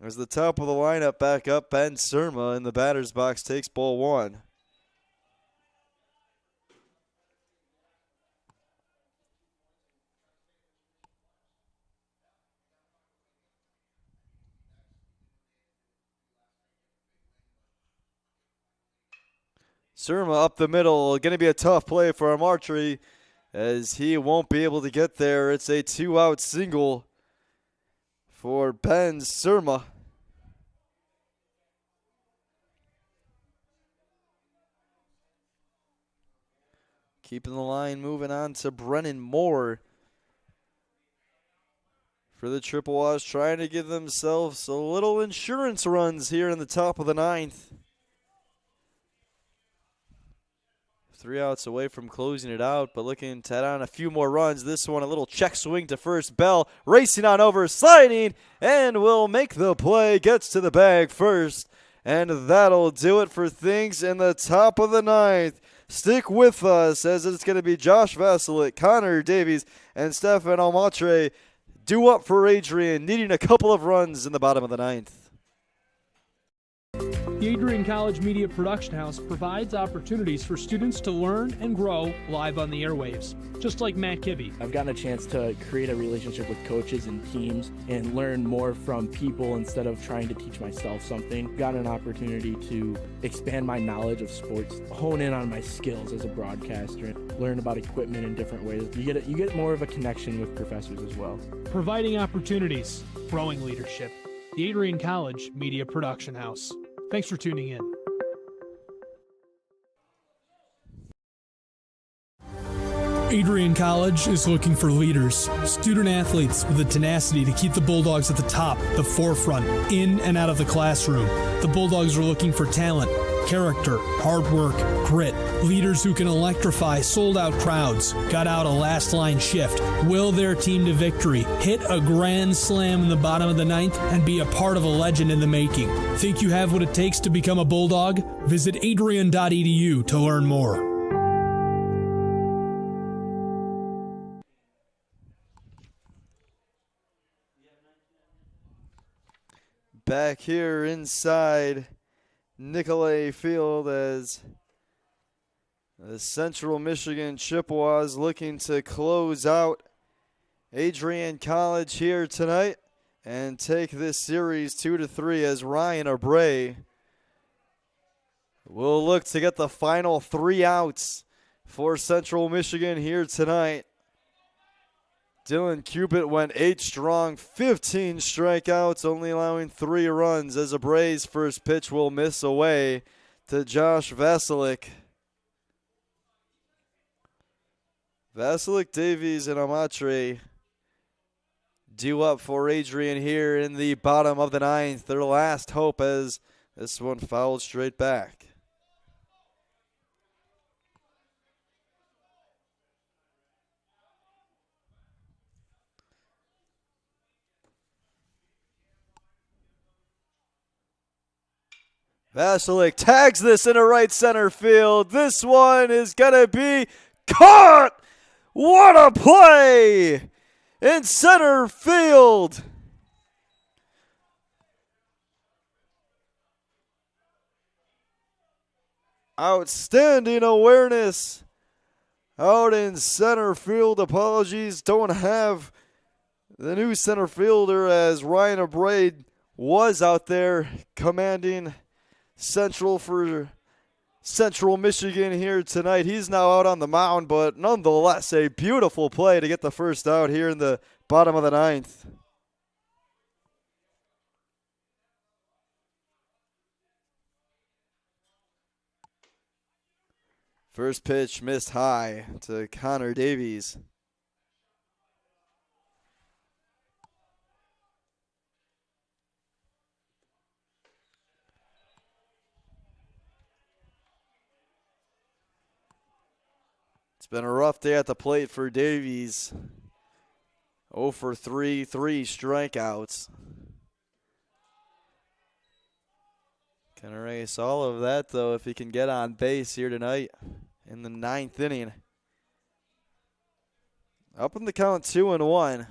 There's the top of the lineup back up. Ben Surma in the batter's box takes ball 1. Surma up the middle. Going to be a tough play for Amartey, as he won't be able to get there. It's a 2-out single for Ben Surma. Keeping the line moving on to Brennan Moore for the Chippewas, trying to give themselves a little insurance runs here in the top of the ninth. 3 outs away from closing it out, but looking to add on a few more runs. This one, a little check swing to first. Bell racing on over, sliding, and will make the play. Gets to the bag first, and that'll do it for things in the top of the ninth. Stick with us, as it's going to be Josh Vasilik, Connor Davies, and Stefan Almatre due up for Adrian, needing a couple of runs in the bottom of the ninth. The Adrian College Media Production House provides opportunities for students to learn and grow live on the airwaves, just like Matt Kibbe. I've gotten a chance to create a relationship with coaches and teams and learn more from people instead of trying to teach myself something. Got an opportunity to expand my knowledge of sports, hone in on my skills as a broadcaster, and learn about equipment in different ways. You get more of a connection with professors as well. Providing opportunities, growing leadership. The Adrian College Media Production House. Thanks for tuning in. Adrian College is looking for leaders, student athletes with the tenacity to keep the Bulldogs at the top, the forefront, in and out of the classroom. The Bulldogs are looking for talent, character, hard work, grit, leaders who can electrify sold-out crowds, gut out a last-line shift, will their team to victory, hit a grand slam in the bottom of the ninth, and be a part of a legend in the making. Think you have what it takes to become a Bulldog? Visit adrian.edu to learn more. Back here inside Nicolay Field, as the Central Michigan Chippewas looking to close out Adrian College here tonight and take this series 2-3, as Ryan Abray will look to get the final 3 outs for Central Michigan here tonight. Dylan Cupid went 8 strong, 15 strikeouts, only allowing 3 runs, as Abray's first pitch will miss away to Josh Vasilik. Vasilik, Davies, and Amatre due up for Adrian here in the bottom of the ninth. Their last hope, as this one fouled straight back. Vasilik tags this into right center field. This one is going to be caught. What a play in center field. Outstanding awareness out in center field. Apologies, don't have the new center fielder, as Ryan Abray was out there commanding Central for Central Michigan here tonight. He's now out on the mound, but nonetheless a beautiful play to get the first out here in the bottom of the ninth. First pitch missed high to Connor Davies. It's been a rough day at the plate for Davies. 0 for 3, 3 strikeouts. Can erase all of that, though, if he can get on base here tonight in the 9th inning. Up in the count, 2-1.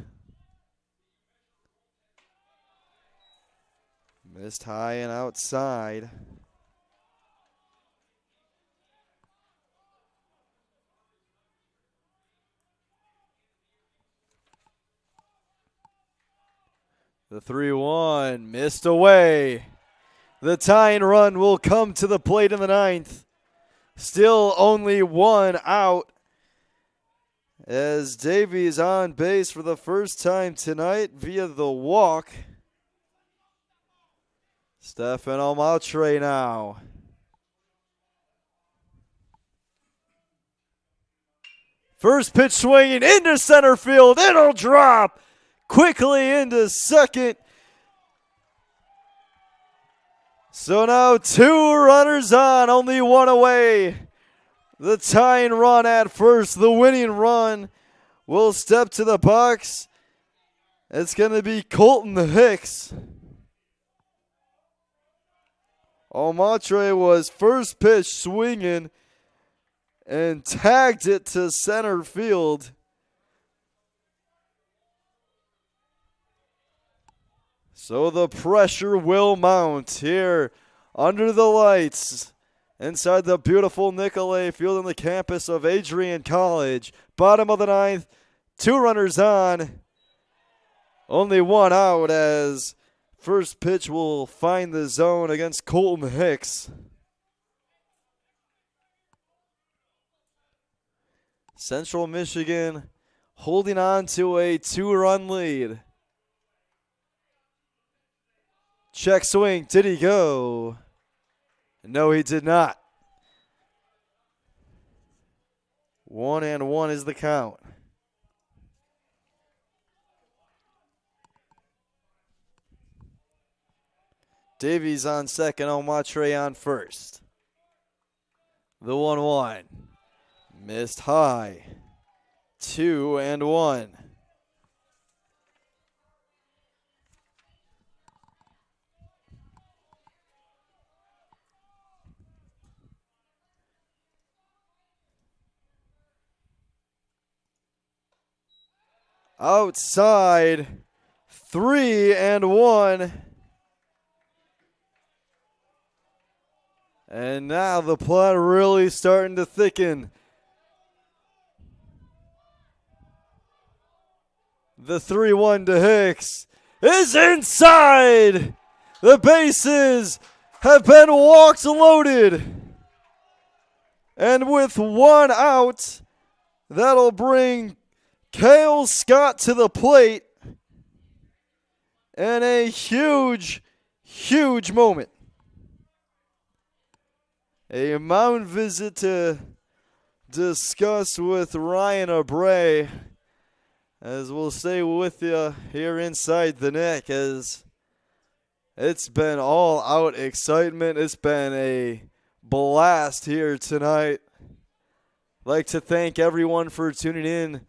Missed high and outside. The 3-1 missed away. The tying run will come to the plate in the 9th. Still only 1 out, as Davies on base for the first time tonight via the walk. Stefan Almatre now. First pitch swinging into center field. It'll drop quickly into second. So now 2 runners on, only 1 away. The tying run at first, the winning run will step to the box. It's going to be Colton Hicks. Almatre was first pitch swinging and tagged it to center field. So the pressure will mount here under the lights inside the beautiful Nicolay Field on the campus of Adrian College. Bottom of the 9th, 2 runners on, only 1 out as first pitch will find the zone against Colton Hicks. Central Michigan holding on to a 2-run lead. Check swing, did he go? No, he did not. 1-1 is the count. Davies on second, Almatre on first. The 1-1. Missed high. 2-1. Outside, 3-1. And now the plot really starting to thicken. The 3-1 to Hicks is inside. The bases have been walked loaded. And with 1 out, that'll bring Cale Scott to the plate. And a huge, huge moment. A mound visit to discuss with Ryan Abray, as we'll stay with you here inside the neck, as it's been all out excitement. It's been a blast here tonight. I'd like to thank everyone for tuning in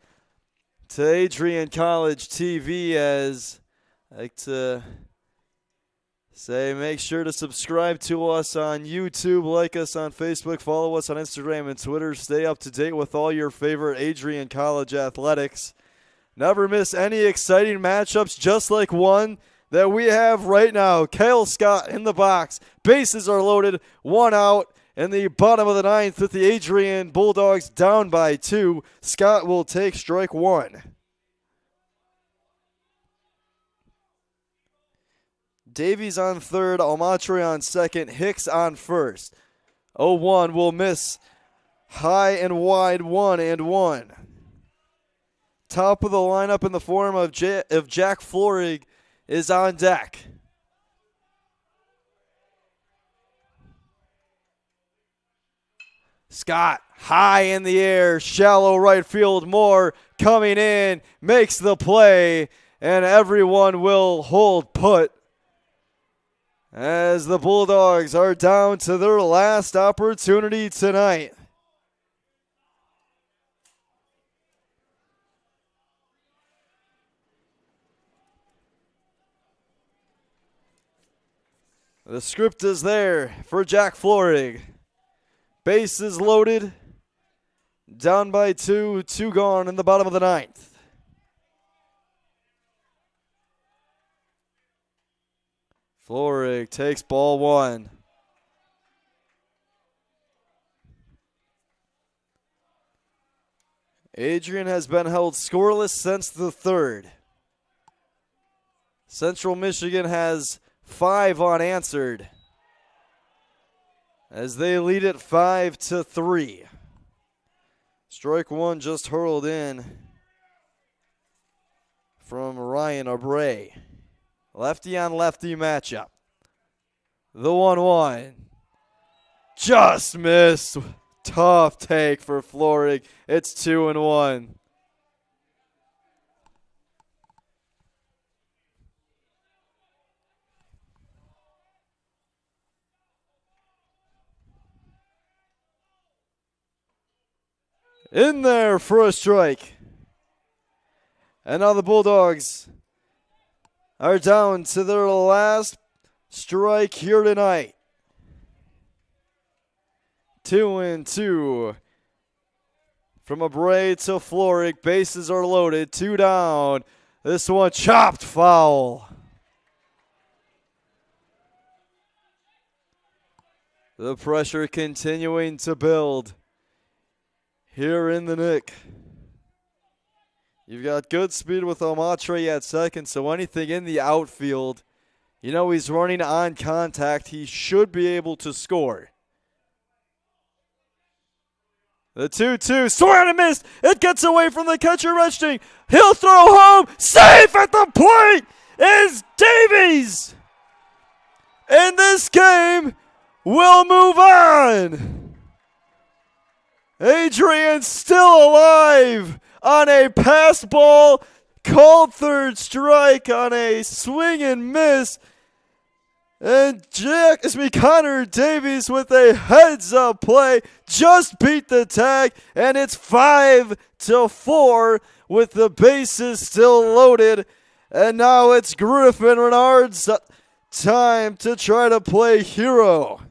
to Adrian College TV, as I like to say, make sure to subscribe to us on YouTube, like us on Facebook, follow us on Instagram and Twitter. Stay up to date with all your favorite Adrian College athletics. Never miss any exciting matchups, just like one that we have right now. Cale Scott in the box. Bases are loaded. 1 out in the bottom of the 9th with the Adrian Bulldogs down by 2. Scott will take strike 1. Davies on third, Almatre on second, Hicks on first. 0-1 will miss high and wide, 1-1. Top of the lineup in the form of Jack Florig is on deck. Scott high in the air, shallow right field, Moore coming in, makes the play, and everyone will hold put as the Bulldogs are down to their last opportunity tonight. The script is there for Jack Florig. Bases loaded. Down by 2, 2 gone in the bottom of the 9th. Florig takes ball 1. Adrian has been held scoreless since the 3rd. Central Michigan has 5 unanswered as they lead it 5-3. Strike 1 just hurled in from Ryan Abray. Lefty on lefty matchup. The 1-1. Just missed. Tough take for Florig. It's 2-1. In there for a strike. And now the Bulldogs are down to their last strike here tonight. 2-2. From Abray to Florig. Bases are loaded. 2 down. This one chopped foul. The pressure continuing to build here in the Nick. You've got good speed with Omatre at second, so anything in the outfield, you know he's running on contact. He should be able to score. The 2-2, swung and missed. It gets away from the catcher, Rechting. He'll throw home. Safe at the plate is Davies. And this game will move on. Adrian still alive on a pass ball, called third strike on a swing and miss. And Connor Davies with a heads-up play just beat the tag, and it's 5-4 with the bases still loaded. And now it's Griffin Renard's time to try to play hero.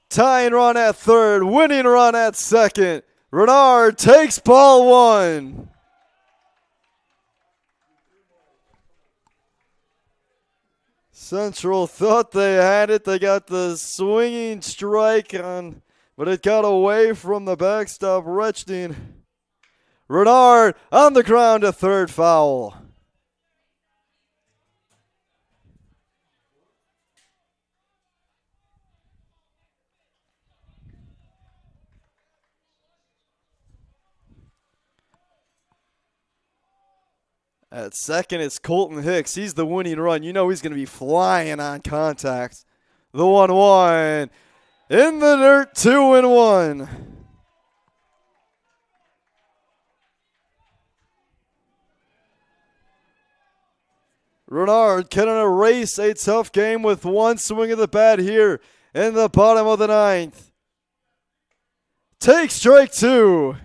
Tying run at third, winning run at second. Renard takes ball one. Central thought they had it. They got the swinging strike on, but it got away from the backstop. Rechting. Renard on the ground, a third foul. At second, it's Colton Hicks. He's the winning run. You know he's going to be flying on contact. The 1-1. In the dirt, 2-1. Renard can erase a tough game with one swing of the bat here in the bottom of the ninth. Take strike two.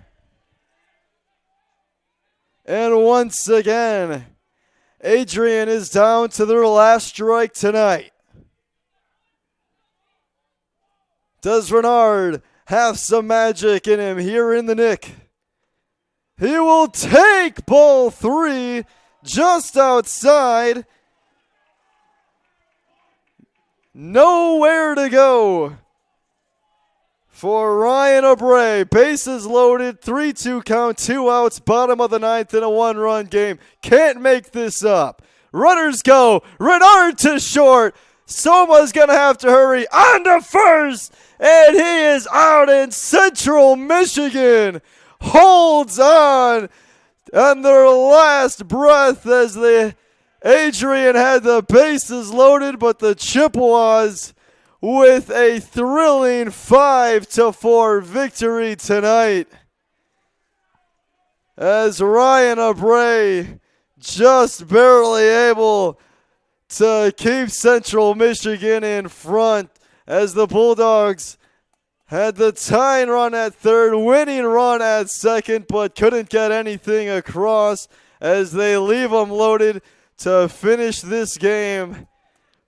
And once again, Adrian is down to their last strike tonight. Does Renard have some magic in him here in the Nick? He will take ball three just outside. Nowhere to go for Ryan Abray. Bases loaded, 3-2 count, 2 outs, bottom of the ninth in a one-run game. Can't make this up. Runners go. Renard to short. Soma's going to have to hurry on to first, and he is out, in Central Michigan holds on their last breath as Adrian had the bases loaded, but the Chippewas with a thrilling 5-4 victory tonight, as Ryan Abray just barely able to keep Central Michigan in front, as the Bulldogs had the tying run at third, winning run at second, but couldn't get anything across as they leave them loaded to finish this game.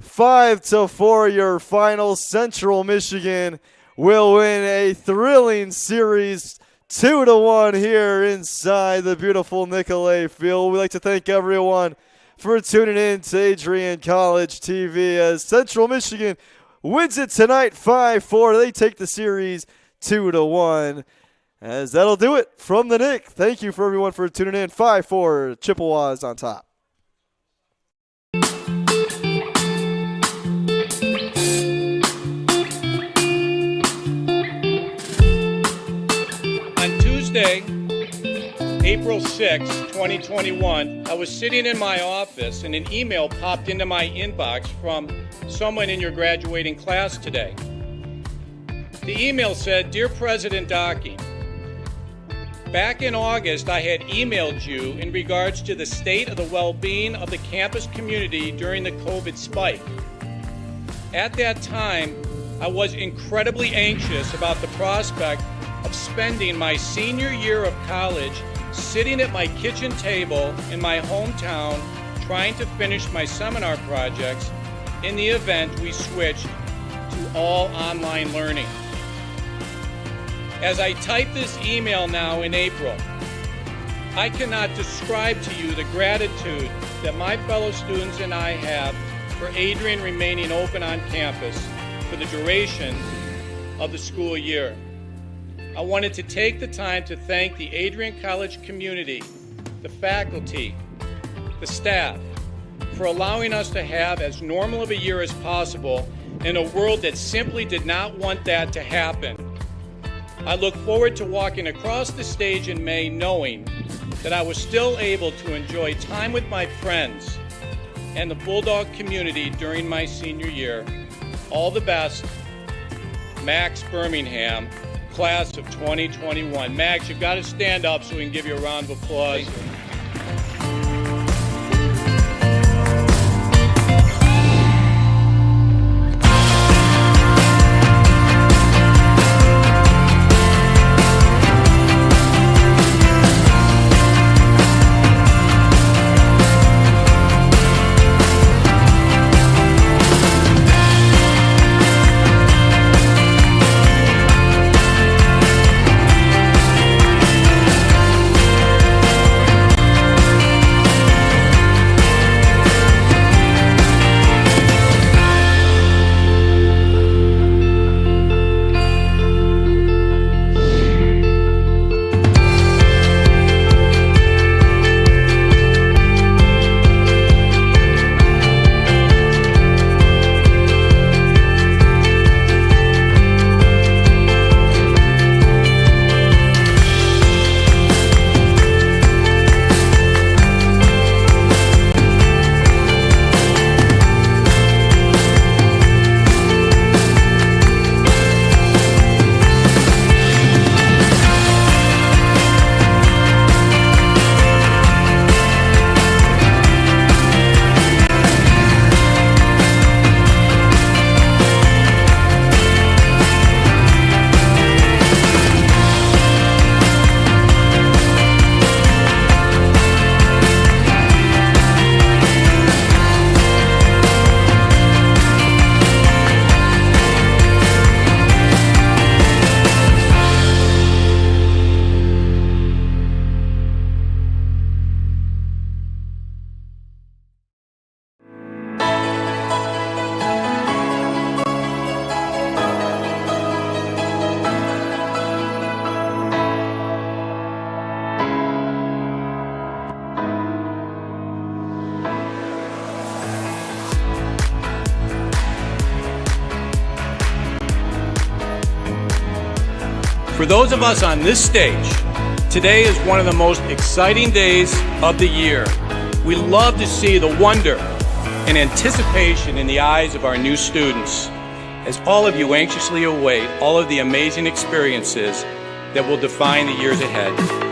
5-4 your final. Central Michigan will win a thrilling series 2-1 here inside the beautiful Nicolay Field. We'd like to thank everyone for tuning in to Adrian College TV as Central Michigan wins it tonight 5-4. They take the series 2-1. As that'll do it from the Nick. Thank you for everyone for tuning in. 5-4 Chippewas on top. On Tuesday, April 6, 2021, I was sitting in my office and an email popped into my inbox from someone in your graduating class today. The email said, "Dear President Docking, back in August, I had emailed you in regards to the state of the well-being of the campus community during the COVID spike. At that time, I was incredibly anxious about the prospect of spending my senior year of college sitting at my kitchen table in my hometown trying to finish my seminar projects in the event we switched to all online learning. As I type this email now in April, I cannot describe to you the gratitude that my fellow students and I have for Adrian remaining open on campus for the duration of the school year. I wanted to take the time to thank the Adrian College community, the faculty, the staff, for allowing us to have as normal of a year as possible in a world that simply did not want that to happen. I look forward to walking across the stage in May knowing that I was still able to enjoy time with my friends and the Bulldog community during my senior year. All the best, Max Birmingham, class of 2021. Max, you've got to stand up so we can give you a round of applause. For those of us on this stage, today is one of the most exciting days of the year. We love to see the wonder and anticipation in the eyes of our new students, as all of you anxiously await all of the amazing experiences that will define the years ahead.